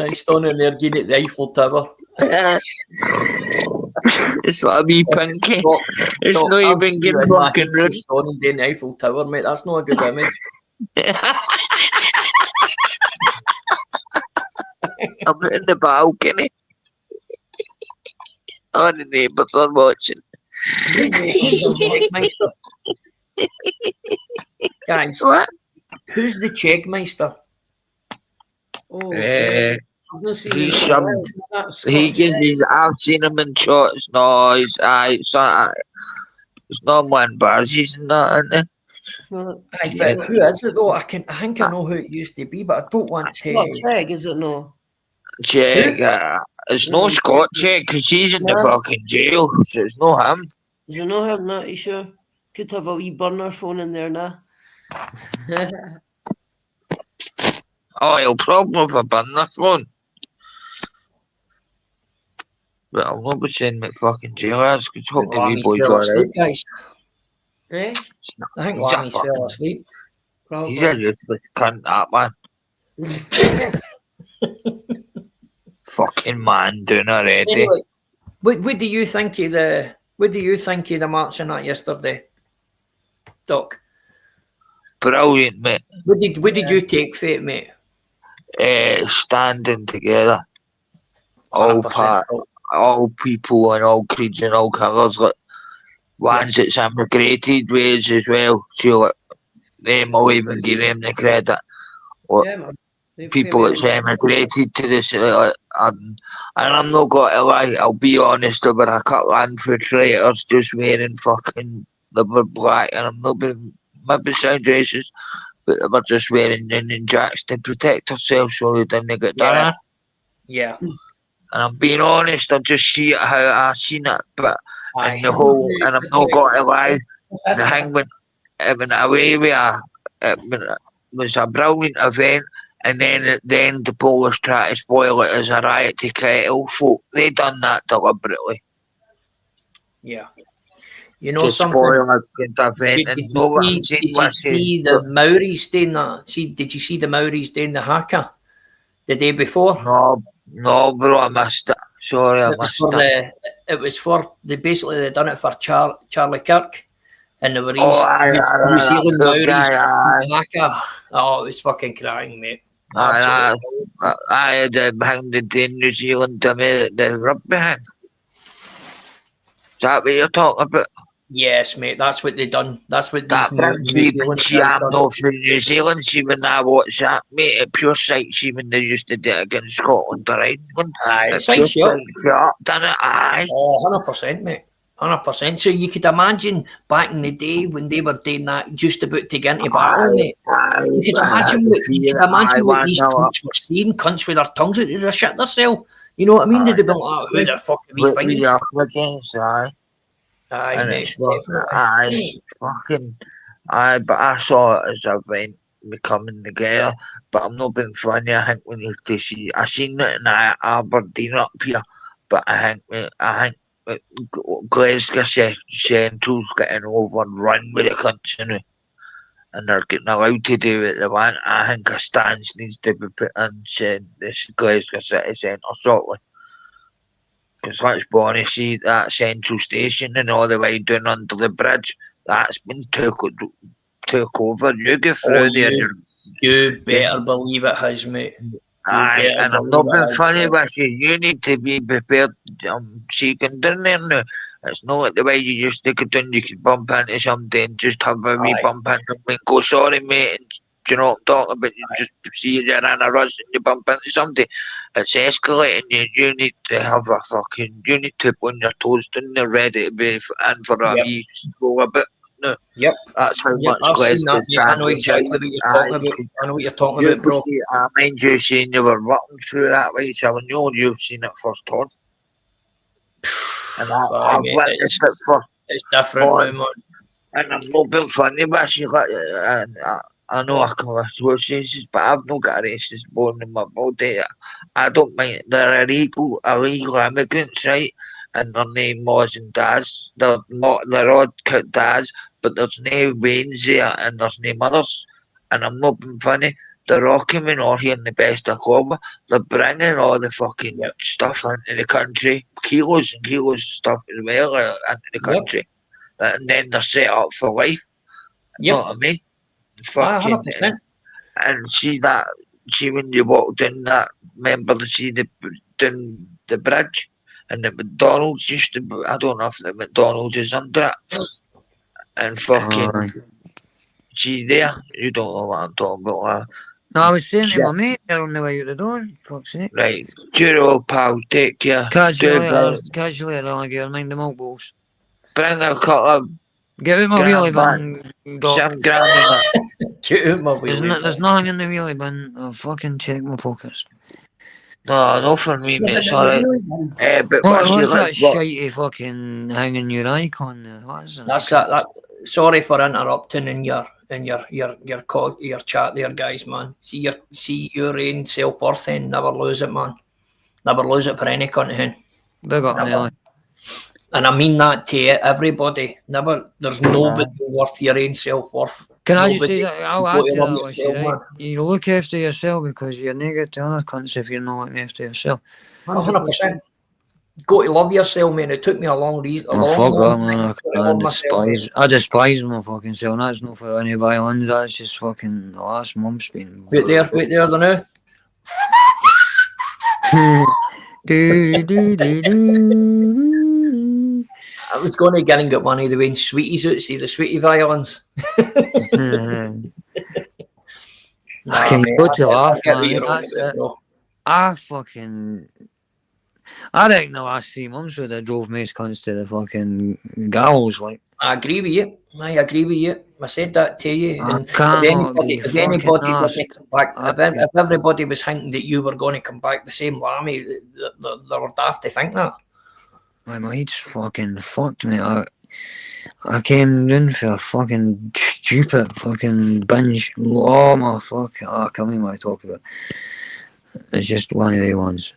He's standing there getting at the Eiffel Tower. it's like a wee pinky. It's Stop, not even getting fucking rude. Standing down the Eiffel Tower, mate. That's not a good image. I'm in the balcony. All the neighbours are watching. Guys, What? who's the Checkmeister? Oh, Eh, I've not seen he's him in a some- while. That's He Scottish, gives his, I've seen him in shots. No, it's not one bar. He's not in there. It's not. Aye, but who is it though? I think I know who it used to be, but I don't want It's not to. Chegg, is it no? Check. It's no Scott check because he's in the No. fucking jail. So it's no him. Is it no him? Not you sure? Could have a wee burner phone in there now. Oh, he'll probably have a burner phone. But I'll not be saying my fucking jail ass because hope the wee Lammy's boy's fell alright. asleep, guys. Eh? I think He's a Lammy's fell asleep. Probably. He's a useless cunt, that man. Fucking man doing already. Anyway, what do you think of the match in that yesterday, Doc? Brilliant, mate. What did you take for it, mate? Standing together. All 100%. part, all people and all creeds and all colours. Like ones that's immigrated ways as well. So like, them I'll even give them the credit. Yeah, man. They've People came that's in. emigrated to this, and I'm not going to lie, I'll be honest, there were a couple of infiltrators just wearing fucking, they were black, and I'm not being, maybe sound racist, but they were just wearing Union Jacks to protect themselves so they didn't get done in. Yeah. And I'm being honest, I just see it how I seen it, but Aye. in the whole, and I'm not going to lie, the thing when it went away with it was a brilliant event. And then the police try to spoil it as a riot to kettle folk. They done that deliberately. Yeah. You know To something? spoil a good event. And no one Did seen you what see the Maoris doing that? Did you see the Maoris doing the haka the day before? No, bro, I missed it. Sorry, I missed it. It was for they done it for Charlie Kirk, and there were these aye, New Zealand Maoris aye. doing the haka. Oh, it was fucking crying, mate. I Absolutely. had the New Zealand the rugby hang. Is that what you're talking about? Yes, mate. That's what they done. That's what That these brings New even Zealand see guys I'm done. not from New Zealand, see when I watch that, mate, at pure sight, see when they used to do it against Scotland or England. Aye, At sign pure shot. sight, shot, done it, aye. Oh, 100%, mate. 100%. So you could imagine back in the day when they were doing that, just about to get into battle, mate. You could imagine what these cunts were seeing, cunts with their tongues out, they'd shit themselves. You know what I mean? They'd be like, oh, who the fuck are we What fighting? we are against, aye. Aye, And mate. it's fucking, aye, but I saw it as an event coming together. But I'm not being funny. I think when you to see, I seen it in Aberdeen up here, but I think Glasgow Central's getting overrun with the cunts, you know, and they're getting allowed to do what they want. I think a stance needs to be put in saying this Glasgow City Centre shortly. Because let's be honest, see that Central Station and all the way down under the bridge, that's been took over. You go through there. You better believe it has, mate. Aye, and I'm not being funny with you. You need to be prepared. So you can down there now. It's not like the way you used to go down. You could bump into somebody and just have a wee bump into them and go, sorry, mate. And do you know what I'm talking about? You just see you're in a rush and you bump into somebody. It's escalating. You need to have you need to be on your toes down there ready to be in for a wee roll a bit. now. Yep. That's how Yep, much I've seen Glasgow that, mate. I know exactly what you're talking about. I know what you're talking about, bro. I mind you saying you were working through that, right? So I know you've seen it first hand. And Aye, I've mate, witnessed it first. it's different now, on. man. And I'm not being funny, but I know I cover associations, but I've not got a racist bone in my body. I don't mind. They're illegal immigrants, right? And their name was and dads. They're odd cut dads, but there's no Waynes there and there's no mothers. And I'm not being funny. They're all coming all here in the best of club. They're bringing all the fucking stuff into the country, kilos and kilos of stuff as well into the country. And then they're set up for life. You know what I mean? Fucking, 100%. and see when you walk down that, remember to see down the bridge, and the McDonald's used to be, I don't know if the McDonald's is under it, and fucking, see there, you don't know what I'm talking about. No, I was saying to my mate there on the way out the door, fuck's sake. Right, cheerio pal, take care. Catch you later, alligator, mind the milk balls. Bring a couple of Get out my wheelie bin, Doc. some granny. Get out my wheelie There's nothing in the wheelie bin. I'll fucking check my pockets. No for me, mate, it's alright. But What's that shitey fucking hanging your icon there? What is that? That's that. Sorry for interrupting in your chat there, guys, man. See your own self-worth and never lose it, man. Never lose it for any content. Big up, Nelly. And I mean that to everybody. There's nobody worth your own self-worth. Can I just say that? I'll add to that with you, right? You look after yourself because you're negative to other cunts if you're not looking after yourself. 100%. Go to love yourself, man. It took me a long time. I despise my fucking self. That's not for any violence. That's just fucking the last month's been. Wait there the now. I was going to get and get one of the Wayne sweeties out, see the sweetie violins. I can go to laugh, man. I reckon the last 3 months would have drove most cunts to the fucking gallows, like. I agree with you. I said that to you. If everybody was hinting that you were going to come back the same lammy, they were daft to think that. My mate's fucking fucked me. I came in for a fucking stupid fucking binge. Oh my fuck! I can't even what I talk about. It's just one of the ones.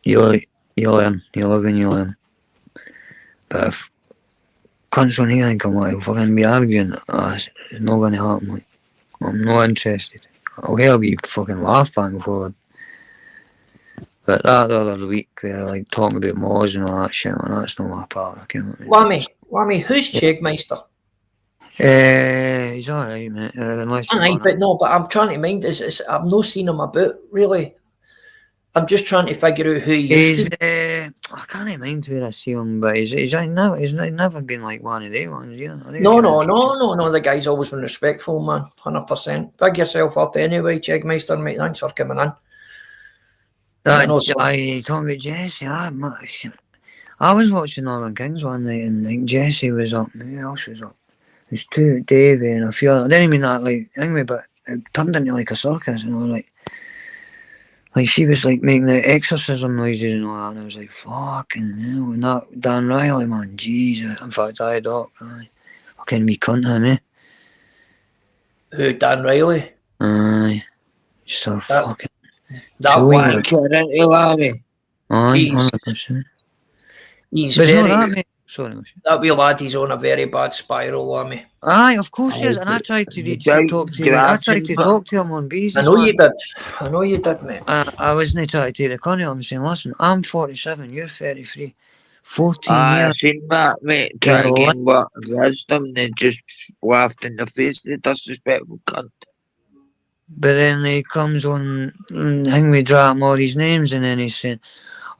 You learn. You live and you learn. But if cunts on here think I'm like fucking be arguing, it's not going to happen. Like, I'm not interested. I'll help you fucking laugh back and forward. But that the other week where like talking about Moz and all that shit, man, that's not my part. Lammy, who's Chegmeister? He's alright, mate. But I'm trying to mind. I've not seen him about really. I'm just trying to figure out who he is. I can't mind where I see him, but he's never been like one of the ones, you know. No. The guy's always been respectful, man. 100%. Big yourself up anyway, Chegmeister, mate. Thanks for coming in. I talking about Jesse. I was watching Northern Kings one night and like Jesse was up. Who else was up? There's two, Davey and a few other. I didn't mean that like anyway, but it turned into like a circus, and I was like she was like making the exorcism noises and all that, and I was like, fucking hell. And that Dan Riley, man, Jesus. In fact, Doc, fucking wee cunt him, eh? Who, Dan Riley? Aye. So fucking. That one kid into Larry. Aye, 100%. He's but very. That, mate. Sorry, that wee lad, he's on a very bad spiral, Lammy. Aye, of course he is. And I tried to talk to him. I tried to talk to him on bees. I know you did, mate. I wasn't trying to take the con out. I'm saying, listen, I'm 47, you're 33. 14 years. I've seen that, mate. Try to gain what wisdom, they just laughed in the face, the disrespectful cunt. But then he comes on and we drop him all these names, and then he's saying,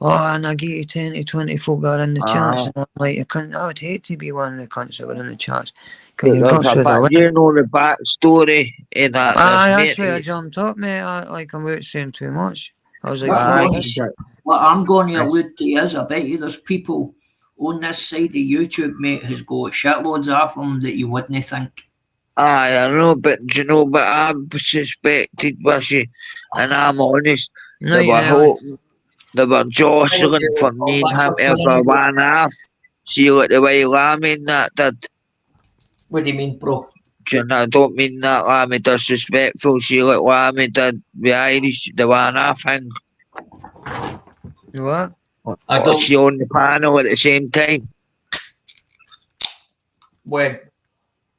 oh, and I get you 10 to 20 folk that are in the chats. And I'm like, I would hate to be one of the cunts that were in the chats. You know the backstory in that. That's why I jumped up, mate. I'm out saying too much. I was like, what I'm going to allude to is, I bet you there's people on this side of YouTube, mate, has got shitloads of them that you wouldn't think. Aye, I know, but do you know, but I suspected, Wishy, and I'm honest, No, they you were know. they were jostling for me and him there for 1.5. See, like the way Lammy and that did. What do you mean, bro? Do you know, I don't mean that Lammy disrespectful. See, like Lammy did the Irish, the 1.5 thing. What? I Or don't. she on the panel at the same time. When?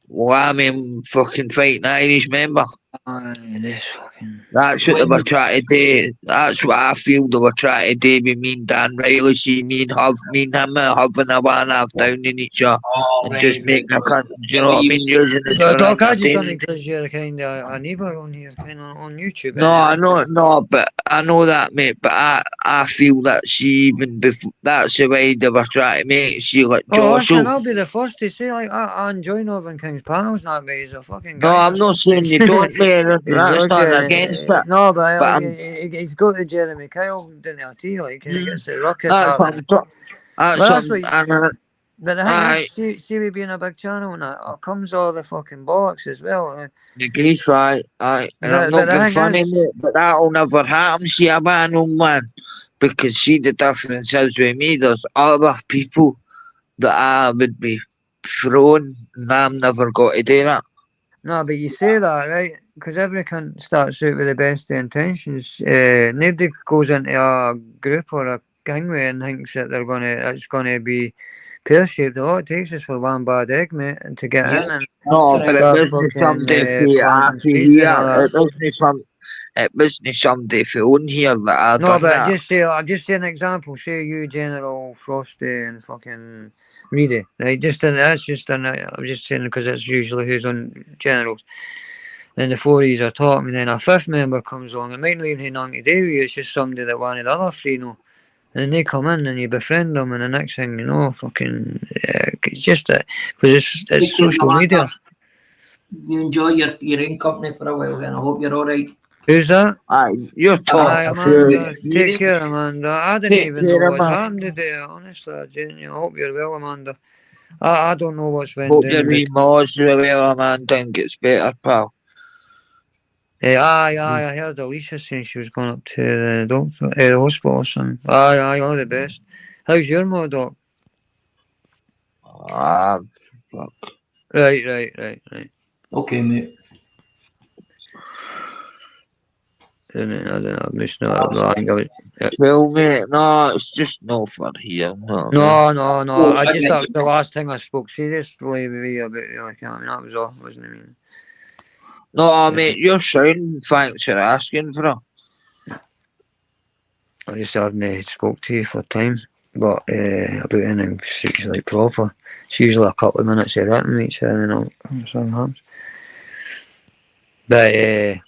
Lammy fucking fighting Irish, member. This fucking. That's what they When? were trying to do. That's what I feel they were trying to do with me and Dan Riley. See, me and him having a 1.5 down in each other Oh, and right, just making a cunt. Do you know what I mean? Using it So, for Doc, I just done it entertainment. because you're kind of a neighbour on here, kind of on YouTube. No, I know, no, but I know that, mate. But I feel that she even before that's the way they were trying to make she like Oh, listen, jostle. I'll be the first to say, like, I enjoy Northern King's panels, that, but he's a fucking No, guy. I'm not saying you don't, mate. That's not against it. No, but But like, he's got the Jeremy Kyle, didn't he? Like, and he gets the ruckus that's what happening. that's But that's what what. But the thing aye. is, see, we being a big channel and that, comes all the fucking bollocks as well. The grief, aye. And But- I'm but not the being thing funny, is- mate, but that'll never happen, see, a man on man. Because, see, the difference is with me, there's other people that I would be thrown, and I'm never got to do that. No, but you say that, right? Because every cunt starts out with the best of intentions. Nobody goes into a group or a gangway and thinks that it's gonna be pear-shaped. All it takes is for one bad egg, mate, and to get Yes, in and No, but it start wasn't fucking somebody for planting after seeds and all here. that. It wasn't somebody for on here that I No, done but that. just say an example. Say you, General Frosty, and fucking Reedy, right? That's just an. I'm just saying because that's usually who's on generals. Then the four of yous are talking, and then a fifth member comes along. It might not even have nothing to do with you. It's just somebody that one of the other three know. And they come in and you befriend them, and the next thing you know, fucking, it's just that because it's social media. You enjoy your own company for a while, then I hope you're all right. Who's that? Aye, you're Aye, talking through Amanda. Take experience. care, Amanda. I didn't Take even care, know what's Amanda. happened today. Honestly, I didn't. I hope you're well, Amanda. I don't know what's went Hope down. your wee maw's really well, man, and gets better, pal. Aye, I heard Alicia saying she was going up to the doctor, the hospital or something. Aye, all the best. How's your ma, Doc? Ah, fuck. Right. Okay, mate. I don't know. I'm just not. I think I was. Well, mate, no, it's just no for here. No. No. I just okay. thought it was the last thing I spoke seriously with you about. Like, I mean, that was all, wasn't it? I mean, No, mate, you're sound. Thanks for asking for it. I just haven't spoke to you for time, but about anything seriously proper. It's usually a couple of minutes of written each other, and all something happens. But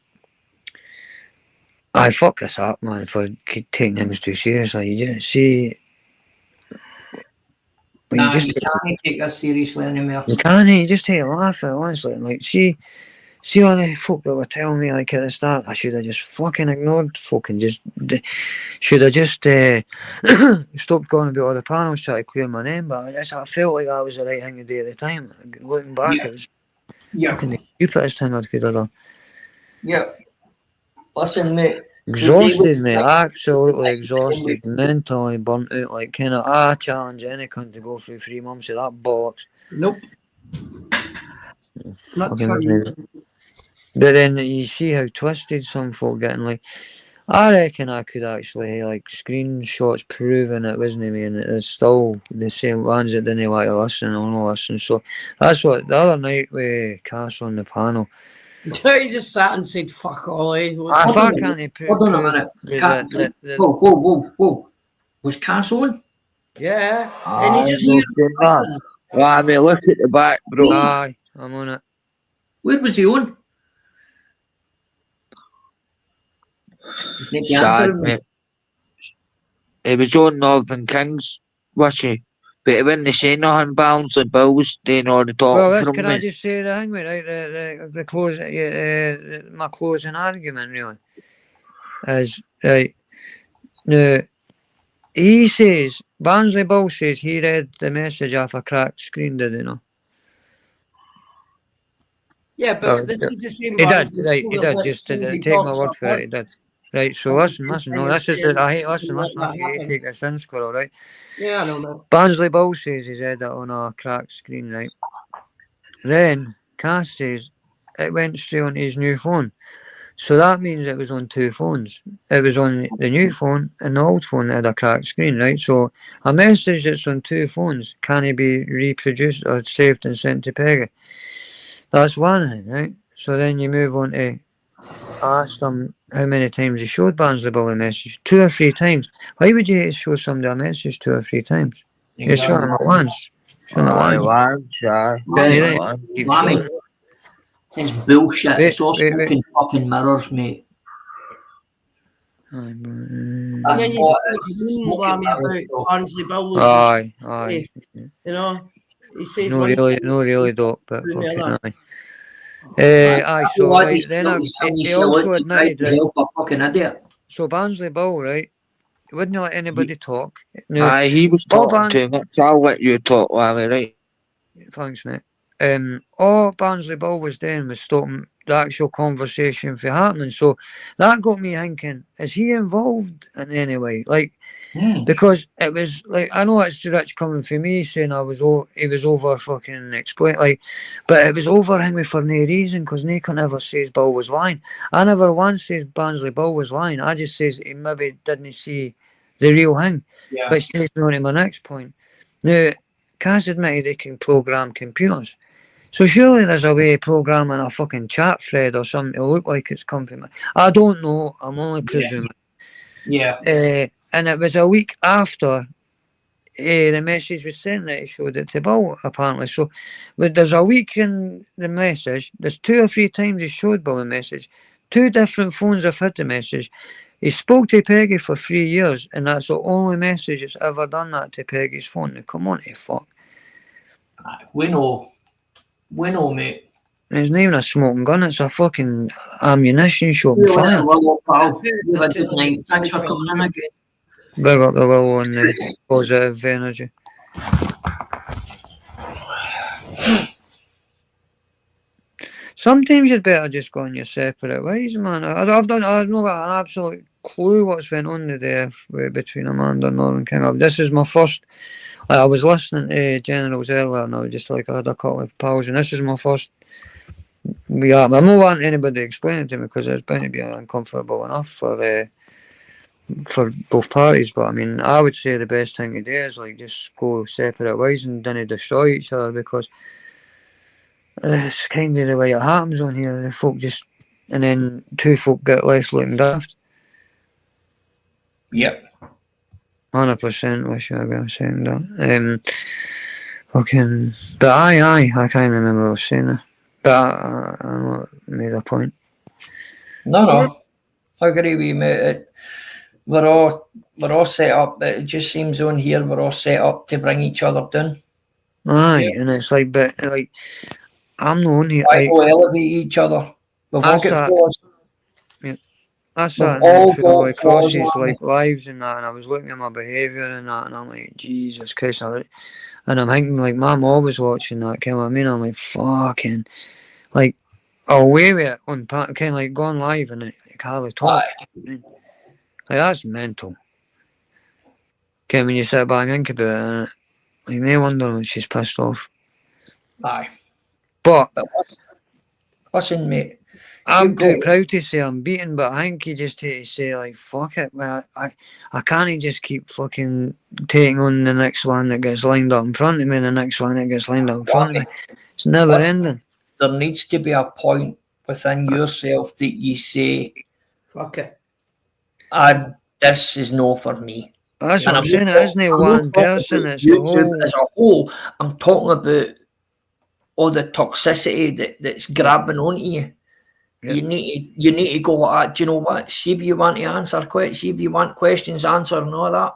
I fuck this up, man, for taking things too seriously. You just see. Nah, you can't take us seriously anymore. You can't. You just take a laugh at it, honestly. Like, see all the folk that were telling me, like, at the start, I should have just fucking ignored folk and just should have just stopped going about all the panels trying to clear my name. But I felt like that was the right thing to do at the time. Looking back, it was fucking the stupidest thing I could have done. Yeah. Listen, mate. Exhausted, mate. Absolutely exhausted. Mentally burnt out. Like, kind of, I challenge any cunt to go through 3 months of that bollocks. Nope. Not Fucking for you. But then you see how twisted some folk getting. Like, I reckon I could actually like screenshots proving it wasn't me, and it's still the same ones that didn't like to listen or not listen. So that's what the other night with Cass on the panel. He just sat and said, fuck all, eh? If I can't prove Hold on a minute. Whoa. Was Cass on? Yeah. And he just Well, I mean, look at the back, bro. Aye, I'm on it. Where was he on? Sad, mate. He was on Northern Kings, was he? But he wouldn't say nothing, balance the bills, doing all the talking Well, from can me. I just say the thing, right? The close, my closing argument really is right. Now he says Barnsley Bull says he read the message off a cracked screen, did he not? Yeah, Oh, but this is the same. he did, Barnsley right, Bull he that did, lets just Cindy take my talk word for support. it, he did. Right, so And the listen, same no, thing this as is saying I hate, something listen, like I that hate to happened. take this in, Squirrel, right? Yeah, I know that. Barnsley Bull says he's read it on a cracked screen, right? Then Cass says it went straight on his new phone. So that means it was on two phones. It was on the new phone and the old phone that had a cracked screen, right? So a message that's on two phones can it be reproduced or saved and sent to Peggy? That's one thing, right? So then you move on to ask them how many times he showed Barnsley Bull a message. 2 or 3 times. Why would you show somebody a message 2 or 3 times? You show them it once. Show them it Aye, once. aye. You Right. don't keep Lammy, showing it. it's bullshit. Wait, It's all wait, wait. smoke and fucking mirrors, mate. Aye, And That's then you what just mean smoke Lammy and about mirrors, bro. Barnsley Bull. aye, aye. You know, he says No one really, thing, no really, Doc, but doing the fucking other. aye. I Aye, feel so like right, then he he's also still admitted, to right, help a fucking idiot. so Barnsley Bull, right, he wouldn't let anybody talk. No, Aye, he was all talking too much. I'll let you talk, Larry, right? thanks, mate. All Barnsley Bull was doing was stopping the actual conversation from happening. So that got me thinking: is he involved in any way? Like, because it was like I know it's rich coming from me saying he was over fucking explain like, but it was over him for no reason because no one ever says Bull was lying. I never once says Barnsley Bull was lying. I just says he maybe didn't see the real thing, Yeah. which takes me on to my next point. Now, Cass admitted he can program computers. So surely there's a way of programming a fucking chat thread or something to look like it's come from. I don't know. I'm only presuming. Yeah. And it was a week after the message was sent that he showed it to Bill, apparently. So but there's a week in the message. There's 2 or 3 times he showed Bill the message. 2 different phones have had the message. He spoke to Peggy for 3 years, and that's the only message that's ever done that to Peggy's phone. Now, come on, fuck. We know, mate. It's not even a smoking gun, it's a fucking ammunition shop and fire. Well, pal, you have a good night. Thanks for coming in again. Big up the Willow and the positive energy. Sometimes you'd better just go on your separate ways, man. I've not got an absolute clue what's went on today between Amanda and Northern King. This is my first. I was listening to Generals earlier, and I was just like I had a couple of pals, and this is my first. Yeah, I'm not wanting anybody to explain it to me because it's going to be uncomfortable enough for both parties. But I mean, I would say the best thing to do is like just go separate ways and then destroy each other because it's kind of the way it happens on here. The folk just and then 2 folk get left looking daft. Yep. 100% wish I was saying that. Fucking, but aye, I can't remember what I was saying there. But I made a point. No. I agree with you, mate. We're all set up. It just seems on here we're all set up to bring each other down. Aye, and it's like, but like, I'm the only. I will elevate each other. We've all got flaws. I sat all through got like flaws, Cross's haven't we? like lives and that, and I was looking at my behaviour and that, and I'm like, Jesus Christ, and I'm thinking like, my mom was watching that. Kind of what I mean? I'm like, fucking, like, away with it on kind of like going live and it hardly talk. Like that's mental. Okay, when you sit back and think about it, like, no wonder when she's pissed off. Aye. But listen, mate. I'm too proud to say I'm beaten, but I think you just have to say like, fuck it, man. I can't just keep fucking taking on the next one that gets lined up in front of me, and the next one that gets lined up in front of me. It's never ending. There needs to be a point within yourself that you say, fuck it. This is no for me. That's what I'm saying. It isn't one person, it's the whole. As a whole, I'm talking about all the toxicity that's grabbing onto you. Yep. You need to go like that. Do you know what? See if you want to answer questions, see if you want questions answered and all that.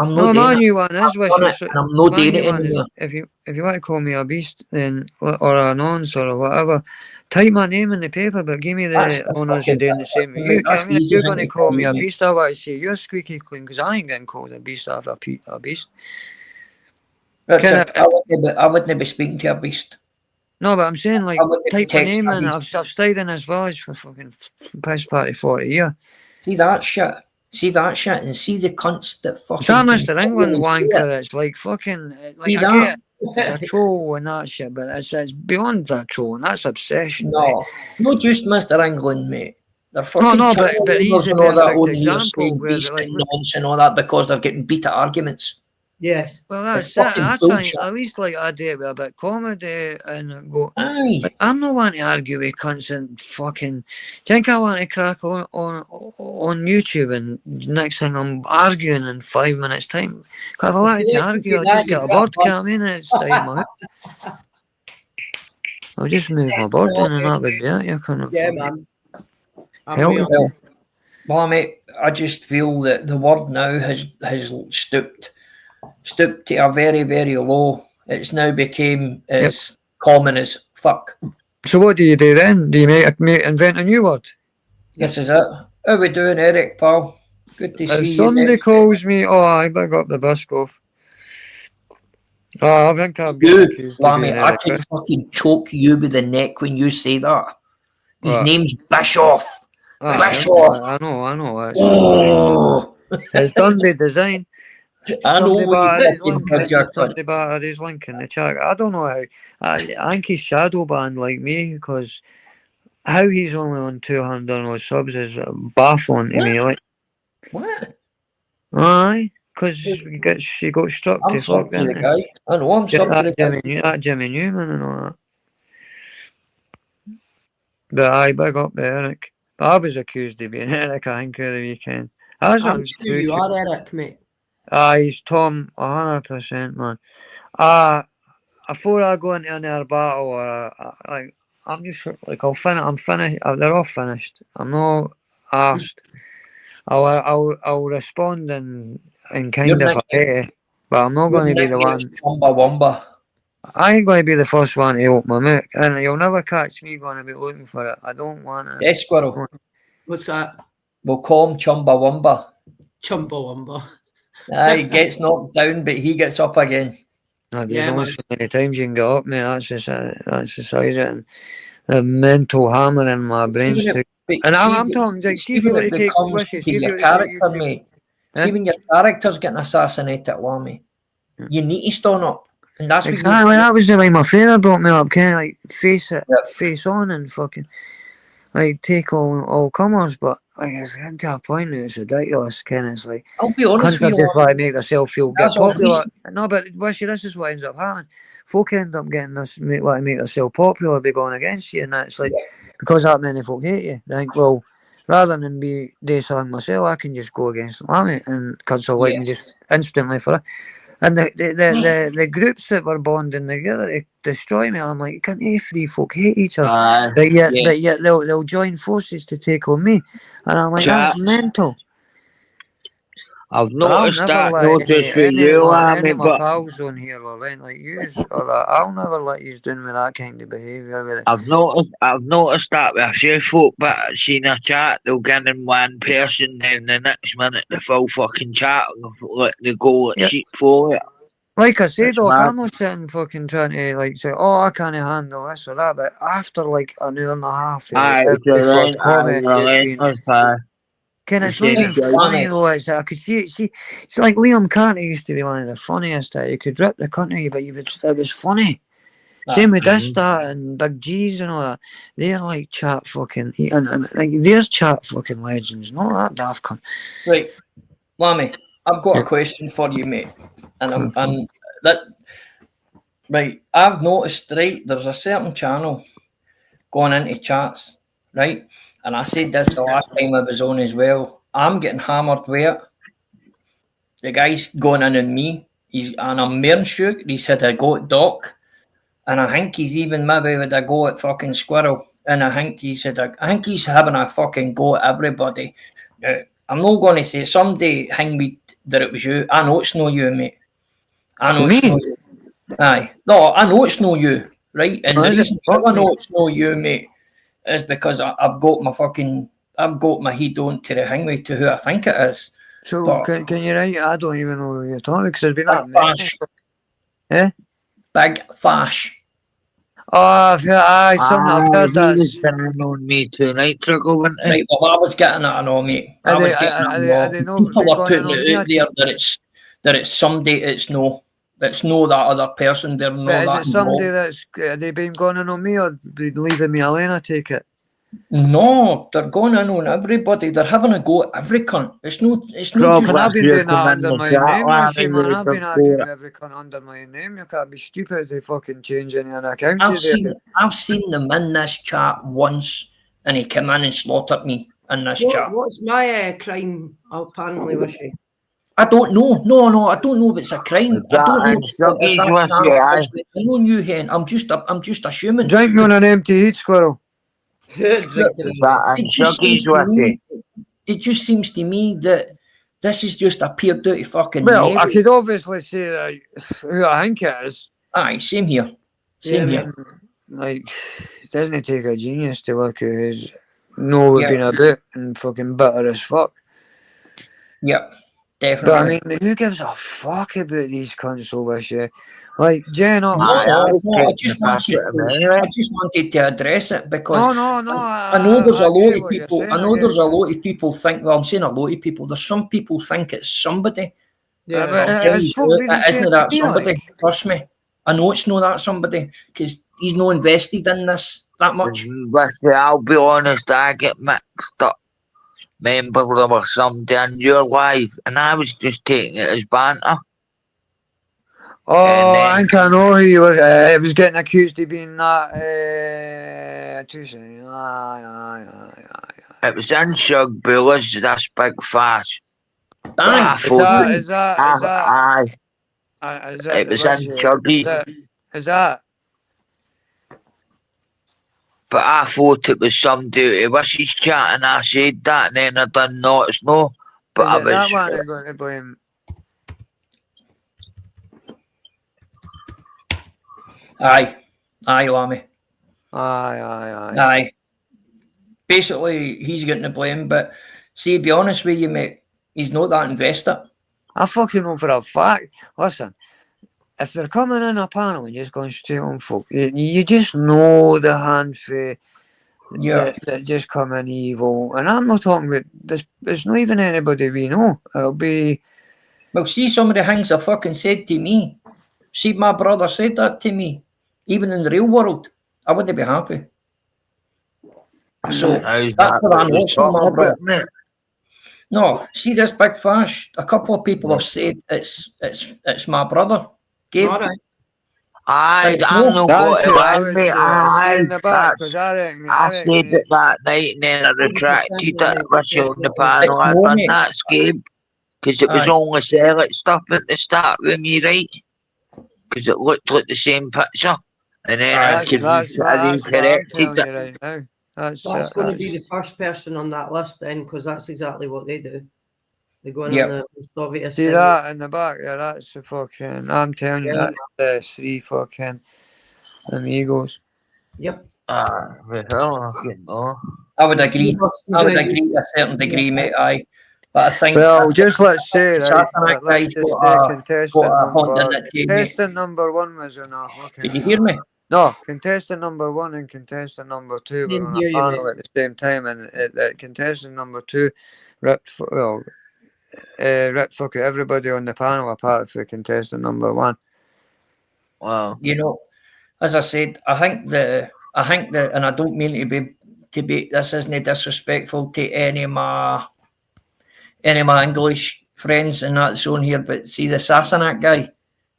I'm No, not my doing it. new one is I've wish. done it, and I'm not My doing new it one is anymore. if you want to call me a beast, then or a nonce or whatever, type my name in the paper, but give me That's the the honours of fucking doing the same with mate, you. that's I the mean, if easy you're thing going to to call tell me you, a mate. beast, I want to say you're squeaky clean because I ain't getting called a beast after a beast. Richard, Kinda, I wouldn't be speaking to a beast. no, but I'm saying like I wouldn't be type my texting name a in. beast. I've stayed in this village for fucking piss party 40 years. See that shit? See that shit? And see the cunts that fucking It's that Mr. England continually say it. wanker. It's like fucking like See I that? get it. It's a troll and that shit, but it's beyond that troll and that's obsession, mate. No, not just Mr. England, mate. They're No, fucking no, channel but he's leaders the and all that perfect on here example saying where beast like and nonsense and all that because they're getting beat at arguments. Yes. well, It's that's it. fucking That's bullshit. at least like I do it with a bit of comedy and go. Aye. Like, I'm not wanting to argue with cunts and fucking. Think I want to crack on YouTube and next thing I'm arguing in 5 minutes time. 'Cause if I wanted to argue, I'll just get a board cam in and it's down my. I'll just move my board in and that would be it. You couldn't. Yeah, fucking man. I'm Hell with yeah. you. Well, mate, I just feel that the word now has stooped to a very, very low. It's now became as common as fuck. So what do you do then? Do you invent a new word? This is it. How we doing, Eric, pal? Good to see If you, somebody mate. calls me, oh, I big up the Biscoff. Oh, I think I'm getting You, accused of Lammy, being I Eric. could fucking choke you with the neck when you say that. His What? name's Bischoff. I Bischoff. know. Oh, It's done by design. I know Somebody what you battered his fucking link did, you cunt. somebody battered his link in the chat. I don't know how. I think he's shadow banned like me because how he's only on 200 on subs is baffling to me. Like, What? aye, because she got struck I'm to fuck subbed to the them. guy. I know I'm subbed to the guy. That Jimmy Newman and all that. But aye, big up to Eric. I was accused of being Eric, I think, of the weekend. I was I'm on sure you are, Eric, mate. Aye, he's Tom, 100%, man. Before I go into another battle, or like, I'm just like, I'm finished. They're all finished. I'm not asked. I'll respond in kind You're of a way, but I'm not going to be the one. Chumbawamba. I ain't going to be the first one to open my mouth, and you'll never catch me going to be looking for it. I don't want it. Yes, Squirrel. What's that? We'll call him Chumbawamba. Chumbawamba. He gets knocked down, but he gets up again. There's Yeah, only man. so many times you can get up, mate. That's the size of it. And the mental hammer in my brain's too. And I'm talking, like, see if you when were to it take becomes wishes, to see if you your were to take character, YouTube. mate. Eh? See when your character's getting assassinated, Lammy, you need to stand up. And that's Exactly, what that was the way my father brought me up, kind of like face it, Yep. face on and fucking, like, take all comers, but like, it's getting to a point now, it's ridiculous, kind of, it's like, I'll be honest cunts with are you, just like make themselves feel get That's all popular. No, but wish you this is what ends up happening. Folk end up getting this, like, make themselves popular, be going against you, and that's like, because that many folk hate you, they think, well, rather than do something myself, I can just go against them, and cunts will like me just instantly for it. And the groups that were bonding together to destroy me, I'm like, can't you three folk hate each other? But yet they'll join forces to take on me. And I'm like, that's mental. I've But I'll noticed never that, let not just with you, any Lammy, of my but pals on here or anything like yous, or I'll never let yous doing with that kind of behaviour with it. I've noticed that with a few folk, but seen a chat, they'll get in one person, then the next minute the full fucking chat, let they go like Yeah. sheep for it. Like I said, It's Doc, mad. I'm not sitting fucking trying to like say, oh, I can't handle this or that, but after like an hour and a half, Aye, every you're sort right, of comment just being Ken, it's not even funny though. It's I could see. It's like Liam Carter used to be one of the funniest. He could rip the country, but it was funny. Same with this star and Big G's and all that. They're like chat fucking and like there's chat fucking legends. Not that daft cunt. Right, Lammy, I've got a question for you, mate. And right, I've noticed, right, there's a certain channel going into chats, right? And I said this the last time I was on as well. I'm getting hammered with it. The guy's going in on me. And I'm more sure he's had a go at Doc. And I think he's even maybe with a go at fucking Squirrel. And I think he's having a fucking go at everybody. Now, I'm not going to say someday hang with that it was you. I know it's no you, mate. I know Me? it's no you. Aye. No, I know it's no you, right? And Oh, the is it? reason Fuck I know me. it's no you, mate, is because I've got my head on to the hangway to who I think it is. So But- can you write? I don't even know what you're talking because there's been Big that many. Fash. Eh? Big Fash. Oh, aye, something I've heard he that. was turning on me 2 nights ago, wasn't he? Right, well, I was getting it, I know, mate. I Are was they- getting are it, I they- know. are they not People been are going putting on it me, out there that it's somebody it's no. It's no that other person. They're no But is that it somebody no. that's they been going in on me or been leaving me alone? I take it. No, they're going in on everybody. They're having a go at every cunt. It's no Bro, just can I've been you doing come that in under the my chat, name, you Lammy, see, man. with I've the been arguing beer. with every cunt under my name. You can't be stupid to fucking change any account. I've seen them in this chat once and he came in and slaughtered me in this chat. What's my crime apparently, Wishy? I don't know. No, I don't know if it's a crime. I don't know. And Shuggy's with you, aye. I know you, Hen. I'm just assuming. Drinking on an empty heat, squirrel. And Shuggy's with you. It just seems to me that this is just appeared out of fucking Well, I nowhere. could obviously say who I think it is. Aye, same here. Same Yeah, here. Like, it doesn't take a genius to work out who's know we've Yeah. been about and fucking bitter as fuck. Yep, But I definitely. mean, who gives a fuck about these cunts over shit? Like, Jen, No, Aye, I was I taking just the piss wanted at him anyway. to address it because no. I know there's a I lot get of what you're people. saying, I know get there's a it. lot of people think. Well, I'm saying a lot of people. There's some people think it's somebody. Yeah. But I'm telling it's you, folk been it isn't saying that to me, somebody. like, Trust me. I know it's not that somebody because he's not invested in this that much. Wishy, I'll be honest, I get mixed up. Remember there was somebody in your life and I was just taking it as banter. oh, then- I think I know who you were. It was getting accused of being that. Too soon. Aye. It was in Shug Bullies, this big fast. Aye, Is that? Aye. Is that It was in Shuggy's. Is that? But I thought it was somebody who was his chat and I said that and then I done not, it's no. But I Is it that was, one I'm going to blame? aye, Lammy. Aye. Aye. Basically, he's getting the blame, but see, to be honest with you, mate, he's not that invested. I fucking know for a fact. Listen, if they're coming in a panel and just going straight on folk, you just know the handful Yeah. that just come in evil. And I'm not talking about this. It's not even anybody we know. It'll be. Well, see, some of the things I fucking said to me. See, my brother said that to me. Even in the real world, I wouldn't be happy. So how's that's what I know was from my talking brother. about, mate? No, see this big fash. A couple of people have said it's my brother. Gabe. All right. Aye, I'm not got it, who I aye, would mate, say aye. in the back, That's- because I reckon. I said it that night and then I retracted it. Wishy on the panel, I Ignore done me. that, Gabe. Because it was Aye. only select stuff at the start with me, right? Because it looked like the same picture. And then I That's could what I'm corrected telling it. you right now. That's going to be the first person on that list then, because that's exactly what they do. They go in Yep. on the most obvious See thing. that in the back? Yeah, that's the fucking. I'm telling you, Yeah. that's the 3 fucking amigos. Yep. Well, I can know. I would agree. I would agree to a certain degree, mate. Aye, but I think. Well, just let's say, right? Satanic Let's guy just got say a- contestant got a Honda number. in it, didn't he? Contestant number 1 was on a fucking. Did you hear me? No, contestant number 1 and contestant number 2 were Didn't on hear a you, panel mate. at the same time, and contestant number 2 ripped fuck it, everybody on the panel apart from contestant number 1. Wow. You know, as I said, I think that, and I don't mean to be. This isn't disrespectful to any of my English friends and that's on here, but see the Sassenach guy,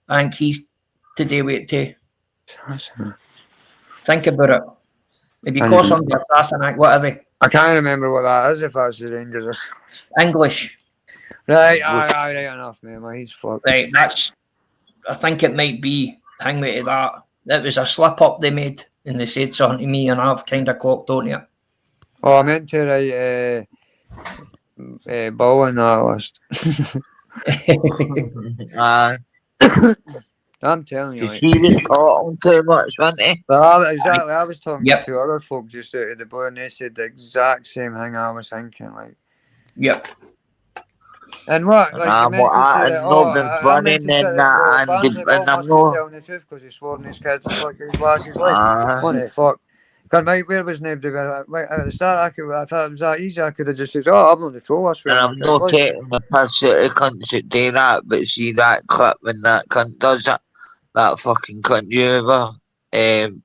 I think he's to do with it too. Think about it. Maybe because under Sassenach, what are they? I can't remember what that is if that's the Rangers or English. right. Right enough, man. He's fucked. Right, that's. I think it might be. Hang me to that. It was a slip up they made, and they said something to me, and I've kind of clocked on it. Oh, I meant to write Ball on that list. I'm telling you. She was talking too much, wasn't he? Well, exactly. I was talking Yep. to other folk just out of the blue, and they said the exact same thing I was thinking. Like, Yep. and what? Like, you meant to say that? I've Oh, not been I funny meant to say and that. Well, that, apparently, Paul and I'm must be not. telling the truth because he swore in his kids to fuck his lass's life. What the fuck? God, mate, where was nobody? Right at the start, I thought it was that easy. I could have just said, "Oh, I'm on the troll." I swear. And I'm not taking the piss out of cunts that do that, but see that clip when that cunt does it, that fucking cunt you ever, you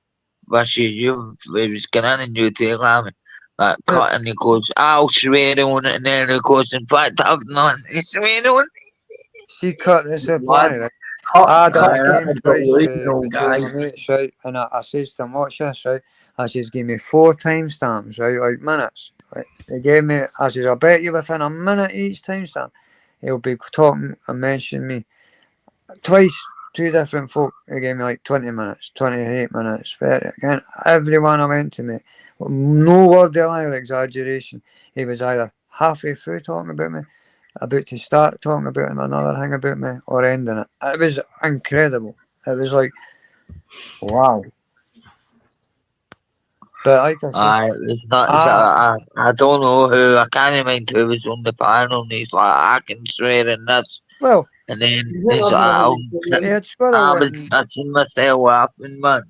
was going in and you tell me that cut and he goes, I'll swear on it, and then he goes, in fact, I've none. He swear on She cut this reply, right? Cut, I cut, done game twice delusional between guy. my mates, right? And I says to them, watch this, right? I says, give me 4 timestamps, right? Like minutes. Right? They gave me, I says, I bet you within a minute each timestamp, he'll be talking and mentioning me. Twice, 2 different folk, they gave me like 20 minutes, 28 minutes, 30. Again, everyone I went to, me, no word of lie or exaggeration. He was either halfway through talking about me, about to start talking about another thing about me, or ending it. It was incredible. It was like, wow. But like I said, it's not, I don't know who, I can't mind who was on the panel, and he's like, I can swear in this. well, And then Is he's it like, he had Squirrel I seen myself laughing, man.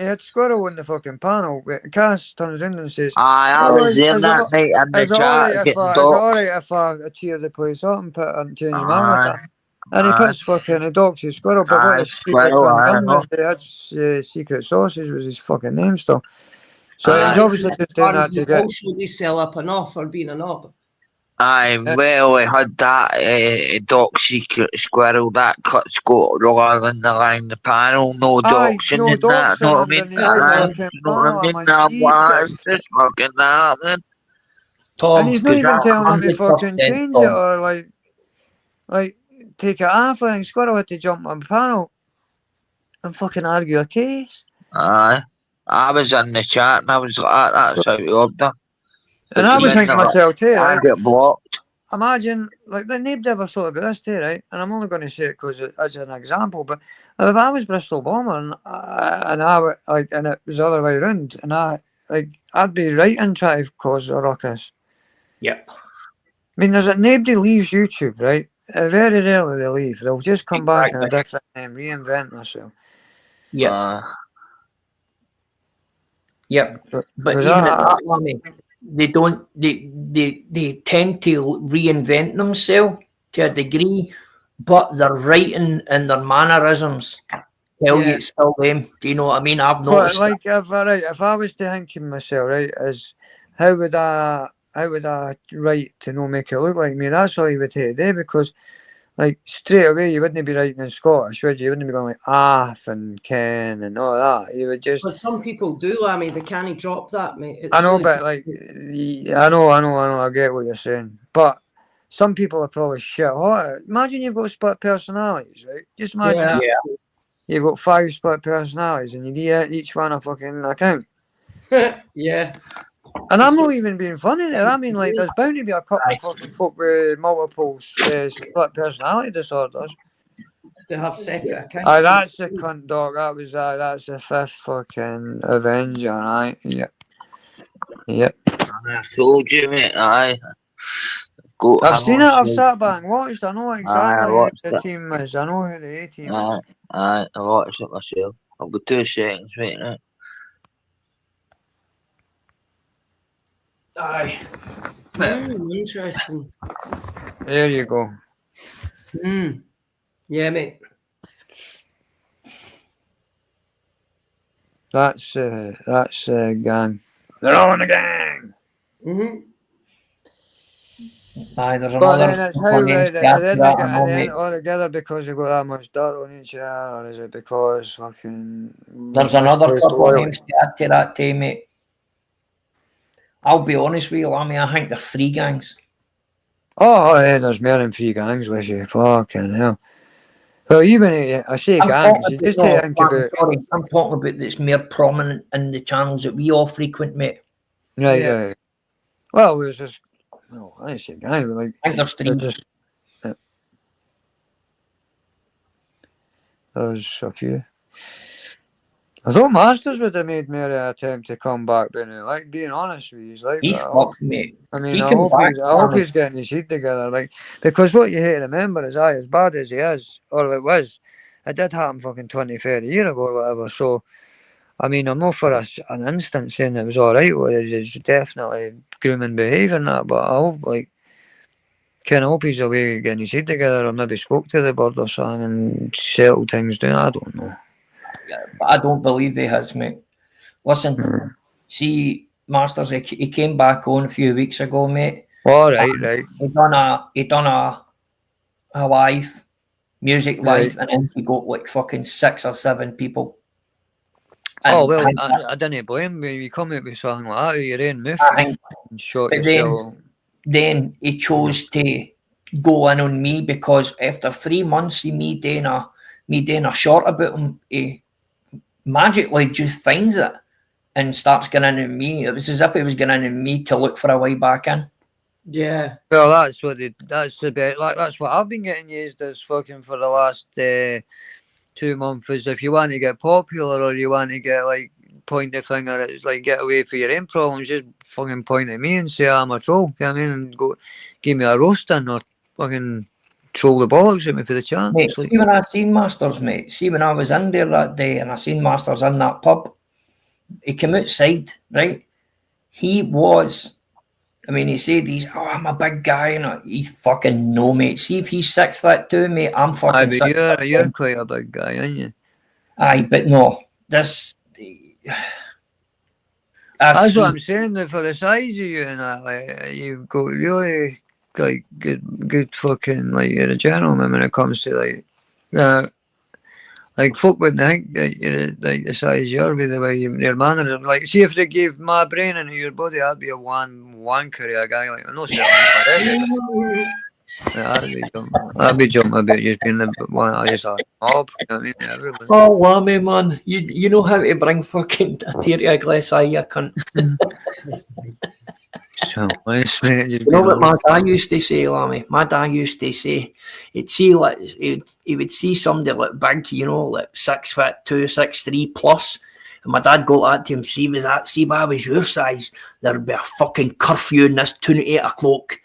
he had Squirrel in the fucking panel. Cass turns in and says, I was there that night in the is it alright chat if getting I, cheer the place up and put and change my avatar? And he puts fucking a dog to Squirrel, but what the stupid Squirrel, cunt I done know. was they had secret sauces was his fucking name still. So he's obviously just doing that to get. Also, they sell up and off for being a knob. Aye, well, I had that Doc Secret Squirrel, that cut's got along the line the panel, no Aye, doxing no in that, doxing know what I mean? underneath the Aye, fucking you know what I panel. mean? I'm That like, was Jesus. just fucking happening. Tom, And he's not even telling him to fucking 100% change it Tom. or like take it off. I think Squirrel had to jump on the panel and fucking argue a case. Aye, I was in the chat and I was like, that's out of order. And I was thinking to myself too, I right? get blocked. Imagine, like, nobody ever thought about this too, right? And I'm only going to say it because as an example, but if I was Bristol Bomber and and it was the other way around, and I'd be right in trying to cause a ruckus. Yep. I mean, nobody leaves YouTube, right? Very rarely they leave. They'll just come back in a different name, reinvent themselves. Yep. Yep. But Because even at that, Lammy, they don't. They tend to reinvent themselves to a degree, but their writing and their mannerisms tell you it's still them. Do you know what I mean? I've noticed. But like, if I was to think of myself, right, as how would I write to not make it look like me? That's all you would take today, because like straight away you wouldn't be writing in Scottish, would you? You wouldn't be going like Ath and Ken and all that. You would just. But some people do, Lammy. They can't drop that, mate. It's I know, really but like, I know. I get what you're saying, but some people are probably shit hot. Imagine you've got split personalities, right? Just imagine that. You've got 5 split personalities, and you give each one a fucking account. yeah. And I'm not even being funny there. I mean, like, there's bound to be a couple of fucking folk with multiple split personality disorders. They have separate accounts. Aye, that's the cunt dog. That's the 5th fucking Avenger, right? Yep. I told you, mate. Aye. I've seen it. I've sat back and watched. I know exactly who the it. team is. I know who the A team is. Aye, I watched it myself. I've got 2 seconds right now. Aye. Interesting. There you go. Yeah, mate. That's gang. They're all in the gang. Aye, there's But another. then it's how they get all together because they've got that much dirt on each other, or is it because fucking? There's another couple of names to add to that too, mate. I'll be honest with you, Lammy. I think there's 3 gangs. Oh, yeah, there's more than 3 gangs with you. Fucking hell. Well, even I say gangs, you just think about. Sorry, I'm talking about that's more prominent in the channels that we all frequent, mate. Right. Well, there's just. No, I didn't say gangs, but like. I think there's 3. There's a few. I thought Masters would have made more of an attempt to come back, but like being honest with you, like He's fucked, mate. I mean, He I came hope, back, I hope Arnie. he's getting his shit together, like, because what you hate to remember is, as bad as he is, or it was, it did happen fucking 20, 30 years ago or whatever. So, I mean, I'm not for an instant saying it was alright, well, it's definitely grooming behaviour and that, but I hope, like, kind of hope he's away getting his shit together, or maybe spoke to the bird or something and settled things down. I don't know. But I don't believe he has, mate. Listen, see, Masters, he came back on a few weeks ago, mate. All right. He done a live, music live, and then he got like fucking 6 or 7 people. Oh, well, I didn't blame you. You come out with something like that, your own mouth and shot But yourself. then he chose to go in on me because after 3 months of me doing a short about him, he magically just finds it and starts getting in on me. It was as if he was getting in on me to look for a way back in. Yeah. Well, that's the best. Like, that's what I've been getting used as fucking for the last 2 months. Is if you want to get popular or you want to get like point the finger, it's like get away from your own problems. Just fucking point at me and say I'm a troll. You know what I mean? And go give me a roasting or fucking troll the bollocks at me for the chance. Mate, Like, see when I seen Masters, mate. See when I was in there that day and I seen Masters in that pub. He came outside, right? He was. I mean, he said I'm a big guy, and he's fucking no, mate. See if he's 6'2", mate. I'm fucking. but you're quite a big guy, aren't you? Aye, but no, this. That's what I'm saying. That for the size of you and that, like, you've got really like good fucking like you're a gentleman when it comes to like folk wouldn't think that you're like the size you're with the way your manner. Like, see if they gave my brain into your body, I'd be a wanker of a guy. Like, I'm not saying I'd be jumping about just being the one. I just thought, you know what I mean? Everybody. Oh, Lammy, man. You know how to bring fucking a tear to a glass eye, you cunt. So nice, mate. You know what my dad used to say, Lammy? My dad used to say, he would see somebody like big, you know, like 6'2", 6'3" plus. And my dad got that to him, see if I was your size, there'd be a fucking curfew in this tune at 8 o'clock.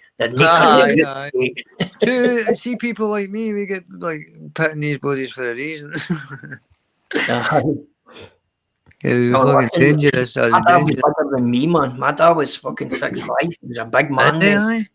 See people like me, we get like put in these bodies for a reason. Fucking dangerous. My dad was bigger than me, man. My dad was fucking 6'5". He was a big man.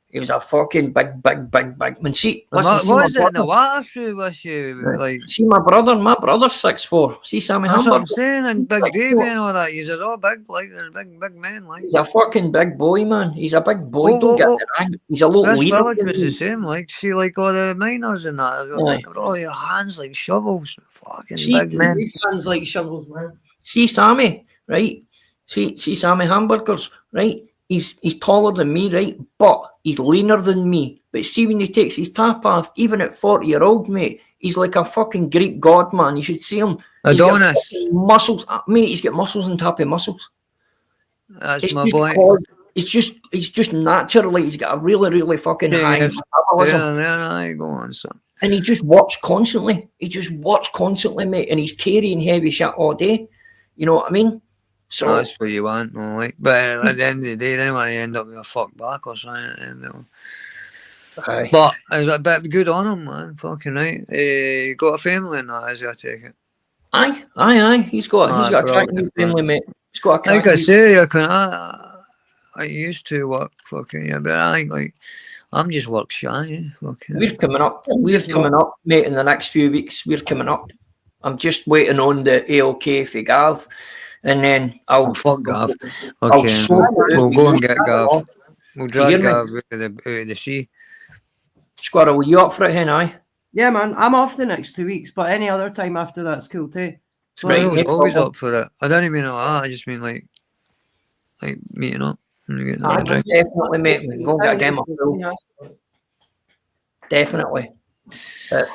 He was a fucking big man. See, listen, what is it in the water through with you? Like, see my brother's 6'4". See Sammy that's Hamburger. what I'm saying, and Big Davey and all that. He's all big, like they're big men. Like, he's a fucking big boy, man. He's a big boy. Don't get me wrong. He's a little this leader. village was the same. Like, see, like all the miners and that. They've got all your hands like shovels. Fucking big men. Hands like shovels, man. See Sammy, right? See Sammy Hamburgers, right? He's taller than me, right? But he's leaner than me. But see when he takes his top off, even at 40-year-old, mate, he's like a fucking Greek god, man. You should see him. Adonis. Muscles, mate. He's got muscles on top of muscles. That's it's my boy. It's just naturally. He's got a really fucking high metabolism. Yeah, go on, son. And he just works constantly. Mate. And he's carrying heavy shit all day. You know what I mean? So that's what you want, no, like. But at the end of the day, they don't want to end up with a fuck back or something. But it's a bit good on him, man. Fucking right. He got a family in that, as I take it. Aye. He's got a cracking family, mate. He's got a cracking. Like I say, I used to work fucking, yeah, but I think like I'm just work shy. Fucking. We're coming up, mate. In the next few weeks, we're coming up. I'm just waiting on the AOK for Gav. And then I'll fuck Gav. Okay, we'll go and get Gav. We'll drag Gav out of the sea. Squirrel, were you up for it, hen? Aye. Yeah, man. I'm off the next 2 weeks, but any other time after that's cool too. So right, I was always up for it. I don't even mean like that. I just mean like meeting up. Definitely, mate. We can go and get a game of pool. Definitely. But,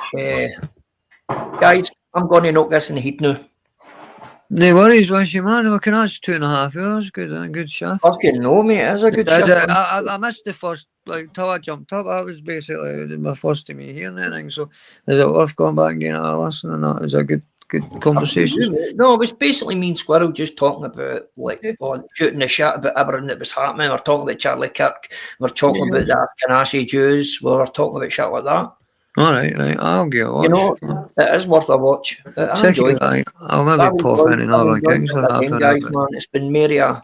guys, I'm going to knock this in the heat now. No worries, once you man. We can ask 2.5 hours. Good shot. Fucking no, mate. It's a good shot. I missed the first like till I jumped up, that was basically my first time hearing anything. So is it worth going back and getting a listen and that? Is a good conversation? No, it was basically me and Squirrel just talking about like shooting the shit about everything that was happening. We're talking about Charlie Kirk. We're talking about the Ashkenazi Jews. We were talking about shit like that. All right, I'll give it a watch. You know, it is worth a watch. I enjoyed it. I'll maybe pop in and Northern Kings for half an hour. Man, it's been Maria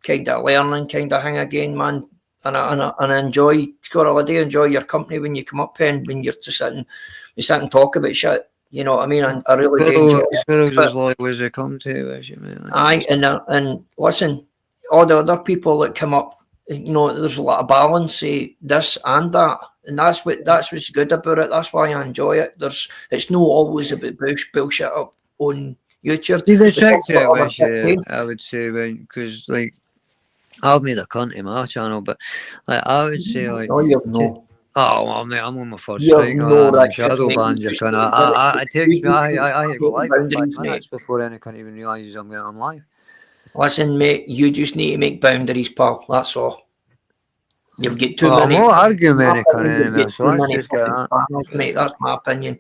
kind of learning kind of thing again, man. And I enjoy, Squirrel, I do enjoy your company when you come up and when you're just sitting, talk about shit. You know what I mean? And I really do enjoy it. Squirrel's as loyal as they come to, as you mean. Aye, and listen, all the other people that come up, you know, there's a lot of balance, this and that. And that's what's good about it. That's why I enjoy it. It's not always about bullshit up on YouTube. See, the trick to it, I would say, because like I've made a cunt in my channel, but like I would say, like, no, you're not. Oh well, mate, I'm on my first strike. I'm shadow banned just now. I take me. I go live for 5 minutes before anyone even realises I'm getting on live. Listen, mate, you just need to make boundaries, pal. That's all. You've got too many. I'm not arguing with anyone, so let's just get that. Mate, that's my opinion.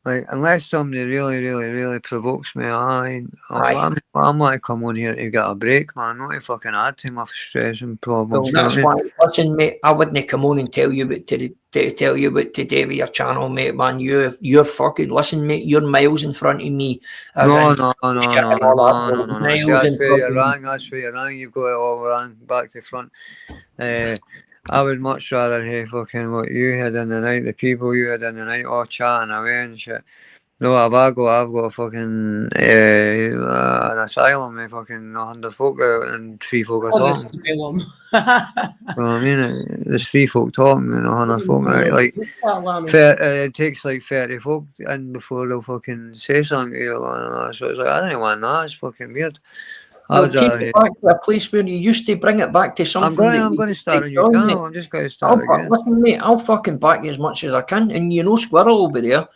Like, unless somebody really provokes me, I'm like, come on here to get a break, man. Not to fucking add to my stress and problems. Well, that's why, listen, mate, I wouldn't come on and tell you what to do with your channel, mate, man. You're fucking, listen, mate, you're miles in front of me. No. That's where you're wrong. You've got it all wrong, back to front. I would much rather hear fucking what you had in the night, the people you had in the night, all chatting away and shit. No, I've got fucking an asylum with fucking 100 folk out and 3 folk are talking. You know what I mean? There's 3 folk talking and 100 folk out. Like, it takes like 30 folk in before they'll fucking say something to you. So it's like, I don't want that. It's fucking weird. Well, take it back to a place where you used to, bring it back to something. I'm going to start a new channel. I'm just going to start again. Listen, mate, I'll fucking back you as much as I can, and you know Squirrel will be there.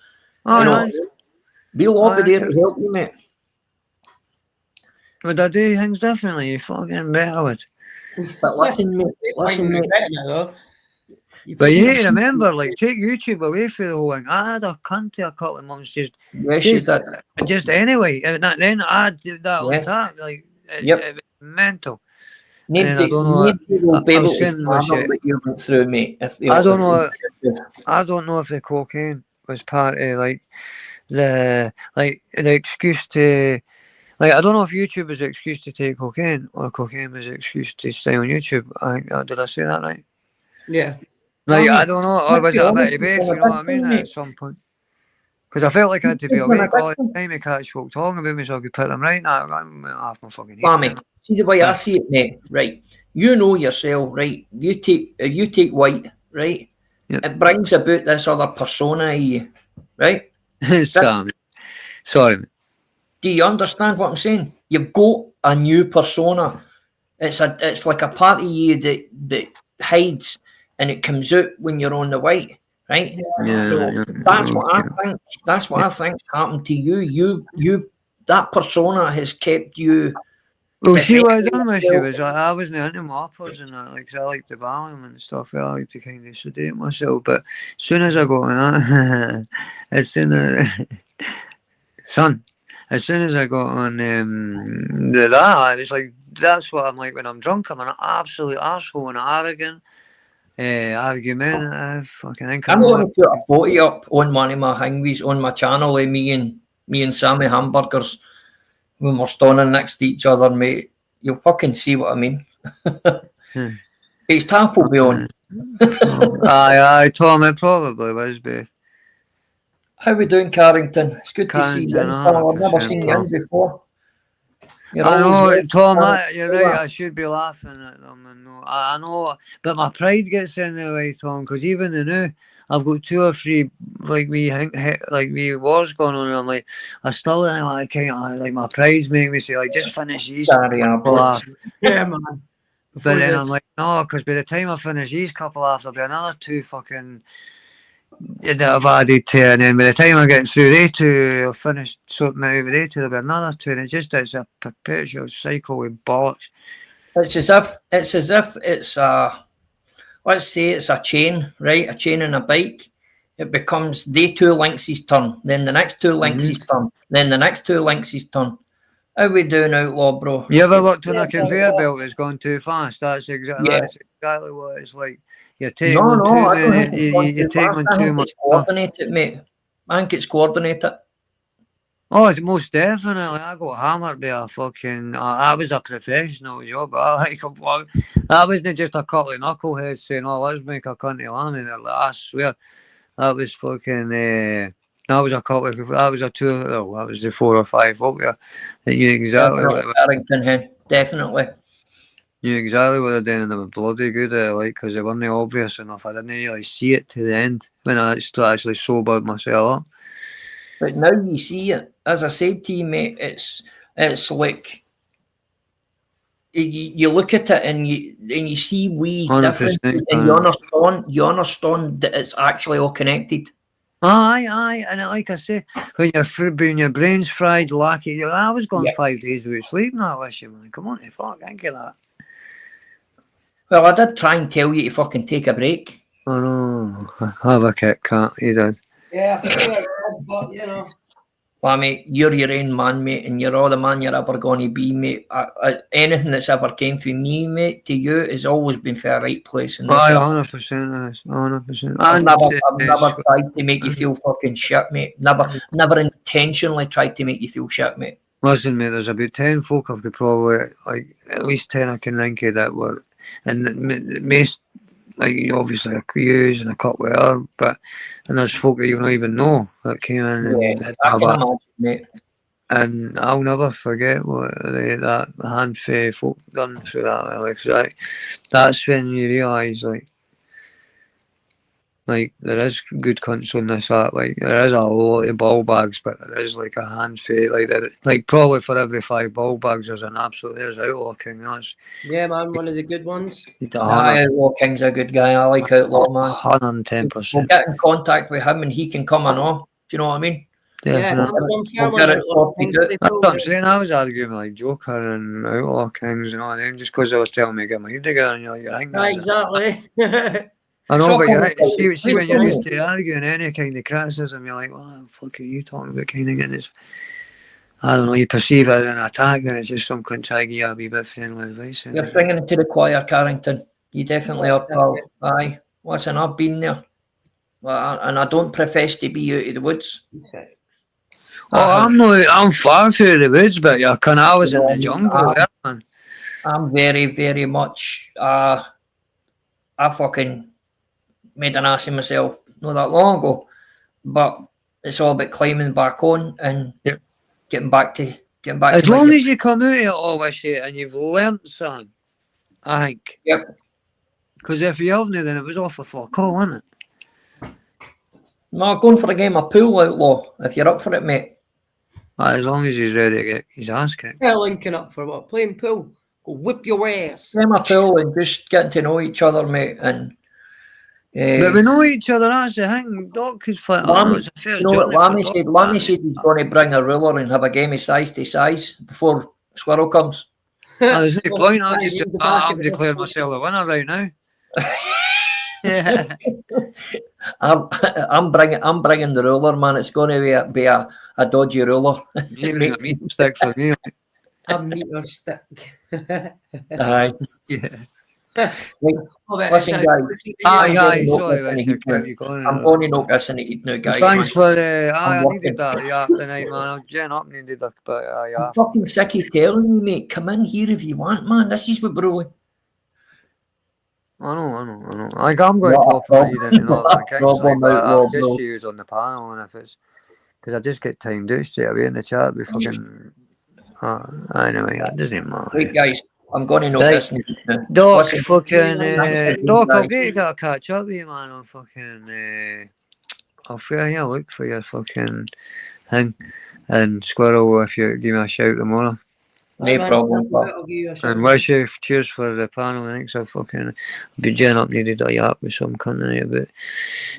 We'll all be there to help you, mate. Would I do things differently? You fucking better would. But listen, mate. But you need to remember, like, take YouTube away from the whole thing. I had a cunt to a couple of months just anyway. Then I did that on top, like. It's mental. I don't know if the cocaine was part of like the excuse to, like, I don't know if YouTube was the excuse to take cocaine or cocaine was the excuse to stay on YouTube. Did I say that right? Yeah. Like, I don't know, or was it a bit of both, you know what I mean, at some point? Because I felt like I had to be awake all the time to catch folk talking about me so I could put them right now. I'm half my fucking head. See the way I see it, mate, right? You know yourself, right? You take white, right? Yep. It brings about this other persona of you, right? Sam, sorry. Do you understand what I'm saying? You've got a new persona. It's like a part of you that hides and it comes out when you're on the white. Right? That's what I think. That's what I think's happened to you. You that persona has kept you. Well, see what I done with you was I wasn't into moppers and that, like, 'cause I like the volume and stuff. I like to kind of sedate myself. But as soon as I got on that, as soon as I got on that, I was like, that's what I'm like when I'm drunk. I'm an absolute arsehole and arrogant. Argument. I'm going to put a photo up on one of my hangwees on my channel of me and Sammy Hamburgers when we're standing next to each other, mate. You'll fucking see what I mean. His tap will be on. Aye, Tom, it probably was, babe. How we doing, Carrington? It's good to see you. I've never seen you before. I know, Tom, you're right, I should be laughing at them. I know, but my pride gets in the way, Tom, because even now, I've got 2 or 3, like, we wars going on, and I'm like, I still like my pride's make me say, like, just finish these couple off. Yeah, man. But then I'm like, no, because by the time I finish these couple off, there'll be another 2 fucking that I've added to, and then by the time I get through they 2, I'll finish sorting out with they 2, there'll be another 2, and it's a perpetual cycle with bollocks. It's as if it's a, let's say it's a chain, right? A chain and a bike. It becomes day 2 links his turn, then the next 2 links his turn, then the next 2 links his turn. How we doing, Outlaw, bro? You ever worked on Yeah, a conveyor so- belt that's gone too fast? That's exactly what it's like. You're taking No, on no, too I don't many. think it's gone You're too taking fast. on I too think much it's stuff. coordinated, mate. I think it's coordinated. Oh, it's most definitely. I got hammered by a fucking. I was a professional job, but I like a bloke. That wasn't just a couple of knuckleheads saying, "Oh, let's make a cunt of lamb." And I swear, that was fucking. That was a couple of. That was a two. Oh, that was the 4 or 5 up there. That knew exactly what. Definitely Carrington hen. Definitely. Knew exactly what they're doing, and they were bloody good at it, like, because they weren't obvious enough. I didn't really see it to the end when I actually sobered myself up. But now you see it. As I said to you, mate, it's like you look at it and you see wee 100%, differences, and you understand that it's actually all connected. Aye, and like I say, when your brain's fried, lackey. I was going Yeah. 5 days without sleep now. I wish you, man. Come on, fuck, I get that. Well, I did try and tell you to fucking take a break. I know. Have a Kit Kat, he did. Yeah, I feel like that, but you know. Lammy, you're your own man, mate, and you're all the man you're ever going to be, mate. Anything that's ever came from me, mate, to you has always been for a right place. And Aye, 100%, is 100%. I've never Yes. tried to make you feel fucking shit, mate. Never intentionally tried to make you feel shit, mate. Listen, mate, there's about 10 folk I could probably, like, at least 10 I can think of that were, and the most, like, obviously a Q's and a couple of other, and there's folk that you don't even know that came in and Yeah, had I have can a- imagine, mate. and I'll never forget what that handful of folk done through that. Like, that's when you realise, like there is good cunts on this app. Like there is a lot of ball bags, but there is like a handful. Like probably for every 5 ball bags, there's Outlaw King. That's Yeah, man, one of the good ones. Outlaw King's a good guy. I like Outlaw, man. 110%. We'll get in contact with him and he can come and all. Do you know what I mean? Yeah, Definitely. I'm We'll get it sorted out. That's what I'm saying. I was arguing with like Joker and Outlaw Kings and all that, just because they were telling me to get my head together. And you're like, I think that's it. Exactly. I know, So but come- see when you're used to arguing any kind of criticism, you're like, what the fuck are you talking about? Kind of getting this. I don't know, you perceive it as an attack, and it's just some cunt trying to give you a wee bit of friendly advice. You're singing into the choir, Carrington. You definitely are, pal. Aye. Listen, I've been there. And I don't profess to be out of the woods. I'm far through the woods, but I was in the jungle there, man. I'm very, very much. I fucking made an ass of myself not that long ago, but it's all about climbing back on and getting back to. As long as you come out of it all this shit and you've learnt something, I think. Yep. Because if you haven't, then it was off a fuck all, wasn't it? No, going for a game of pool, Outlaw, if you're up for it, mate. As long as he's ready to get his ass kicked. Yeah, linking up for what? Playing pool. Go whip your ass. Game of pool and just getting to know each other, mate. And But we know each other, that's the thing. Doc is fit. It's a fair you know what journey for Lammy Doc, said? man. Lammy said he's going to bring a ruler and have a game of size to size before Squirrel comes. There's no point. I'll Aye, just in the back I'll of the declare discussion. myself a winner right now. Yeah. I'm bringing the ruler, man. It's going to be a dodgy ruler. You bring a meat stick for me. A meter stick. Aye. Yeah. Listen, guys. Aye, going sorry, to let's knock keep this going. I'm going to knock this in the heat now, guys. Thanks man. for I I'm needed that tonight, man. I'm getting up needed that, but yeah. I'm fucking sick of telling you, mate. Come in here if you want, man. This is what we're rolling. I know. Like I'm going to Not a pop in into Northern Kings, problem, like, but Outlaw, I'll just bro. see who's on the panel, and if it's because I just get timed out straight away in the chat. We fucking anyway, that doesn't matter. Right, guys. I'm going to knock Right. this in the heat now. Doc, Listen, fucking thanks, Doc, I'll guys. get you to catch up with you, man. On fucking I'll fair you look for your fucking thing, and Squirrel if you give me a shout tomorrow. No problem, pal. I'll give you a shout. And wish you cheers for the panel. I think so. Fucking be gen up needed a yap with some cunt in it, but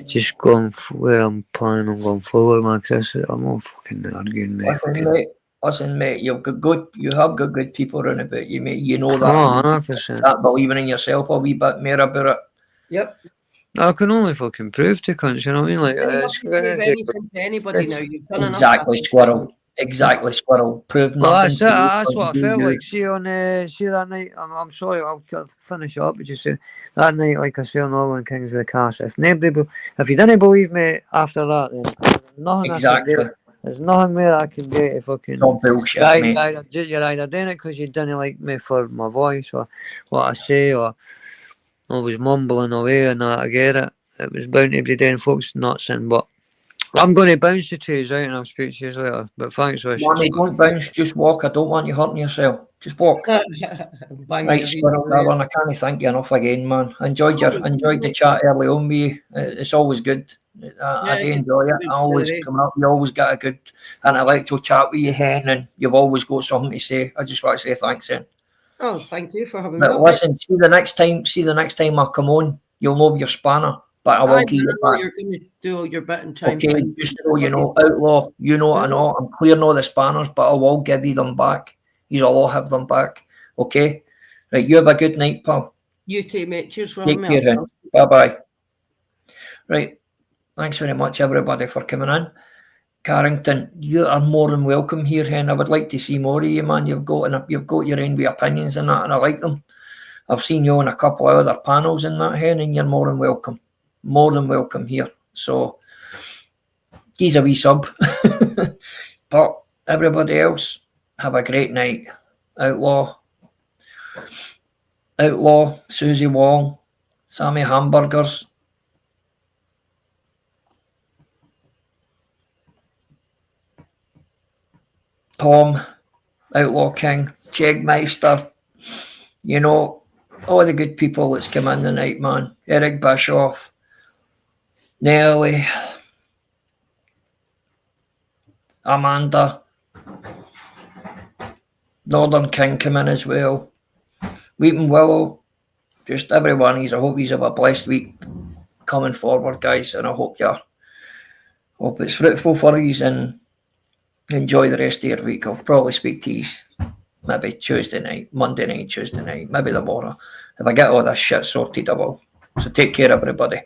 just going where I'm planning on going forward, man. Cause I'm all fucking arguing, mate. Listen, mate. listen, mate, you have got good people around about you, mate. You know that. Oh, 100%. Start believing in yourself a wee bit more about it. Yep. I can only fucking prove to cunts, you know what I mean? Like, You don't have it's to prove gonna take- anything to anybody now. You've done Exactly, enough. Squirrel. Exactly, Squirrel. Prove Well, nothing. that's it. That's what I felt like. See that night. I'm sorry. I'll finish up. But just say that night, like I say on Northern Kings with the cast. If you didn't believe me after that, then there's nothing Exactly. I can do. There's nothing more I can do to fucking. It's all bullshit, mate. You're either doing it because you didn't like me for my voice or what I say, or I was mumbling away and that. I get it. It was bound to be doing folks nuts in, but I'm going to bounce the trees out and I'll speak to you later. But thanks for Mommy, don't bounce, just walk. I don't want you hurting yourself. Just walk. Bang Right, your Squirrel, video. darling, I can't thank you enough again, man. Enjoyed the chat early on with you. It's always good. I do enjoy it. I always come up. You always get a good intellectual chat with you, Hen, and you've always got something to say. I just want to say thanks, Hen. Oh, thank you for having me. But listen, see the next time I come on, you'll know your spanner, but I will keep it back. You're going to do all your bit and try and Okay, find just so you know, Outlaw, you know what I know. I'm clearing all the spanners, but I will give you them back. You'll all have them back. Okay? Right, you have a good night, pal. You too, mate. Cheers for Take having me. care, Hen. Bye-bye. Right. Thanks very much, everybody, for coming in. Carrington, you are more than welcome here, Hen. I would like to see more of you, man. You've got your own wee opinions and that, and I like them. I've seen you on a couple of other panels in that, Hen, and you're more than welcome. More than welcome here. So, he's a wee sub. But everybody else, have a great night. Outlaw, Susie Wong, Sammy Hamburgers, Tom, Outlaw King, Jegmeister, you know, all the good people that's come in tonight, man. Eric Bischoff, Nelly, Amanda, Northern King come in as well. Weeping Willow, just everyone. I hope you have a blessed week coming forward, guys, and I hope it's fruitful for you and enjoy the rest of your week. I'll probably speak to you maybe Monday night, Tuesday night, maybe tomorrow. If I get all this shit sorted, I will. So take care, everybody.